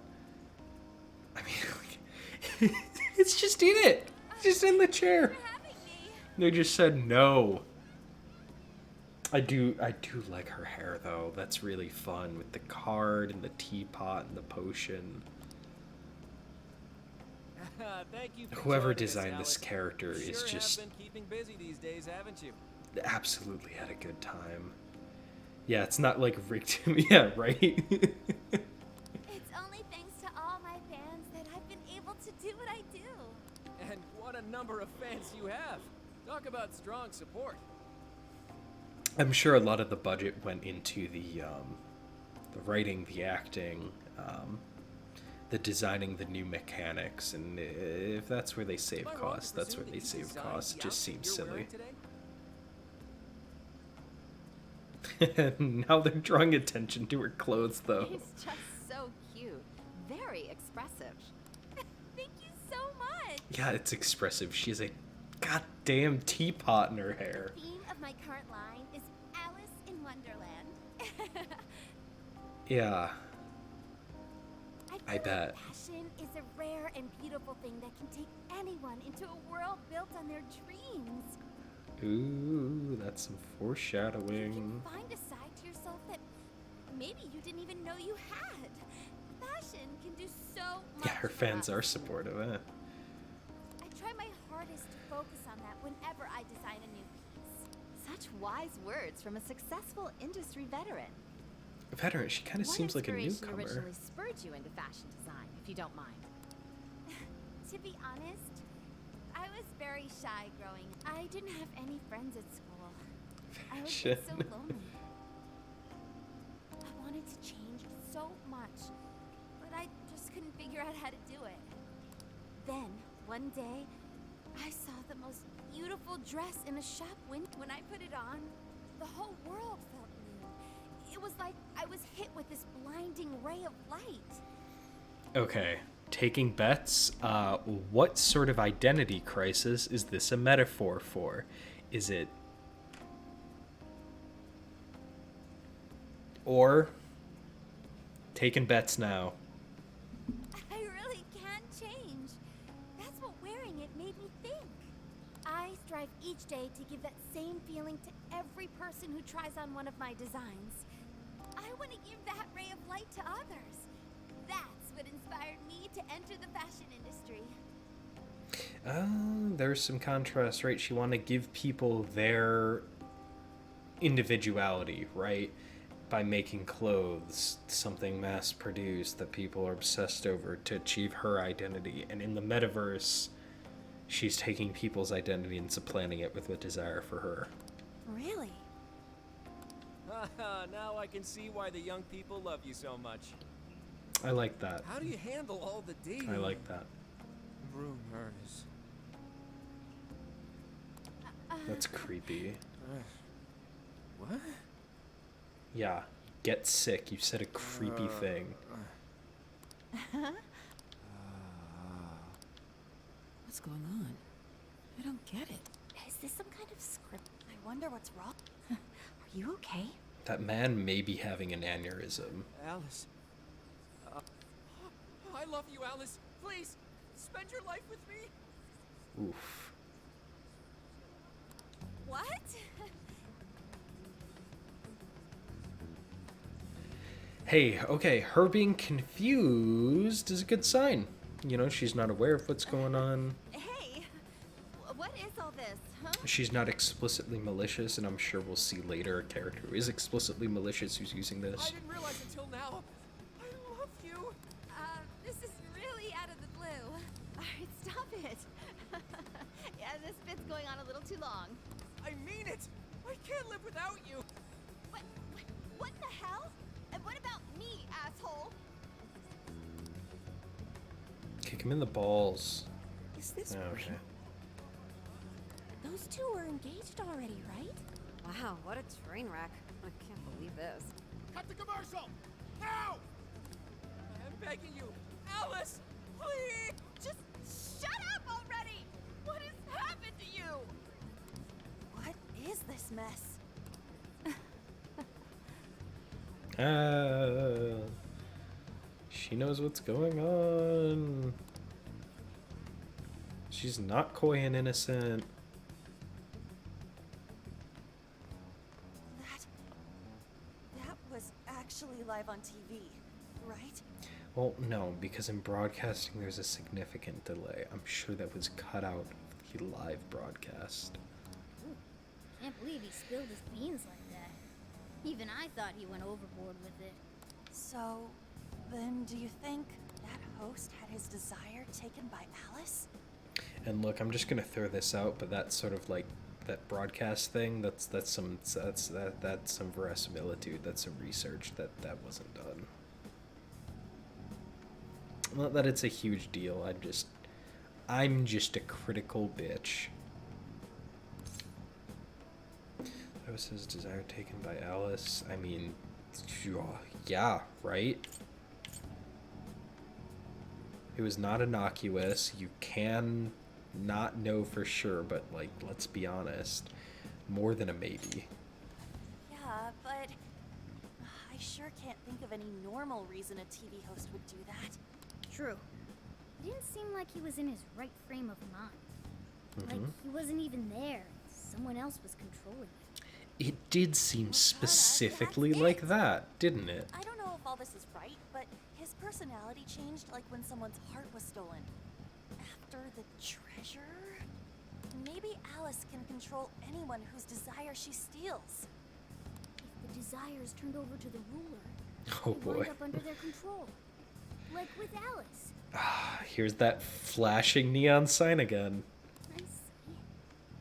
I mean, like, it's just in it. It's just in the chair. They just said no. I do like her hair though. That's really fun with the card and the teapot and the potion. Thank you. For Whoever joining us, designed this Alice. character You is sure just have been keeping busy these days, haven't you? absolutely had a good time. Yeah, it's not like rigged. Yeah, right. It's only thanks to all my fans that I've been able to do what I do. And what a number of fans you have. Talk about strong support. I'm sure a lot of the budget went into the writing, the acting, the designing the new mechanics, and if that's where they save Am I wrong to costs, that's where presume they that you save designed costs. the Just outfit seems you're silly. wearing today? Now they're drawing attention to her clothes, though. It's just so cute. Very expressive. Thank you so much. Yeah, it's expressive. She has a goddamn teapot in her hair. The theme of my current line is Alice in Wonderland. Yeah, I feel bet. like passion is a rare and beautiful thing that can take anyone into a world built on their dreams. Ooh, that's some You foreshadowing. can find a side to yourself that maybe you didn't even know you had. Passion can do so much. Yeah, her for fans us. are supportive, eh? I try my hardest to focus on that whenever I design a new piece. Such wise words from a successful industry veteran. Veteran, she kind of What seems like a inspiration newcomer. originally spurred you into fashion design, if you don't mind? To be honest, I was very shy growing. I didn't have any friends at school. I was Shit. so lonely. I wanted to change so much, but I just couldn't figure out how to do it. Then, one day, I saw the most beautiful dress in a shop window. When I put it on, the whole world felt new. It was like I was hit with this blinding ray of light. Okay, taking bets. What sort of identity crisis is this a metaphor for? Is it... Or... Taking bets now. I really can change. That's what wearing it made me think. I strive each day to give that same feeling to every person who tries on one of my designs. I want to give that ray of light to others. That's what inspired me to enter the fashion industry. There's some contrast, right? She wanted to give people their individuality, right? By making clothes, something mass-produced that people are obsessed over to achieve her identity. And in the metaverse, she's taking people's identity and supplanting it with a desire for her. Really? Haha, now I can see why the young people love you so much. I like that. How do you handle all the dating? I like that. Rumors. That's creepy. What? Yeah, get sick. You said a creepy thing. What's going on? I don't get it. Is this some kind of script? I wonder what's wrong. Are you okay? That man may be having an aneurysm. Alice. I love you, Alice. Please, spend your life with me. Oof. What? Hey, okay, her being confused is a good sign. You know, she's not aware of what's going on. Hey, what is all this, huh? She's not explicitly malicious, and I'm sure we'll see later a character who is explicitly malicious who's using I this. didn't realize until now. I love you. This is really out of the blue. Alright, stop it. Yeah, this bit's going on a little too long. I mean it. I can't live without you. What the hell? And what about me, asshole? Kick him in the balls. Is this Okay. real? Those two are engaged already, right? Wow, what a train wreck. I can't believe this. Cut the commercial. Now. I'm begging you, Alice. Please. Just shut up already! What has happened to you? What is this mess? She knows what's going on. She's not coy and innocent. That was actually live on TV, right? Well, no, because in broadcasting there's a significant delay. I'm sure that was cut out of the live broadcast. Can't believe he spilled his beans like that. Even I thought he went overboard with it. So, then do you think that host had his desire taken by Alice? And look, I'm just gonna throw this out, but that's sort of like that broadcast thing. That's some verisimilitude. That's some research that wasn't done. Not that it's a huge deal. I'm just a critical bitch. That was his desire taken by Alice. I mean, yeah, right? It was not innocuous. You can not know for sure, but, like, let's be honest. More than a maybe. Yeah, but I sure can't think of any normal reason a TV host would do that. True. It didn't seem like he was in his right frame of mind. Mm-hmm. Like he wasn't even there. Someone else was controlling it. It did seem specifically like that, didn't it? I don't know if all this is right, but his personality changed like when someone's heart was stolen. After the treasure? Maybe Alice can control anyone whose desire she steals. If the desires turned over to the ruler, Oh they'd boy. wind up under their control. Like with Alice. Ah, here's that flashing neon sign again. I see.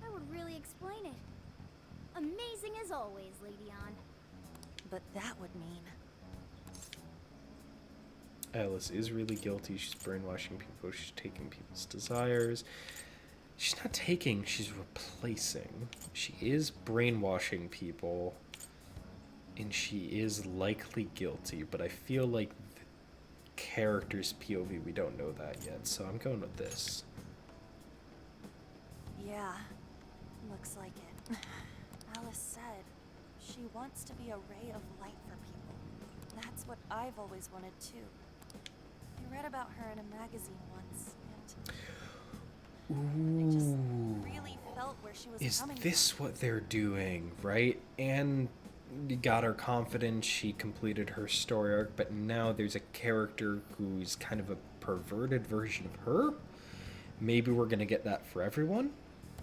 That would really explain it. Amazing as always, Lady Ann. But that would mean... Alice is really guilty. She's brainwashing people. She's taking people's desires. She's not taking, she's replacing. She is brainwashing people. And she is likely guilty. But I feel like the character's POV, we don't know that yet. So I'm going with this. Yeah, looks like it. Alice said she wants to be a ray of light for people. That's what I've always wanted too. I read about her in a magazine once, and I just really felt where she was Is coming this from. what they're doing, right? And got her confidence, she completed her story arc, but now there's a character who's kind of a perverted version of her? Maybe we're gonna get that for everyone?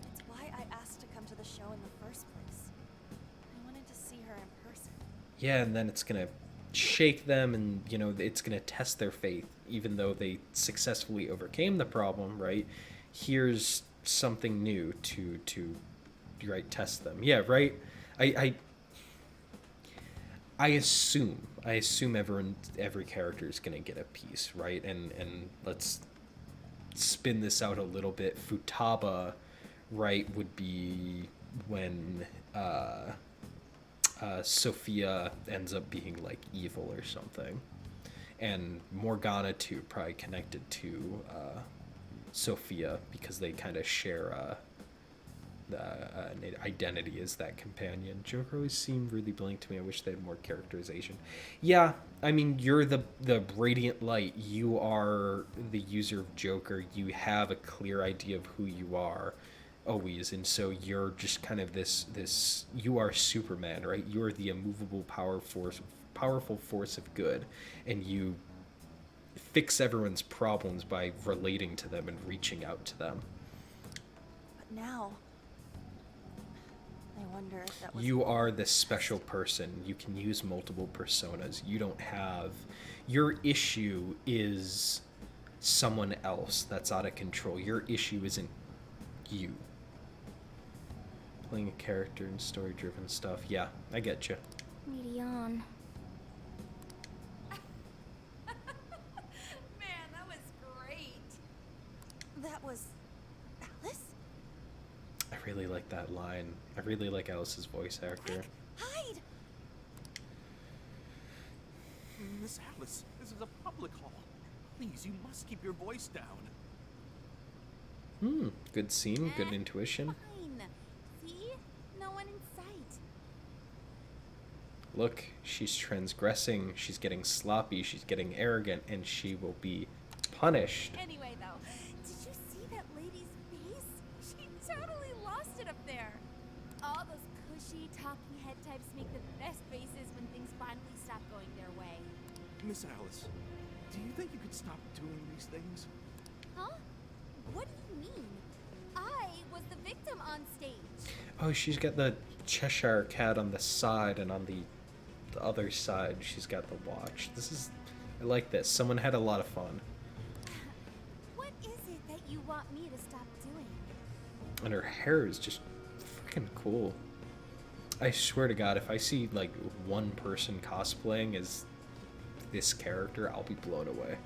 It's why I asked to come to the show in the first place. I wanted to see her in person. Yeah, and then it's gonna shake them, and, you know, it's gonna test their faith, even though they successfully overcame the problem, right? Here's something new to right, test them. Yeah, right? I assume every character is gonna get a piece, right? And let's spin this out a little bit. Futaba, right, would be when Sophia ends up being like evil or something, and Morgana too, probably connected to Sophia because they kind of share identity as that companion. Joker always seemed really blank to me. I wish they had more characterization. Yeah, I mean, you're the radiant light. You are the user of Joker. You have a clear idea of who you are always, and so you're just kind of this you are Superman, right? You're the immovable powerful force of good, and you fix everyone's problems by relating to them and reaching out to them. But now, I wonder if that was... You are this special person. You can use multiple personas. You don't have... Your issue is someone else that's out of control. Your issue isn't you. Playing a character and story-driven stuff. Yeah, I get you. Lady Ann. Man, that was great. That was... Alice? I really like that line. I really like Alice's voice actor. Hide! Miss Alice, this is a public hall. Please, you must keep your voice down. Good scene, good intuition. Fine. See? No one in sight. Look, she's transgressing, she's getting sloppy, she's getting arrogant, and she will be punished. Anyway, though, did you see that lady's face? She totally lost it up there. All those cushy, talking head types make the best faces when things finally stop going their way. Miss Alice, do you think you could stop doing these things? Huh? What do you mean? I was the victim on stage. Oh, she's got the Cheshire Cat on the side, and on the other side, she's got the watch. I like this. Someone had a lot of fun. What is it that you want me to stop doing? And her hair is just freaking cool. I swear to God, if I see like one person cosplaying as this character, I'll be blown away.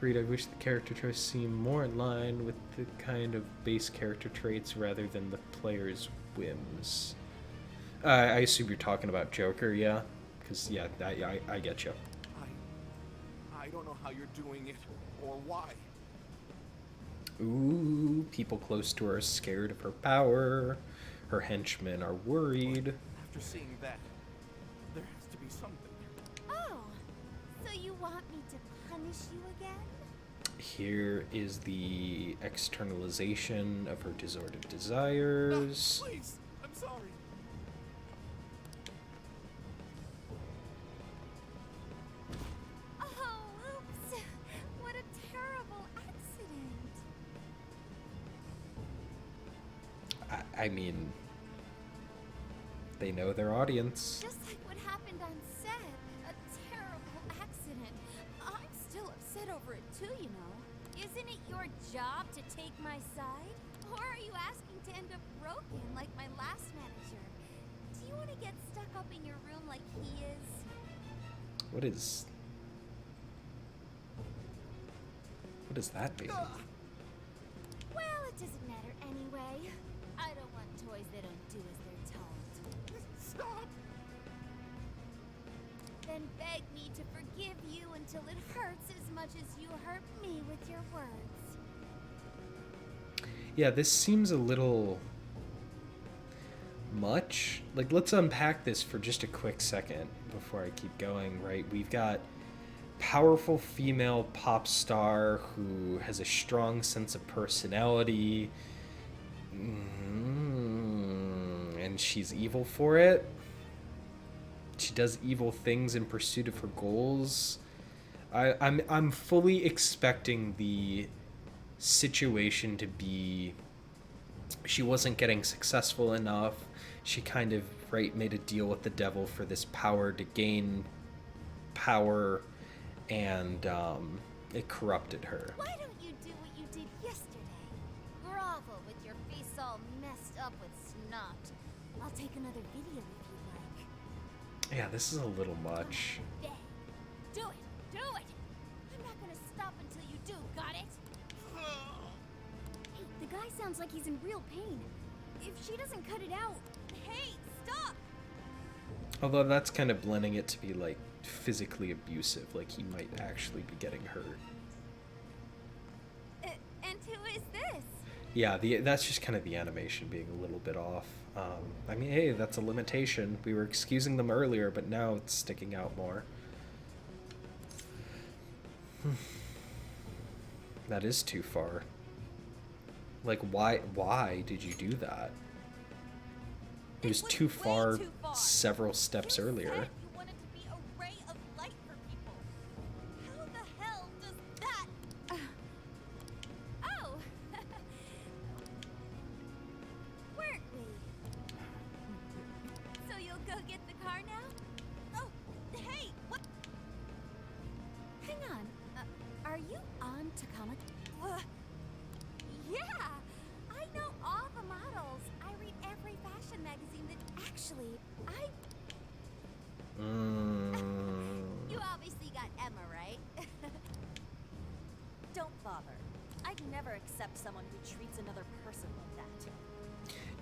Read, I wish the character choice seemed more in line with the kind of base character traits rather than the player's whims. I assume you're talking about Joker, yeah? Because, yeah, I get you. I don't know how you're doing it, or why. Ooh, people close to her are scared of her power. Her henchmen are worried. After seeing that, there has to be something. Oh, so you want me to punish you again? Here is the externalization of her disordered desires. No, please, I'm sorry. Oh, oops. What a terrible accident. I mean, they know their audience. Just like what happened on set. A terrible accident. I'm still upset over it too, you know. Isn't it your job to take my side? Or are you asking to end up broken like my last manager? Do you want to get stuck up in your room like he is? What is that baby? Well, it doesn't matter anyway. I don't want toys that don't do as they're told. Stop! Then beg me to forgive you until it hurts as much as you hurt me with your words. Yeah, this seems a little much. Like, let's unpack this for just a quick second before I keep going, right? We've got powerful female pop star who has a strong sense of personality, and she's evil for it. She does evil things in pursuit of her goals. I'm fully expecting the situation to be she wasn't getting successful enough. She kind of made a deal with the devil for this power to gain power, and it corrupted her. Why don't you do what you did yesterday? Grovel with your face all messed up with snot. I'll take another video if you like. Yeah, this is a little much. Beg. Do it! Do it! I'm not gonna stop until you do, got it? Hey, the guy sounds like he's in real pain. If she doesn't cut it out... Hey, stop! Although that's kind of blending it to be like physically abusive, like he might actually be getting hurt. And who is this? Yeah, that's just kind of the animation being a little bit off. I mean, hey, that's a limitation. We were excusing them earlier, but now it's sticking out more. That is too far. Like, why did you do that? It was too far several steps earlier. You wanted to be a ray of light for people. How the hell does that... Oh! Weren't we? So you'll go get the car now? Oh, hey, what? Hang on. Are you on Takama? Yeah! I know all the models. I read every fashion magazine that actually, You obviously got Emma, right? Don't bother. I'd never accept someone who treats another person like that.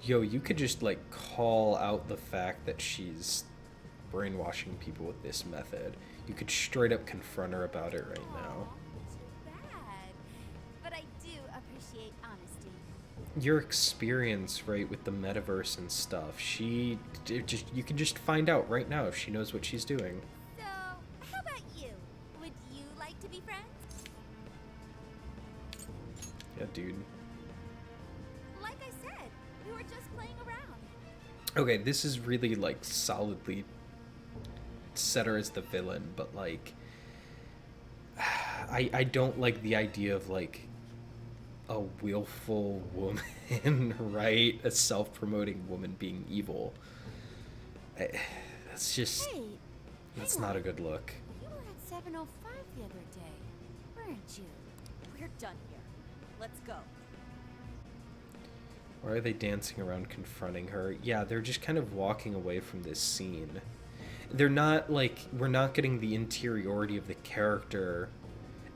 Yo, you could just like call out the fact that she's brainwashing people with this method. You could straight up confront her about it right now. Too bad. But I do appreciate honesty. Your experience, right, with the metaverse and stuff, you can just find out right now if she knows what she's doing. So, how about you? Would you like to be friends? Yeah, dude. Like I said, we were just playing around. Okay, this is really like solidly set her as the villain, but like I don't like the idea of like a willful woman, right? A self-promoting woman being evil. That's just that's not a good look. You were at 705 the other day, weren't you? We're done here. Let's go. Why are they dancing around confronting her? Yeah, they're just kind of walking away from this scene. They're not, like, we're not getting the interiority of the character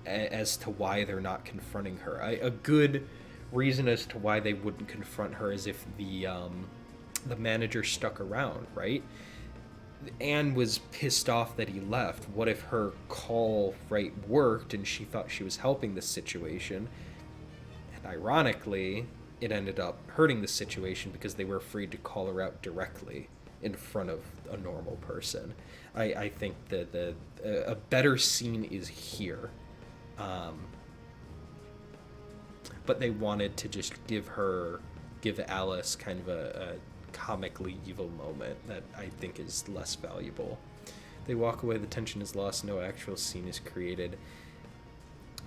as to why they're not confronting her. A good reason as to why they wouldn't confront her is if the manager stuck around, right? Anne was pissed off that he left. What if her call, right, worked and she thought she was helping the situation? And ironically, it ended up hurting the situation because they were afraid to call her out directly in front of a normal person. I think that a better scene is here. But they wanted to just give Alice kind of a comically evil moment that I think is less valuable. They walk away, the tension is lost, no actual scene is created.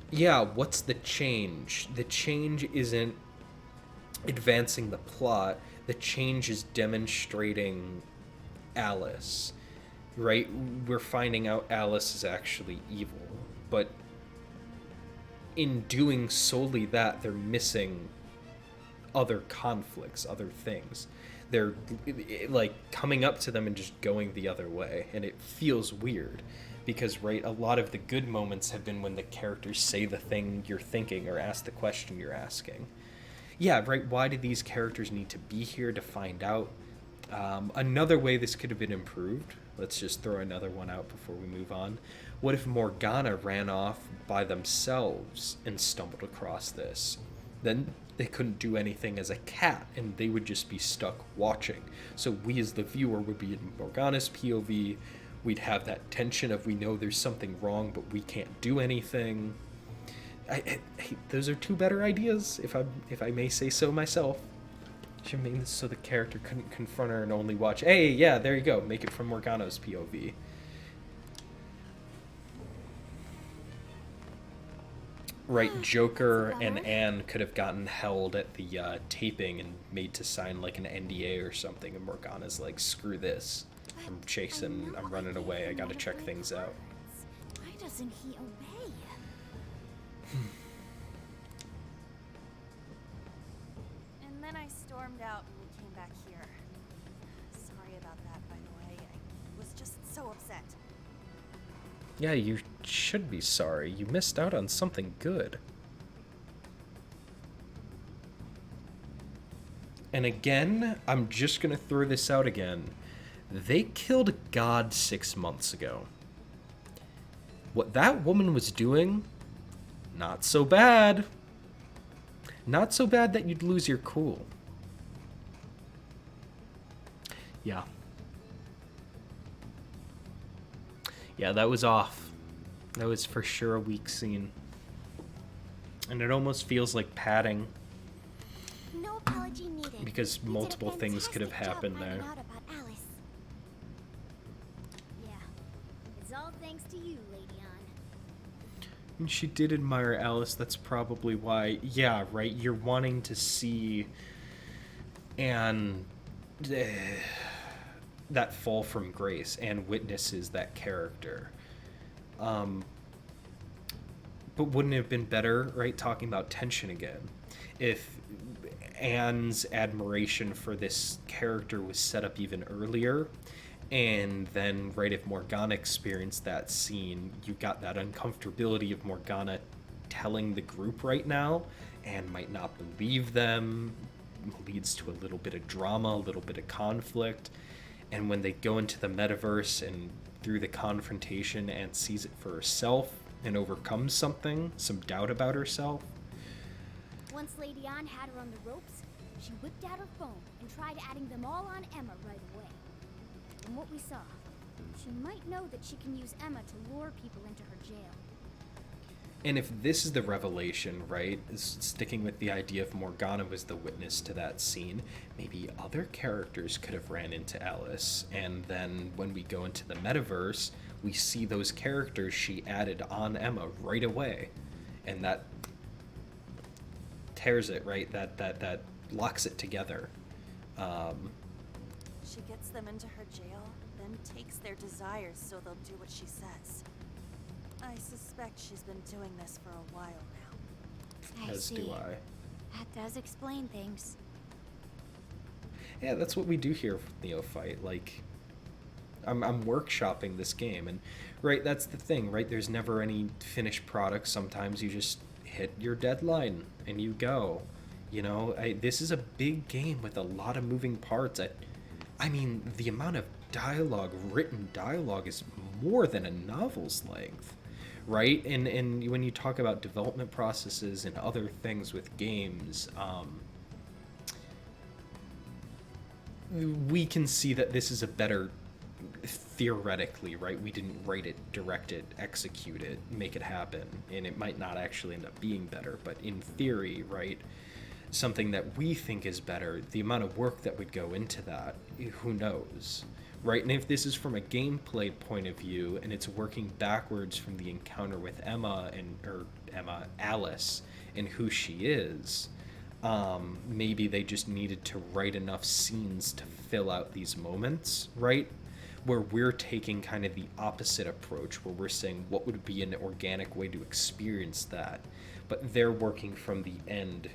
Yeah, what's the change? The change isn't advancing the plot. The change is demonstrating Alice, right? We're finding out Alice is actually evil, but in doing solely that, they're missing other conflicts, other things. They're like coming up to them and just going the other way, and it feels weird because, right, a lot of the good moments have been when the characters say the thing you're thinking or ask the question you're asking. Yeah, right, why do these characters need to be here to find out? Another way this could have been improved, let's just throw another one out before we move on. What if Morgana ran off by themselves and stumbled across this? Then they couldn't do anything as a cat, and they would just be stuck watching. So we as the viewer would be in Morgana's POV. We'd have that tension of we know there's something wrong, but we can't do anything. Those are two better ideas, if I may say so myself. Should make this so the character couldn't confront her and only watch. Hey, yeah, there you go. Make it from Morgana's POV. Right, Joker and Anne could have gotten held at the taping and made to sign like an NDA or something, and Morgana's like, screw this. I'm running away, I gotta check things out. Why doesn't he obey? And then I stormed out and we came back here. Sorry about that, by the way. I was just so upset. Yeah, you should be sorry. You missed out on something good. And again, I'm just gonna throw this out again. They killed God 6 months ago. What that woman was doing, not so bad. Not so bad that you'd lose your cool. Yeah. Yeah, that was off. That was for sure a weak scene. And it almost feels like padding. No apology needed. Because multiple things could have happened there. Yeah, it's all thanks to you, Lady Anne. And she did admire Alice, that's probably why. Yeah, right, you're wanting to see Anne... that fall from grace and witnesses that character. But wouldn't it have been better, right, talking about tension again, if Anne's admiration for this character was set up even earlier, and then, right, if Morgana experienced that scene, you got that uncomfortability of Morgana telling the group right now, and might not believe them, leads to a little bit of drama, a little bit of conflict. And when they go into the metaverse and through the confrontation, Anne sees it for herself and overcomes something, some doubt about herself. Once Lady Anne had her on the ropes, she whipped out her phone and tried adding them all on Emma right away. From what we saw, she might know that she can use Emma to lure people into her jail. And if this is the revelation, right, is sticking with the idea of Morgana was the witness to that scene, maybe other characters could have ran into Alice, and then when we go into the metaverse, we see those characters she added on Emma right away, and that tears it, right, that locks it together. She gets them into her jail, then takes their desires so they'll do what she says. I suspect she's been doing this for a while now. As do I. That does explain things. Yeah, that's what we do here with Neophyte. Like, I'm workshopping this game, and right, that's the thing, right? There's never any finished product. Sometimes you just hit your deadline and you go. You know, this is a big game with a lot of moving parts. I mean, the amount of dialogue, written dialogue, is more than a novel's length, right? And when you talk about development processes and other things with games, we can see that this is a better, theoretically, right? We didn't write it, direct it, execute it, make it happen, and it might not actually end up being better, but in theory, right? Something that we think is better, the amount of work that would go into that, who knows, right? And if this is from a gameplay point of view and it's working backwards from the encounter with Alice and who she is, maybe they just needed to write enough scenes to fill out these moments, right? Where we're taking kind of the opposite approach, where we're saying what would be an organic way to experience that, but they're working from the end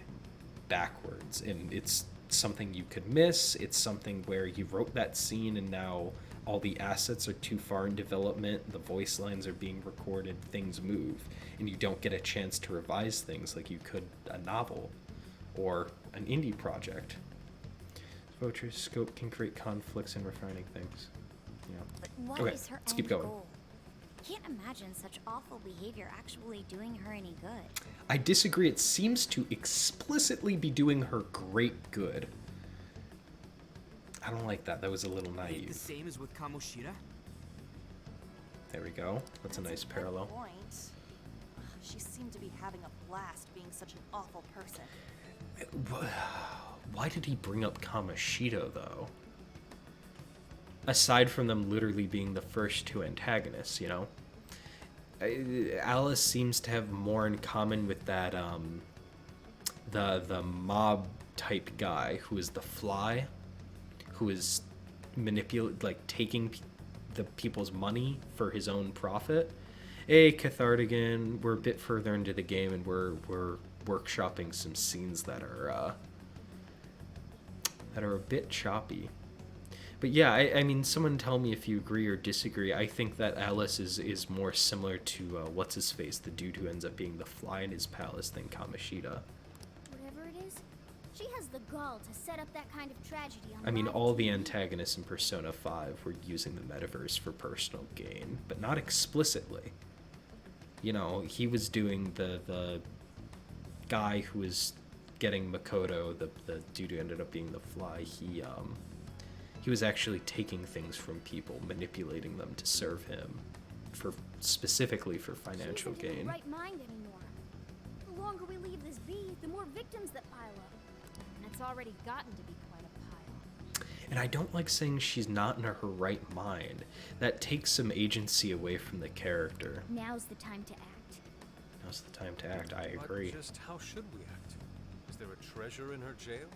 backwards, and it's something you could miss. It's something where you wrote that scene and now all the assets are too far in development, the voice lines are being recorded, things move, and you don't get a chance to revise things like you could a novel or an indie project. Voucher's scope can create conflicts in refining things. Yeah. But what Okay, is her let's end keep going. goal? Can't imagine such awful behavior actually doing her any good. I disagree. It seems to explicitly be doing her great good. I don't like that. That was a little The naive. same as with Kamoshida? There we go. That's a nice good parallel. point. She seemed to be having a blast being such an awful person. Why did he bring up Kamoshida, though? Aside from them literally being the first two antagonists, you know? Alice seems to have more in common with that, the mob type guy who is the Fly, who is taking the people's money for his own profit. Hey, Cathartigan, we're a bit further into the game, and we're workshopping some scenes that are a bit choppy. But yeah, I mean, someone tell me if you agree or disagree. I think that Alice is more similar to what's-his-face, the dude who ends up being the Fly in his palace, than Kamoshida. Whatever it is, she has the gall to set up that kind of tragedy on I mean, live all the TV. antagonists in Persona 5 were using the metaverse for personal gain, but not explicitly. You know, he was doing the guy who was getting Makoto, the dude who ended up being the Fly, he was actually taking things from people, manipulating them to serve him, specifically for financial She isn't in gain. her right mind anymore. The longer we leave this be, the more victims that pile up. And it's already gotten to be quite a pile. And I don't like saying she's not in her right mind. That takes some agency away from the character. Now's the time to act. Now's the time to act, I But agree. just how should we act? Is there a treasure in her jail?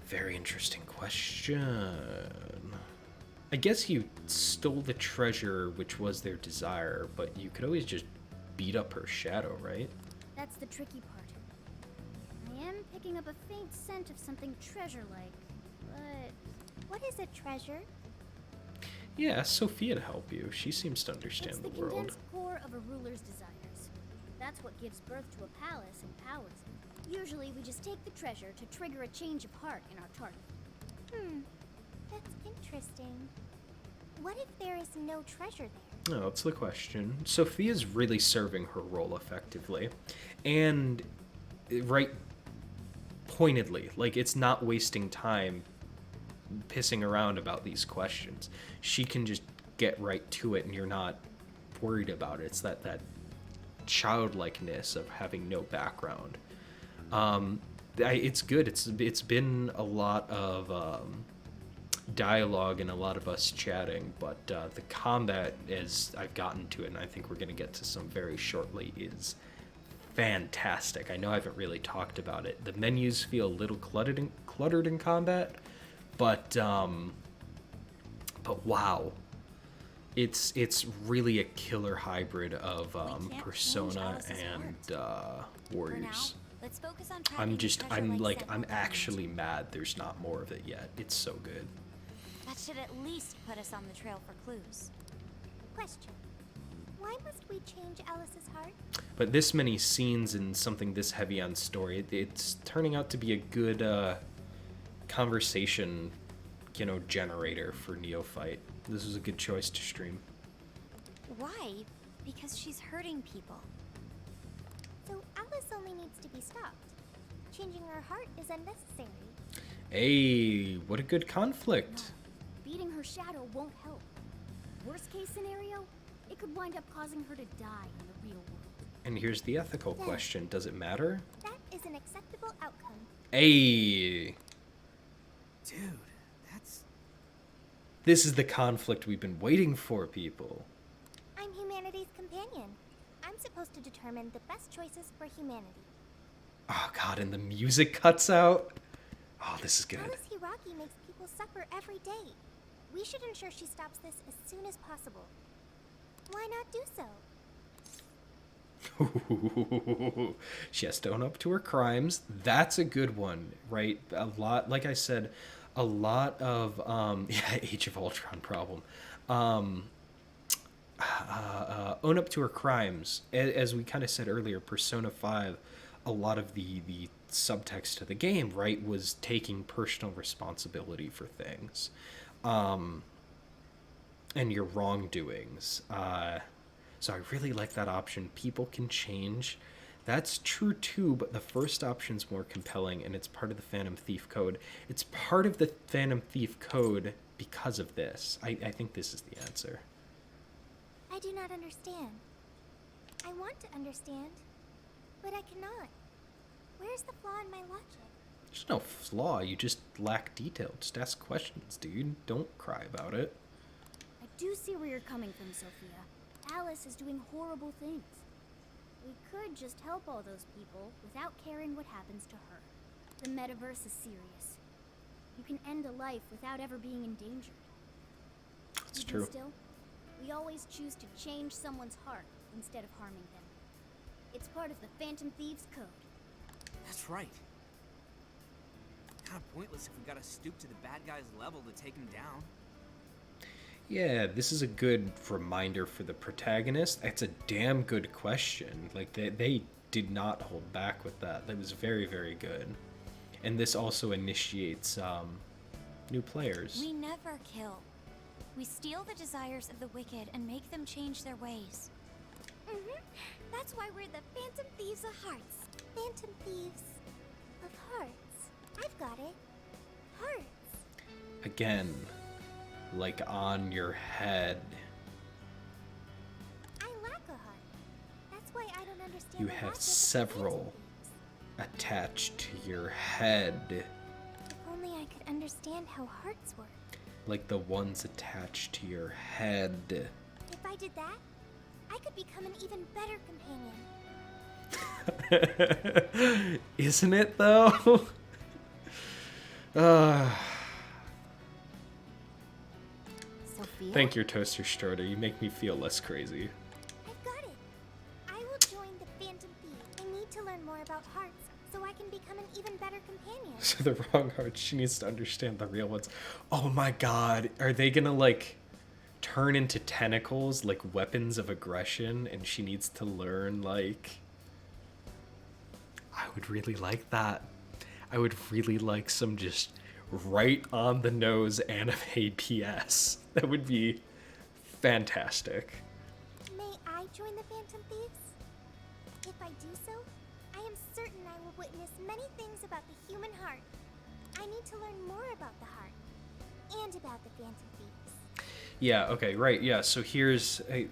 Very interesting question. I guess you stole the treasure, which was their desire, but you could always just beat up her shadow, right? That's the tricky part. I am picking up a faint scent of something treasure-like, but What is a treasure? Yeah, ask Sophia to help you. She seems to understand it's the the world. condensed core of a ruler's desires. That's what gives birth to a palace and powers it. Usually, we just take the treasure to trigger a change of heart in our target. That's interesting. What if there is no treasure there? No, that's the question. Sophia's really serving her role effectively. And, right, pointedly. Like, it's not wasting time pissing around about these questions. She can just get right to it, and you're not worried about it. It's that childlikeness of having no background. It's good. It's been a lot of dialogue and a lot of us chatting, but the combat, as I've gotten to it, and I think we're going to get to some very shortly, is fantastic. I know I haven't really talked about it. The menus feel a little cluttered in combat, but wow. It's really a killer hybrid of can't Persona change Alice's and heart. Warriors. Let's focus on trapping the treasure I'm like I'm Sentinel actually mad there's not more of it yet. It's so good. That should at least put us on the trail for clues. Question. Why must we change Alice's heart? But this many scenes and something this heavy on story, it's turning out to be a good conversation, generator for Neophyte. This was a good choice to stream. Why? Because she's hurting people. So Alice only needs to be stopped. Changing her heart is unnecessary. Hey, what a good conflict. Beating her shadow won't help. Worst case scenario, it could wind up causing her to die in the real world. And here's the ethical question. Does it matter? That is an acceptable outcome. Hey. Dude, that's... This is the conflict we've been waiting for, people. I'm humanity's companion. I'm supposed to determine the best choices for humanity. Oh god, and the music cuts out. Oh, this is good. Alice Hiragi makes people suffer every day. We should ensure she stops this as soon as possible. Why not do so? She has to own up to her crimes. That's a good one, right? A lot, like I said, a lot of Age of Ultron problem. Own up to her crimes. As we kind of said earlier, Persona 5, a lot of the subtext of the game, right, was taking personal responsibility for things. And your wrongdoings. So I really like that option. People can change. That's true too, but the first option's more compelling, and it's part of the Phantom Thief code. It's part of the Phantom Thief code because of this. I think this is the answer. I do not understand. I want to understand, but I cannot. Where's the flaw in my logic? There's no flaw. You just lack detail. Just ask questions, dude. Don't cry about it. I do see where you're coming from, Sophia. Alice is doing horrible things. We could just help all those people without caring what happens to her. The metaverse is serious. You can end a life without ever being endangered. It's Even true. Still, we always choose to change someone's heart instead of harming them. It's part of the Phantom Thieves code. That's right. Kind of pointless if we gotta stoop to the bad guy's level to take him down. Yeah, this is a good reminder for the protagonist. It's a damn good question. Like, they did not hold back with that. That was very, very good. And this also initiates new players. We never kill. We steal the desires of the wicked and make them change their ways. That's why we're the Phantom Thieves of Hearts. Phantom Thieves of Hearts. I've got it. Hearts. Again, like on your head. I lack a heart. That's why I don't understand. You the have logic of the several Phantom attached to your head. Thieves. If only I could understand how hearts work. Like the ones attached to your head. If I did that, I could become an even better companion. Isn't it, though? Sophia? Thank you, Toaster Stroder. You make me feel less crazy. I've got it. I will join the Phantom Thieves. I need to learn more about hearts so I can become an even better companion. So the wrong heart, she needs to understand the real ones. Oh my god. Are they gonna, like, turn into tentacles, like weapons of aggression, and she needs to learn, like... I would really like that. I would really like some just right on the nose anime PS. That would be fantastic. May I join the Phantom Thieves? If I do so, I am certain I will witness many things about the human heart. I need to learn more about the heart and about the Phantom Thieves. Yeah, okay, right, yeah. So here's a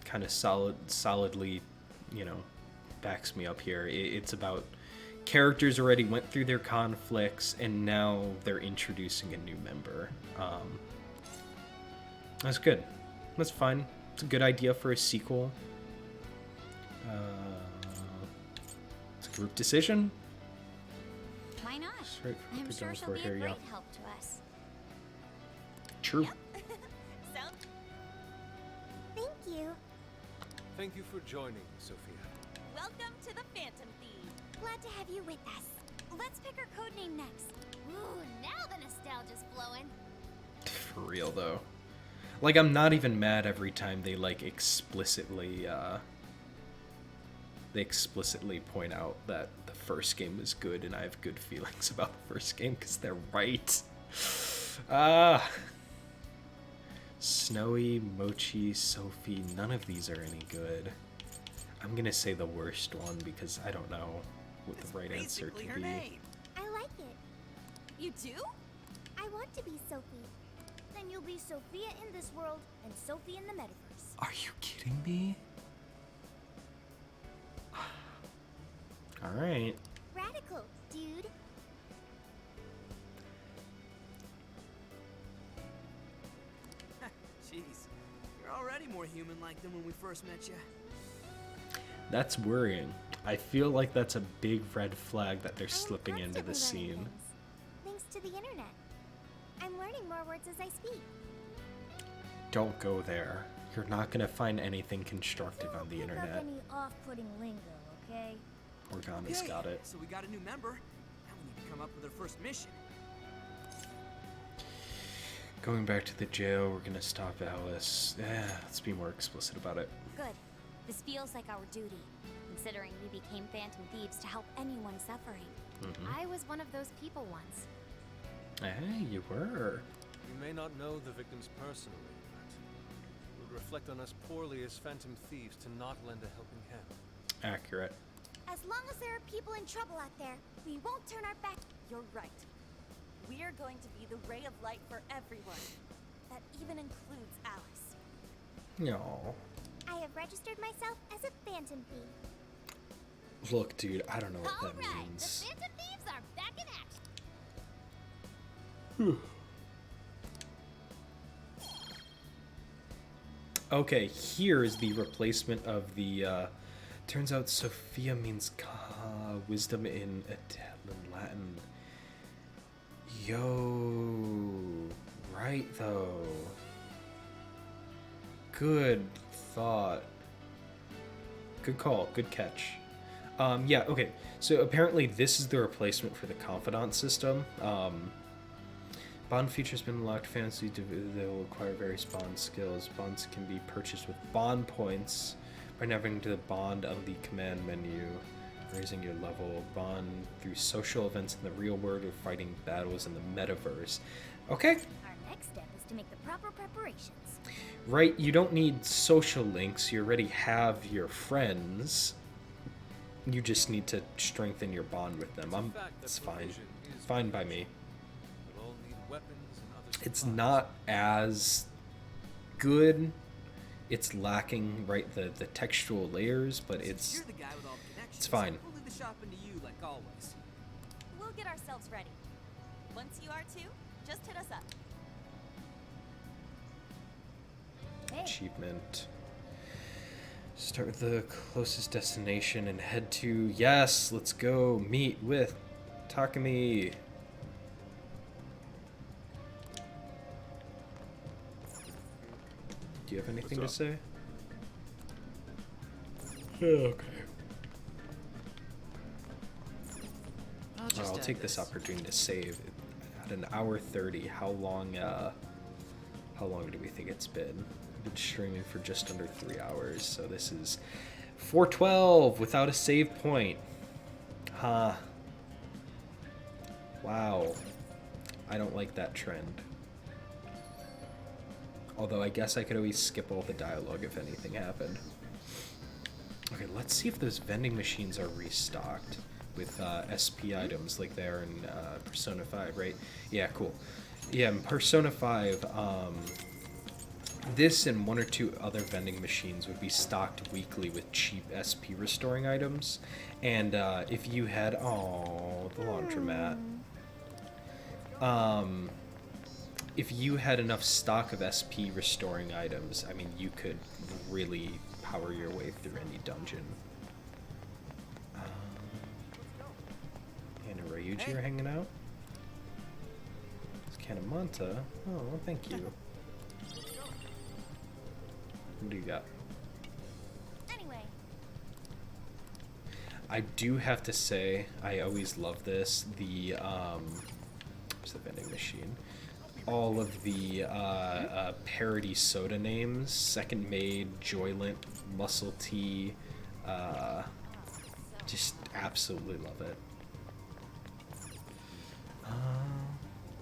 kind of solidly, backs me up here. It's about characters already went through their conflicts, and now they're introducing a new member. That's good. That's fine. It's a good idea for a sequel. It's a group decision. Why not? Straight for what I'm they're sure going she'll for be here, a yeah. great help to us. True. Thank you. Thank you for joining, Sophia. Welcome to the Phantom Thieves. Glad to have you with us. Let's pick our code name next. Ooh, now the nostalgia's flowing. For real though. Like, I'm not even mad every time they like explicitly point out that the first game was good, and I have good feelings about the first game because they're right. Snowy, Mochi, Sophie, none of these are any good. I'm gonna say the worst one because I don't know what the right answer to be. I like it. You do? I want to be Sophie. Then you'll be Sophia in this world and Sophie in the metaverse. Are you kidding me? Alright. Radical, dude. Jeez, you're already more human-like than when we first met you. That's worrying. I feel like that's a big red flag that they're I'm slipping into the constantly learning scene. things. Thanks to the internet. I'm learning more words as I speak. Don't go there. You're not gonna find anything constructive on the Pick up internet. any off-putting lingo, okay? Morgana's Okay, got it. so we got a new member. Now we need to come up with our first mission. Going back to the jail, we're gonna stop Alice. Yeah, let's be more explicit about it. Good. This feels like our duty, considering we became Phantom Thieves to help anyone suffering. I was one of those people once. Hey, you were. We may not know the victims personally, but it would reflect on us poorly as Phantom Thieves to not lend a helping hand. Accurate. As long as there are people in trouble out there, we won't turn our back. You're right. We are going to be the ray of light for everyone. That even includes Alice. No. I have registered myself as a Phantom Thief. Look, dude, I don't know what All that right, means. the Phantom Thieves are back in action. Okay, here is the replacement of the, turns out Sophia means wisdom in Italian Latin. Yo, right though. Good thought. Good call, good catch. Yeah, okay, so apparently this is the replacement for the Confidant system. Bond features been unlocked. Fantasy they will acquire various bond skills. Bonds can be purchased with bond points by navigating to the bond on the command menu, raising your level. Bond through social events in the real world or fighting battles in the metaverse. Okay. Our next step is to make the proper preparations. Right, you don't need social links. You already have your friends. You just need to strengthen your bond with them. It's fine. Fine by me. We'll all need weapons and other It's supplies. not as good. It's lacking, right, the textual layers, but Since you're the guy with all the connections, it's fine. We'll leave the shopping to you like always. We'll get ourselves ready. Once you are too, just hit us up. Hey, Achievement. Start with the closest destination and head to, yes, let's go meet with Takumi. Do you have anything to What's say? Okay. I'll take this opportunity to save. At an hour 30, how long do we think it's been? I've been streaming for just under 3 hours, so this is 4:12 without a save point. Huh. Wow. I don't like that trend. Although I guess I could always skip all the dialogue if anything happened. Okay, let's see if those vending machines are restocked with SP items like they are in Persona 5, right? Yeah, cool. Yeah, in Persona 5, this and one or two other vending machines would be stocked weekly with cheap SP restoring items. And if you had, the laundromat. If you had enough stock of SP restoring items, I mean, you could really power your way through any dungeon. And Ryuji are hanging out. It's Kanamanta. Oh, well, thank you. What do you got? Anyway, I do have to say, I always love this. What's the vending machine? All of the parody soda names: Second Maid, Joylent, Muscle Tea. Just absolutely love it.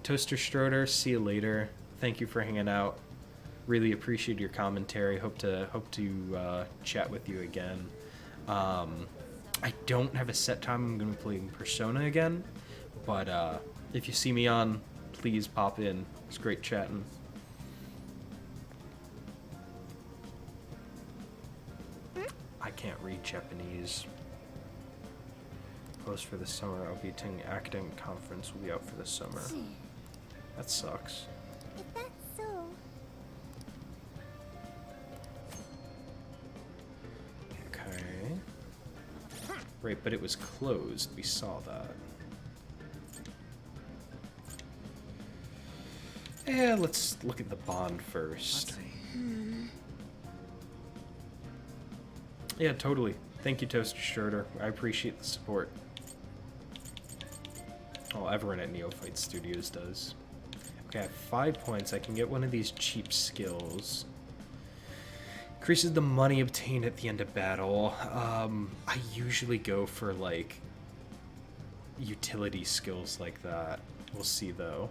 Toaster Stroder, see you later. Thank you for hanging out. Really appreciate your commentary. Hope to chat with you again. I don't have a set time. I'm going to be playing Persona again, but if you see me on, please pop in. It's great chatting. I can't read Japanese. Post for the summer. I'll be attending academic conference. Will be out for the summer. That sucks. If that's so, Okay. Right, but it was closed. We saw that. Yeah, let's look at the bond first. Yeah, totally. Thank you, Toaster Schroeder. I appreciate the support. Oh, everyone at Neophyte Studios does. Okay, I have 5 points. I can get one of these cheap skills. Increases the money obtained at the end of battle. I usually go for, like, utility skills like that. We'll see, though.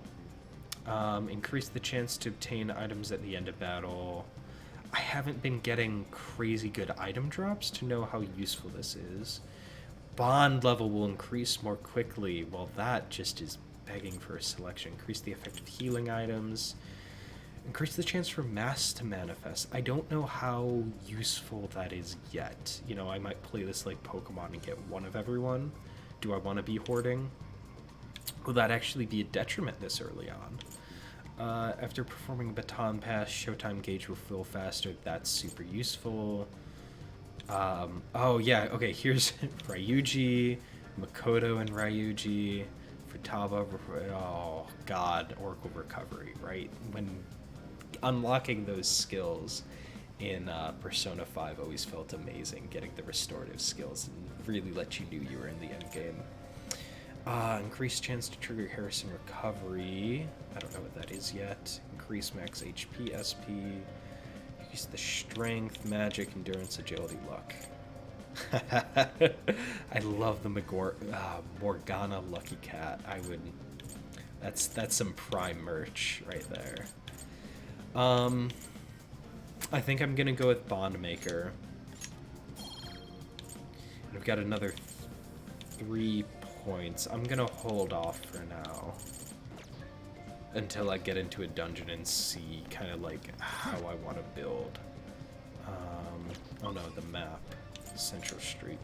Increase the chance to obtain items at the end of battle. I haven't been getting crazy good item drops to know how useful this is. Bond level will increase more quickly. Well, that just is begging for a selection. Increase the effect of healing items. Increase the chance for mass to manifest. I don't know how useful that is yet. You know, I might play this like Pokemon and get one of everyone. Do I want to be hoarding? Will that actually be a detriment this early on? After performing a baton pass, showtime gauge will fill faster. That's super useful. Oh yeah, okay, here's Ryuji, Makoto and Ryuji, Futaba, oh god, Oracle Recovery, right? When unlocking those skills in Persona 5 always felt amazing, getting the restorative skills and really let you know you were in the end game. Increased chance to trigger Harrison Recovery. I don't know what that is yet. Increase max HP, SP. Increase the strength, magic, endurance, agility, luck. I love the Morgana Lucky Cat. I would. That's some prime merch right there. I think I'm gonna go with Bondmaker. I've got another 3 points. I'm gonna hold off for now until I get into a dungeon and see kind of like how I want to build. Oh no, the map. Central Street.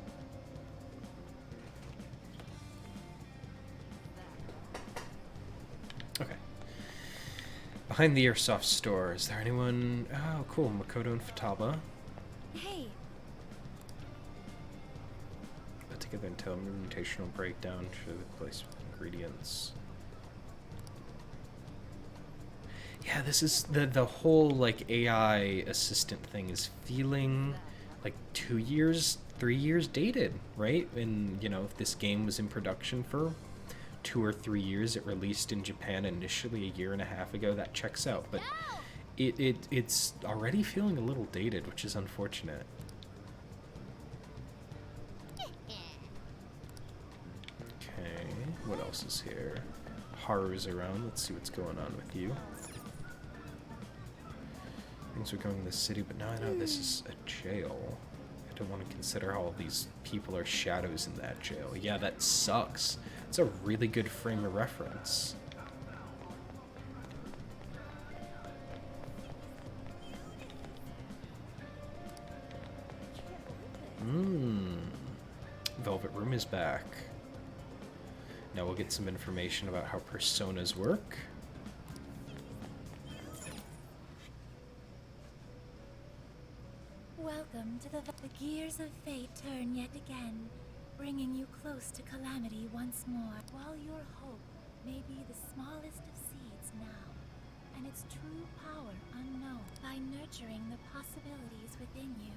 Okay. Behind the Airsoft store, is there anyone? Oh, cool. Makoto and Futaba. Hey. Put together until implementational breakdown. Show the place ingredients. Yeah, this is the whole like AI assistant thing is feeling like 2 years, 3 years dated, right? And you know, if this game was in production for 2 or 3 years, it released in Japan initially a year and a half ago. That checks out, but it's already feeling a little dated, which is unfortunate. Okay, what else is here? Haru's around. Let's see what's going on with you. Things are going in the city, but now I know this is a jail. I don't want to consider how all these people are shadows in that jail. Yeah, that sucks. It's a really good frame of reference. Velvet Room is back. Now we'll get some information about how personas work. Welcome to the gears of fate turn yet again, bringing you close to calamity once more. While your hope may be the smallest of seeds now, and its true power unknown, by nurturing the possibilities within you,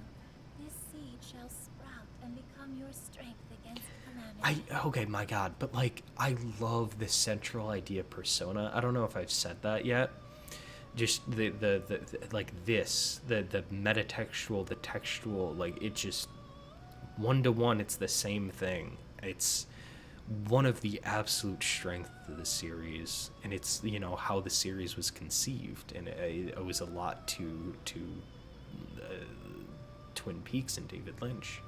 This seed shall sprout and become your strength against calamity. Okay, my god, but like, I love the central idea of Persona. I don't know if I've said that yet. Just the like this, the metatextual, the textual, like, it just, one-to-one, it's the same thing. It's one of the absolute strengths of the series, and it's, you know, how the series was conceived, and it owes a lot to Twin Peaks and David Lynch.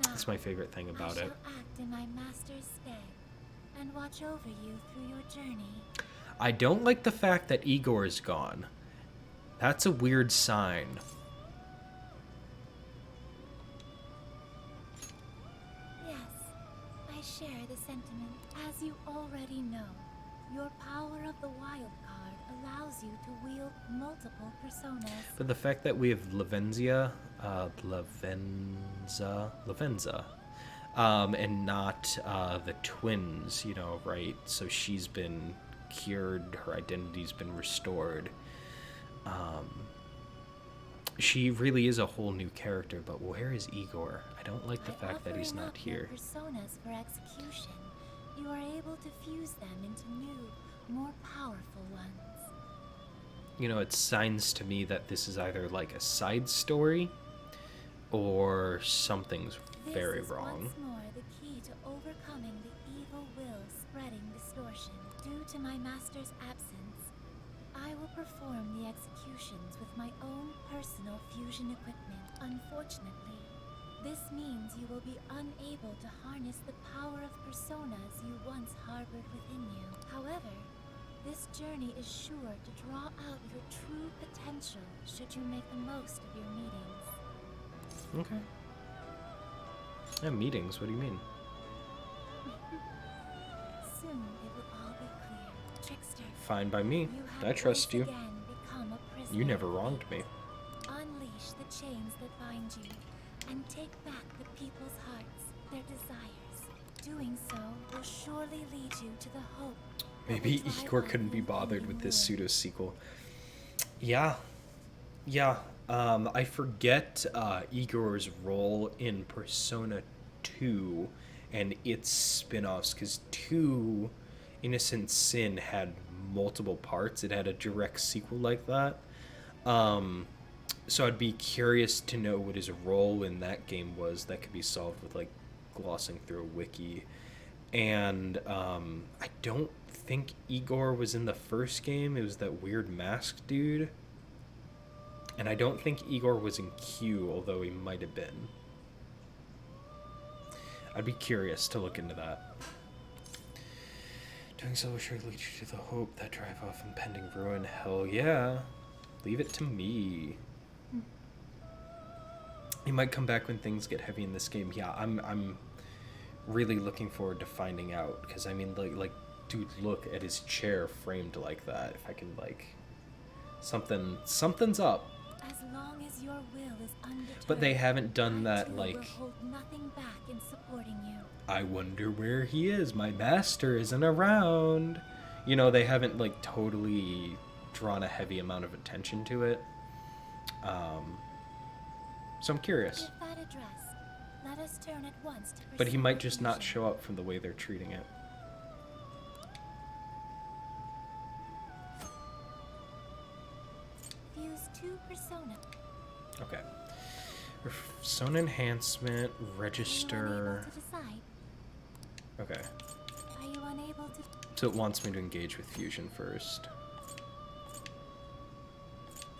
That's my favorite thing about it. I shall act in my master's stead and watch over you through your journey. I don't like the fact that Igor is gone. That's a weird sign. I share the sentiment. As you already know, your power of the wild card allows you to wield multiple personas. But the fact that we have Lavenza, and not the twins, you know, right? So she's been cured, her identity's been restored. She really is a whole new character, but where is Igor? I don't like the fact that he's not here. Personas for execution, you are able to fuse them into new, more powerful ones. You know, it signs to me that this is either like a side story or something's very wrong. This is once more the key to overcoming the evil will spreading distortion. Due to my master's absence, I will perform the executions with my own personal fusion equipment. Unfortunately, this means you will be unable to harness the power of personas you once harbored within you. However, this journey is sure to draw out your true potential should you make the most of your meetings. Okay. Yeah, meetings, what do you mean? Soon it will all be clear. Trickster. Fine by me. I trust you. You never wronged me. Unleash the chains that bind you and take back the people's hearts, their desires. Doing so will surely lead you to the hope. Maybe Igor couldn't be bothered with this pseudo sequel. Yeah. I forget Igor's role in Persona 2 and its spin-offs, because 2, Innocent Sin, had multiple parts. It had a direct sequel like that. So I'd be curious to know what his role in that game was. That could be solved with, like, glossing through a wiki. And I don't think Igor was in the first game. It was that weird mask dude. And I don't think Igor was in Q, although he might have been. I'd be curious to look into that. Doing so will surely lead you to the hope that drive off impending ruin. Hell yeah. Leave it to me. He might come back when things get heavy in this game. Yeah, I'm really looking forward to finding out. Because, I mean, like, dude, look at his chair framed like that. If I can, like... Something's up. As long as your will is undeterred, but they haven't done that, like... will hold nothing back in supporting you. I wonder where he is. My master isn't around. You know, they haven't, like, totally drawn a heavy amount of attention to it. So I'm curious. With that address, let us turn at once to but he might just not show up from the way they're treating it. Fuse 2 persona. Okay. Persona enhancement, register. Okay. Are you unable to? So it wants me to engage with fusion first.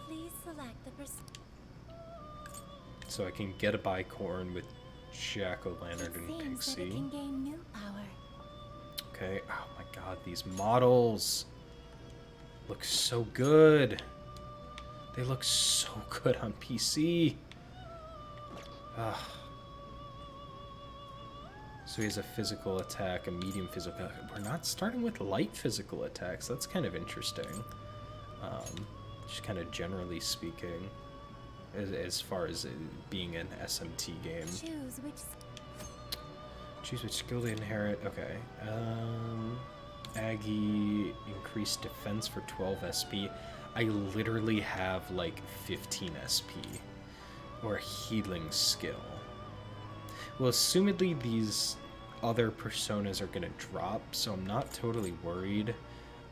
Please select the persona. So I can get a bicorn with Jack-o'-lantern and Pixie. It can gain new power. Okay. Oh my god, these models look so good. They look so good on PC. Ugh. So he has a physical attack, a medium physical attack. We're not starting with light physical attacks. That's kind of interesting. Just kind of generally speaking, as far as it being an SMT game. Choose which skill to inherit. Okay. Aggie, increased defense for 12 SP. I literally have like 15 SP. or a healing skill. Well, assumedly these other personas are going to drop, so I'm not totally worried.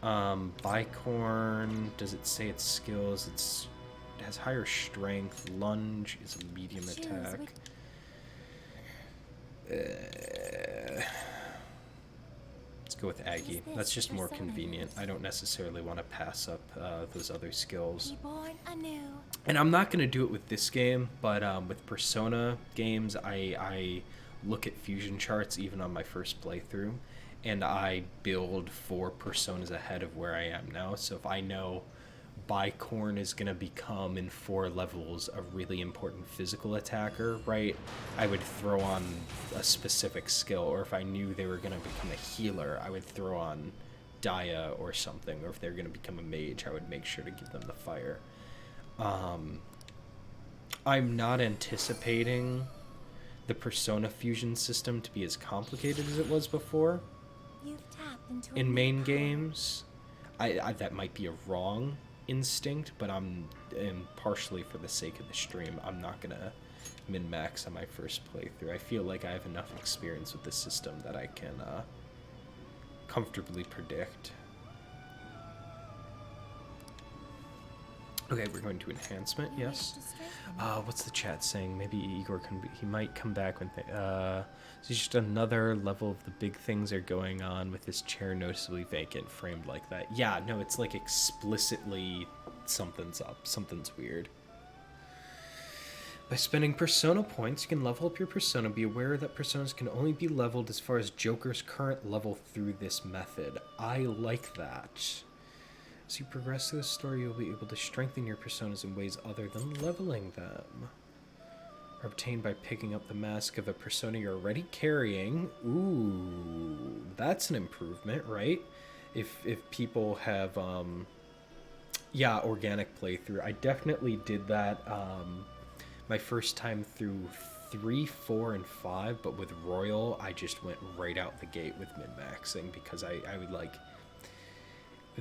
Bicorn, does it say its skills? It has higher strength. Lunge is a medium attack. Let's go with Aggie. That's just more convenient. I don't necessarily want to pass up those other skills. And I'm not going to do it with this game, but with Persona games, I look at fusion charts even on my first playthrough, and I build 4 personas ahead of where I am now. So if I know Bicorn is going to become in 4 levels a really important physical attacker, right, I would throw on a specific skill. Or if I knew they were going to become a healer, I would throw on Dia or something. Or if they're going to become a mage, I would make sure to give them the fire. I'm not anticipating the Persona fusion system to be as complicated as it was before. In main games, I that might be a wrong instinct, but and partially for the sake of the stream, I'm not gonna min-max on my first playthrough. I feel like I have enough experience with the system that I can comfortably predict. Okay, we're going to enhancement, yes. What's the chat saying? Maybe Igor he might come back when it's just another level of the big things are going on with this chair noticeably vacant, framed like that. Yeah, no, it's like explicitly something's up, something's weird. By spending persona points, you can level up your persona. Be aware that personas can only be leveled as far as Joker's current level through this method. I like that. As you progress through the story, you'll be able to strengthen your personas in ways other than leveling them. Are obtained by picking up the mask of a persona you're already carrying. Ooh, that's an improvement, right? If people have, yeah, organic playthrough. I definitely did that my first time through 3, 4, and 5, but with Royal, I just went right out the gate with min-maxing because I would like...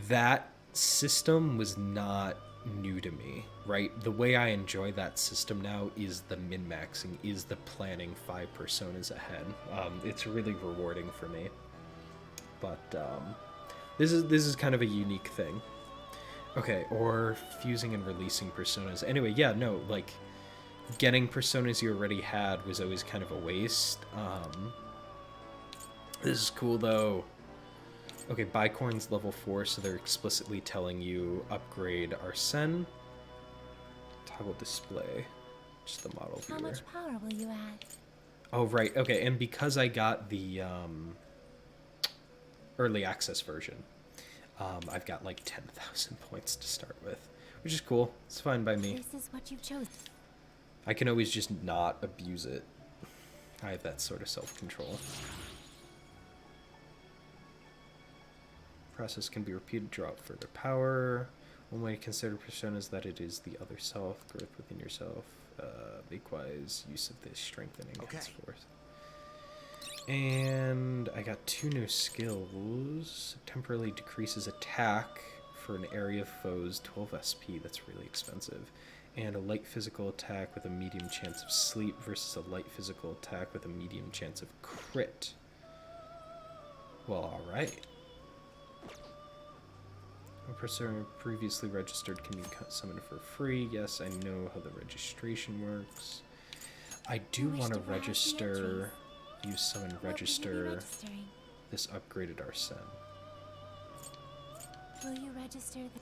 That system was not new to me, right? The way I enjoy that system now is the min-maxing, is the planning 5 personas ahead. It's really rewarding for me. But this is kind of a unique thing. Okay, or fusing and releasing personas. Anyway, yeah, no, like getting personas you already had was always kind of a waste. This is cool though. Okay, Bicorn's level 4, so they're explicitly telling you upgrade Arsene. Toggle display. Just the model viewer. How much power will you add? Oh, right. Okay, and because I got the early access version, I've got like 10,000 points to start with, which is cool. It's fine by me. This is what you've chosen. I can always just not abuse it. I have that sort of self-control. Process can be repeated, draw up further power. One way to consider persona is that it is the other self, growth within yourself. Likewise, use of this strengthening henceforth. And I got 2 new skills. Temporarily decreases attack for an area of foes, 12 SP, that's really expensive. And a light physical attack with a medium chance of sleep versus a light physical attack with a medium chance of crit. Well, alright. A persona previously registered can be summoned for free. Yes, I know how the registration works. I do want to register, use summon register this upgraded Arsene. Will you register the...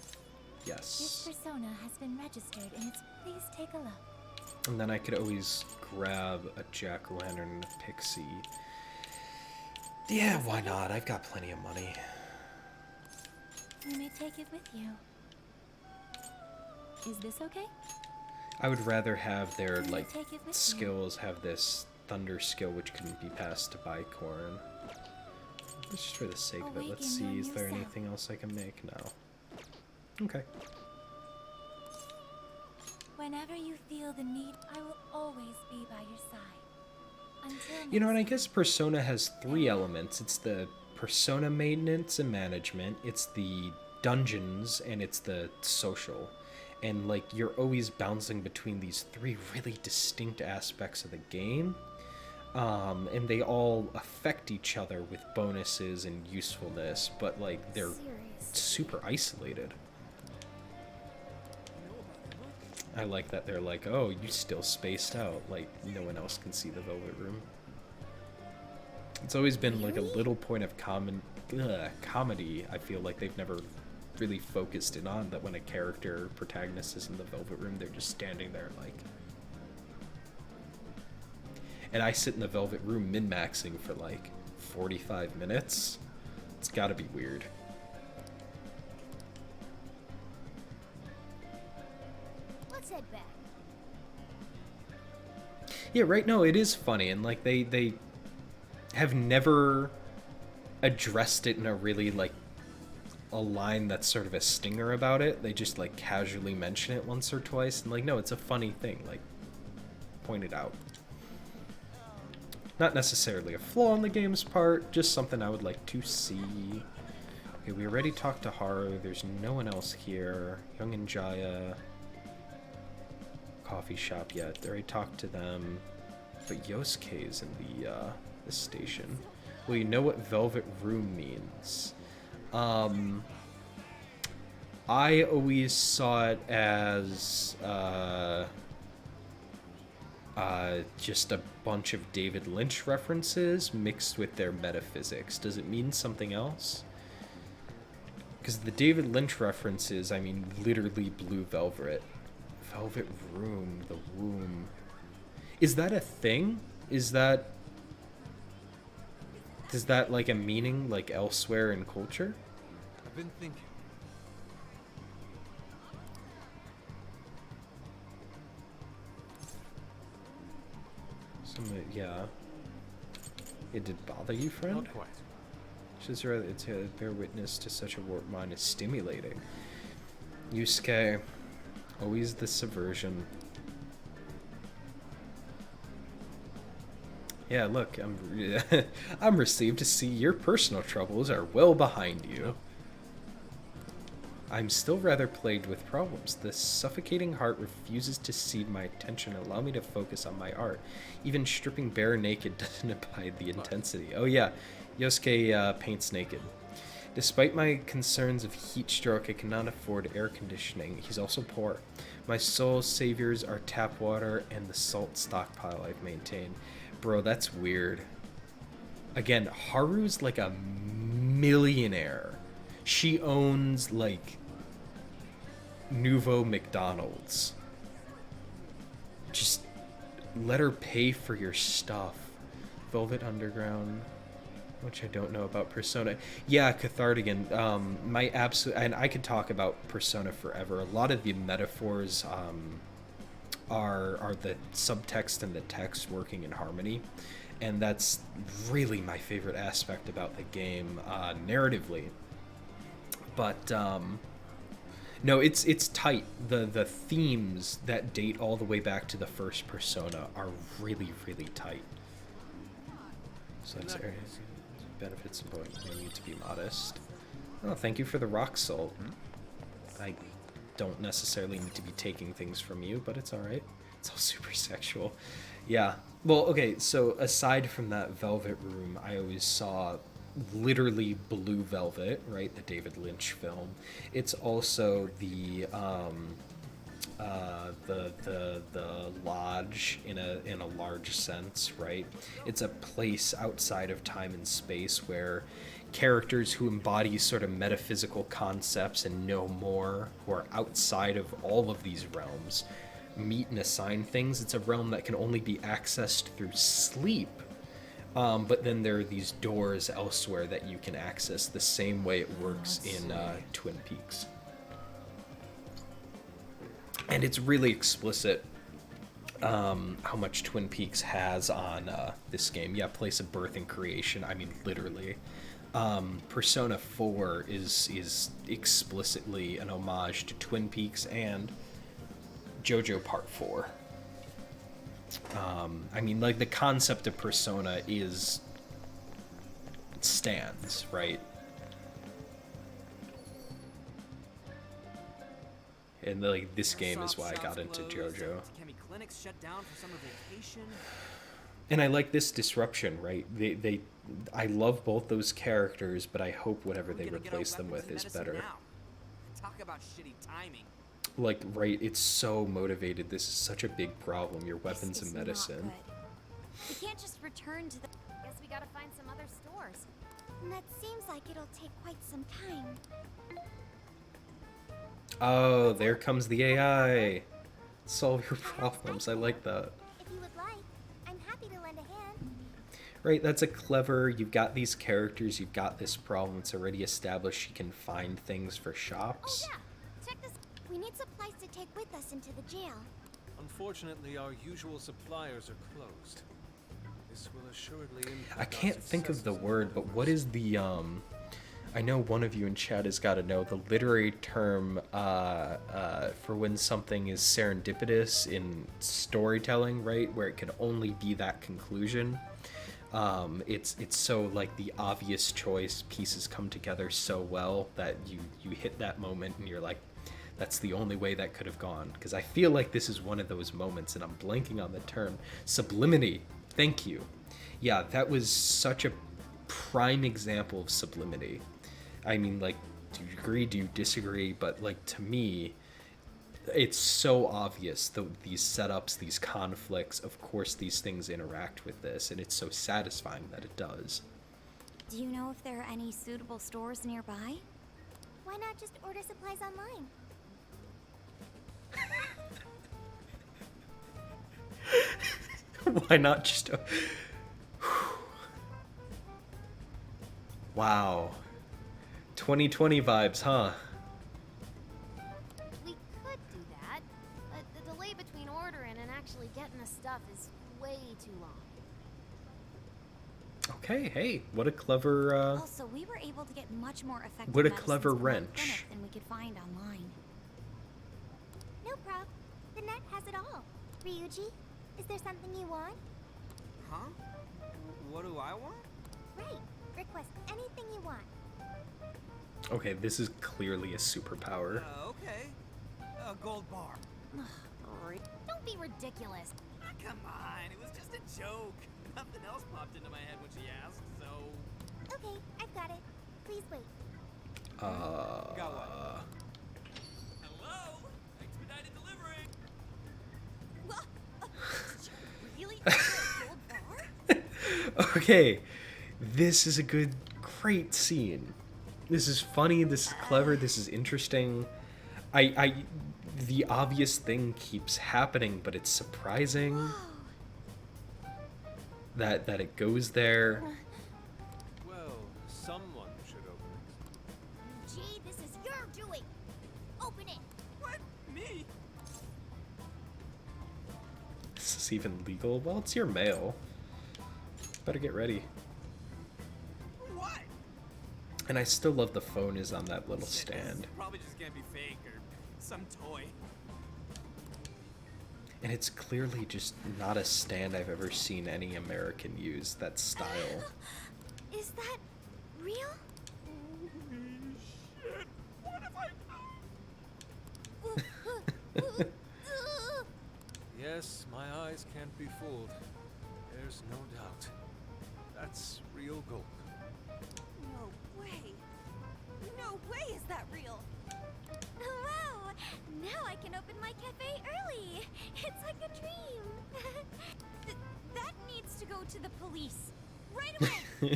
Yes. This persona has been registered and it's... Please take a look. And then I could always grab a jack-o'-lantern and a pixie. Yeah, why not? I've got plenty of money. You may take it with you. Is this okay? I would rather have their, like, skills have this thunder skill which couldn't be passed to Bicorn. Just for the sake of it, let's see, is there anything else I can make? No. Okay. Whenever you feel the need, I will always be by your side. Until you know, and I guess Persona has 3 elements. It's the persona maintenance and management, it's the dungeons, and it's the social. and like you're always bouncing between these three really distinct aspects of the game, and they all affect each other with bonuses and usefulness, but like they're super isolated. I like that they're like, oh, you still spaced out, like no one else can see the Velvet Room. It's always been like a little point of comedy. I feel like they've never really focused in on that when a character protagonist is in the Velvet Room, they're just standing there like. And I sit in the Velvet Room min-maxing for like 45 minutes. It's gotta be weird. Let's head back. Yeah, right, no, it is funny, and like they have never addressed it in a really like a line that's sort of a stinger about it. They just like casually mention it once or twice, and like, no, it's a funny thing, like point it out. Not necessarily a flaw on the game's part, just something I would like to see. Okay, we already talked to Haru, there's no one else here. Young and Jaya. Coffee shop yet. I already talked to them. But Yosuke's in the station. Well, you know what Velvet Room means. I always saw it as just a bunch of David Lynch references mixed with their metaphysics. Does it mean something else? Because the David Lynch references, I mean literally Blue Velvet. Velvet Room, the womb. Is that a thing? Is that like a meaning like elsewhere in culture? I've been thinking. Yeah. It did bother you, friend? Not quite. Just rather to bear witness to such a warped mind is stimulating. Yusuke, always the subversion. Yeah, look, I'm relieved to see your personal troubles are well behind you. I'm still rather plagued with problems. The suffocating heart refuses to cede my attention and allow me to focus on my art. Even stripping bare naked doesn't abide the intensity. Oh yeah, Yosuke paints naked. Despite my concerns of heat stroke, I cannot afford air conditioning. He's also poor. My soul's saviors are tap water and the salt stockpile I've maintained. Bro, that's weird. Again, Haru's like a millionaire. She owns, like, Nouveau McDonald's. Just let her pay for your stuff. Velvet Underground, which I don't know about Persona. Yeah, Cathartigan. My absolute, and I could talk about Persona forever. A lot of the metaphors are the subtext and the text working in harmony. And that's really my favorite aspect about the game, narratively. But no, it's tight. The themes that date all the way back to the first Persona are really, really tight. So that's areas benefits and point. No need to be modest. Oh, thank you for the rock salt. I don't necessarily need to be taking things from you, but it's all right. It's all super sexual. Yeah. Well, okay. So aside from that Velvet Room, I always saw literally Blue Velvet, right? The David Lynch film. It's also the lodge in a large sense, right? It's a place outside of time and space where characters who embody sort of metaphysical concepts and know more, who are outside of all of these realms, meet and assign things. It's a realm that can only be accessed through sleep. But then there are these doors elsewhere that you can access the same way it works in Twin Peaks. And it's really explicit how much Twin Peaks has on this game. Yeah, place of birth and creation. I mean, literally. Persona 4 is explicitly an homage to Twin Peaks and JoJo Part 4. I mean, like, the concept of Persona stands, right? And like this game is Airsoft why I got shops into closed, JoJo. Chemi clinics shut down for summer vacation. And I like this disruption, right? I love both those characters, but I hope whatever We're they gonna get our replace them weapons with and is medicine better. now. Talk about shitty timing. Like, right, it's so motivated. This is such a big problem, your weapons This and is not medicine. good. We can't just return to the. Guess we gotta find some other stores. And that seems like it'll take quite some time. Oh, there comes the AI. Solve your problems. I like that. If you would like, I'm happy to lend a hand. Right, that's a clever, you've got these characters, you've got this problem, it's already established you can find things for shops. Oh yeah, check this. We need supplies to take with us into the jail. Unfortunately, our usual suppliers are closed. This will assuredly impact I can't our think of the successes in word, but what is the, I know one of you in chat has got to know the literary term for when something is serendipitous in storytelling, right? Where it can only be that conclusion. It's so like the obvious choice, pieces come together so well that you hit that moment and you're like, that's the only way that could have gone. Because I feel like this is one of those moments, and I'm blanking on the term. Sublimity. Thank you. Yeah, that was such a prime example of sublimity. I mean, like, do you agree? Do you disagree? But like, to me, it's so obvious, these setups, these conflicts, of course these things interact with this, and it's so satisfying that it does. Do you know if there are any suitable stores nearby? Why not just order supplies online? Why not just... Wow. 2020 vibes, huh? We could do that, but the delay between ordering and actually getting the stuff is way too long. Okay, hey, what a clever, Also, we were able to get much more effective what a medicines clever from our wrench. clinic than we could find online. No, Prof. The net has it all. Ryuji, is there something you want? Huh? What do I want? Right. Request anything you want. Okay, this is clearly a superpower. Okay. A gold bar. Don't be ridiculous. Ah, come on, it was just a joke. Nothing else popped into my head when she asked, so... Okay, I've got it. Please wait. Got what? Hello? Expedited delivery! Really? A gold bar? Okay, this is a great scene. This is funny, this is clever, this is interesting. The obvious thing keeps happening, but it's surprising that it goes there. Well, someone should open it. Gee, this is your doing. Open it. What? Me? Is this even legal? Well, it's your mail. Better get ready. What? And I still love the phone is on that little Shit, this stand. probably just can't be fake or some toy. And it's clearly just not a stand I've ever seen any American use, that style. Is that real? Shit! What have I... Yes, my eyes can't be fooled. There's no doubt. That's real gold. No way. No way is that real. Wow! Now I can open my cafe early. It's like a dream. That needs to go to the police. Right away! I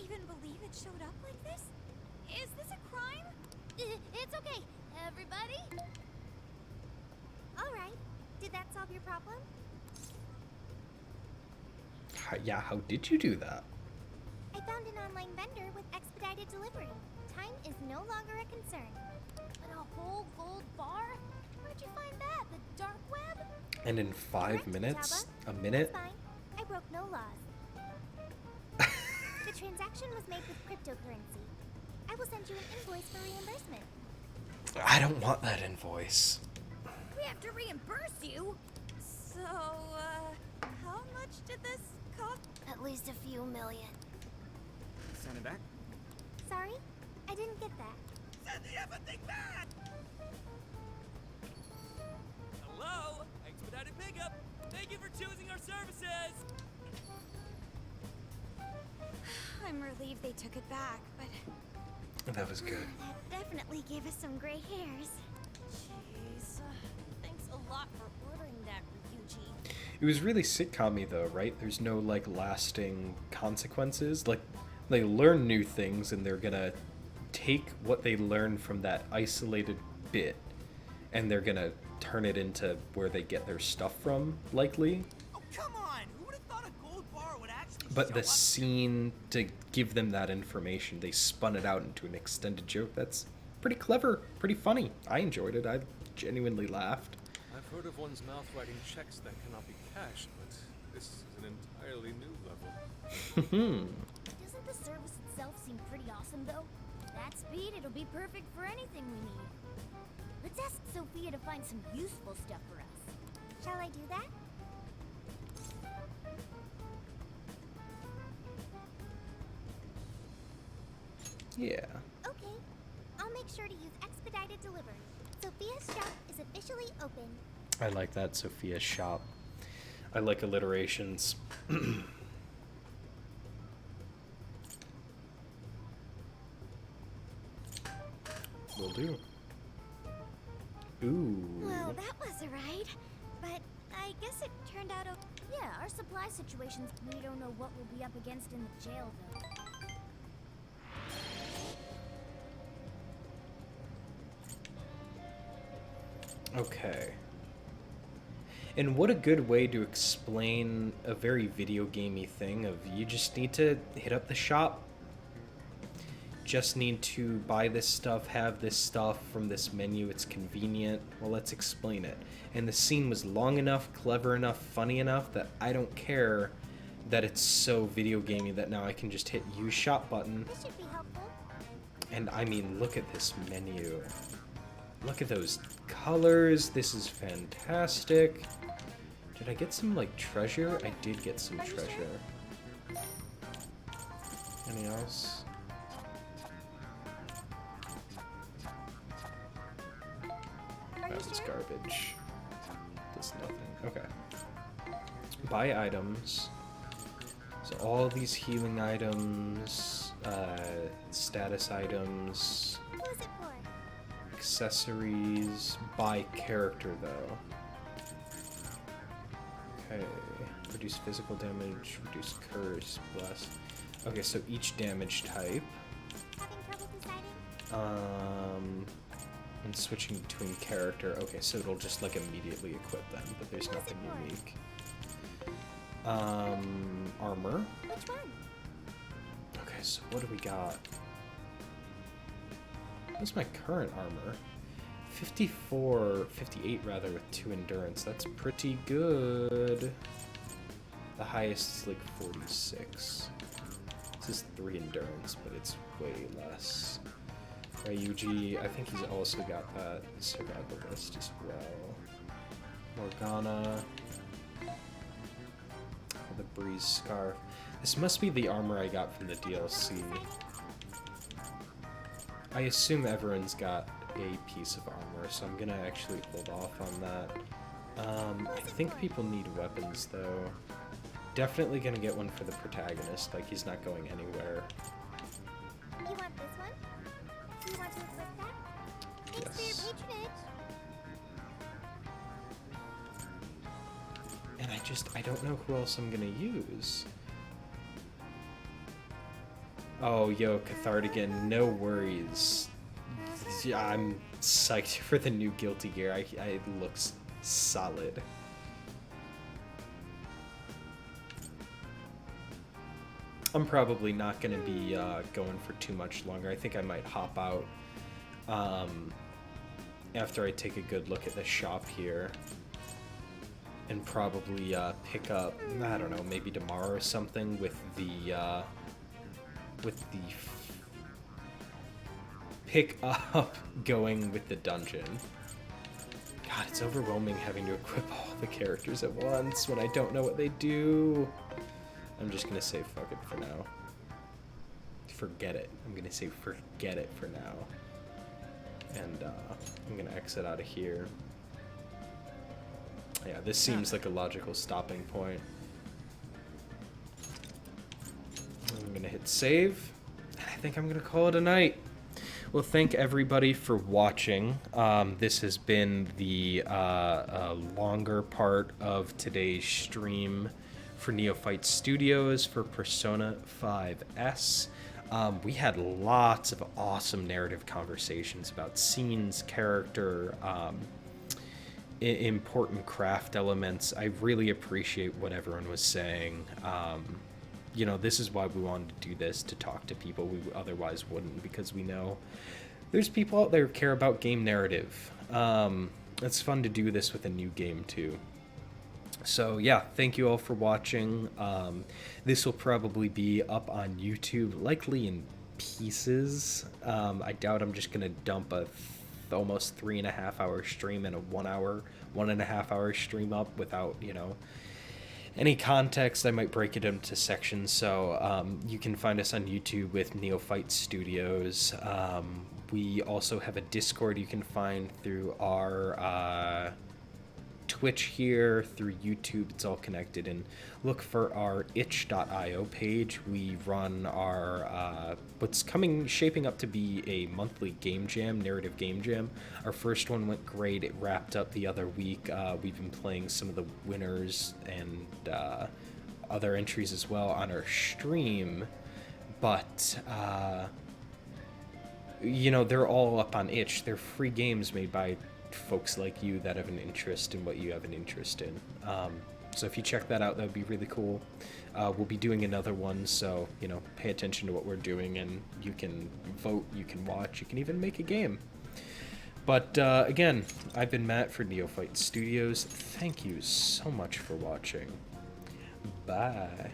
even believe it showed up like this? Is this a crime? It's okay, everybody. All right. Did that solve your problem? Yeah, how did you do that? I found an online vendor with expedited delivery. Time is no longer a concern. And a whole gold bar? Where'd you find that? The dark web? And in 5 Correct, minutes? Futaba. A minute? It's fine. I broke no laws. The transaction was made with cryptocurrency. I will send you an invoice for reimbursement. I don't want that invoice. We have to reimburse you. So, how much did this cost? At least a few million. Send it back? Sorry? I didn't get that. Send the effing thing back! relieved they took it back, but That was good. that definitely gave us some gray hairs. Jeez. Thanks a lot for ordering that, Ryuji. It was really sitcom-y though, right? There's no like lasting consequences. Like they learn new things and they're gonna take what they learn from that isolated bit and they're gonna turn it into where they get their stuff from, likely. Oh, come on! Who would have thought a gold bar would actually But show the up? scene to give them that information, they spun it out into an extended joke. That's pretty clever, pretty funny. I enjoyed it. I genuinely laughed. I've heard of one's mouth writing checks that cannot be cashed, but this is an entirely new level. Doesn't the service itself seem pretty awesome, though? That speed, it'll be perfect for anything we need. Let's ask Sophia to find some useful stuff for us. Shall I do that? Yeah. Okay. I'll make sure to use expedited delivery. Sophia's shop is officially open. I like that, Sophia's shop. I like alliterations. Will do. Ooh. Well, that was a ride, but I guess it turned out okay. Yeah, our supply situations, we don't know what we'll be up against in the jail, though. Okay. And what a good way to explain a very video gamey thing of you just need to hit up the shop. Just need to buy this stuff, have this stuff from this menu, it's convenient. Well, let's explain it. And the scene was long enough, clever enough, funny enough that I don't care that it's so video gamey that now I can just hit use shop button. This should be helpful. And I mean, look at this menu. Look at those colors. This is fantastic. Did I get some, like, treasure? I did get some treasure. Anything else? That was garbage. Does nothing. Okay. Buy items. So all these healing items, status items, Who is it for? accessories, buy character though. Okay, reduce physical damage, reduce curse, bless. Okay, so each damage type. Having trouble deciding? And switching between character. Okay, so it'll just like immediately equip them, but there's Who is nothing it for? unique. Armor. Which one? Okay, so what do we got? What's my current armor? 58 rather, with 2 endurance. That's pretty good. The highest is like 46. This is 3 endurance, but it's way less. Ryuji, I think he's also got that. Survival list as well. Morgana. The breeze scarf. This must be the armor I got from the DLC. I assume everyone's got a piece of armor, so I'm gonna actually hold off on that. I think people need weapons though. Definitely gonna get one for the protagonist, like he's not going anywhere. You want this one? Do you want to equip that? Thanks for Yes. your patronage. And I don't know who else I'm gonna use. Oh, yo, Cathartigan, no worries. Yeah, I'm psyched for the new Guilty Gear. It looks solid. I'm probably not gonna be going for too much longer. I think I might hop out after I take a good look at the shop here. And probably pick up, I don't know, maybe tomorrow or something with the pick up going with the dungeon. God, it's overwhelming having to equip all the characters at once when I don't know what they do. I'm just gonna say fuck it for now. Forget it. I'm gonna say forget it for now. And I'm gonna exit out of here. Yeah, this seems like a logical stopping point. I'm gonna hit save. I think I'm gonna call it a night. Well, thank everybody for watching. This has been the longer part of today's stream for Neophyte Studios for Persona 5S. We had lots of awesome narrative conversations about scenes, character, important craft elements. I really appreciate what everyone was saying. You know, this is why we wanted to do this, to talk to people we otherwise wouldn't, because we know there's people out there who care about game narrative. It's fun to do this with a new game too. So yeah, thank you all for watching. This will probably be up on YouTube, likely in pieces. I doubt I'm just gonna dump a almost 3.5 hour stream and a 1.5 hour stream up without, you know, any context. I might break it into sections. So you can find us on YouTube with Neophyte Studios. We also have a Discord you can find through our Twitch here, through YouTube. It's all connected. And look for our itch.io page. We run our what's shaping up to be a monthly game jam, narrative game jam. Our first one went great. It wrapped up the other week. We've been playing some of the winners and other entries as well on our stream, but you know, they're all up on itch. They're free games made by folks like you that have an interest in what you have an interest in. So if you check that out, that would be really cool. We'll be doing another one, so, you know, pay attention to what we're doing, and you can vote, you can watch, you can even make a game. But again, I've been Matt for Neophyte Studios. Thank you so much for watching. Bye.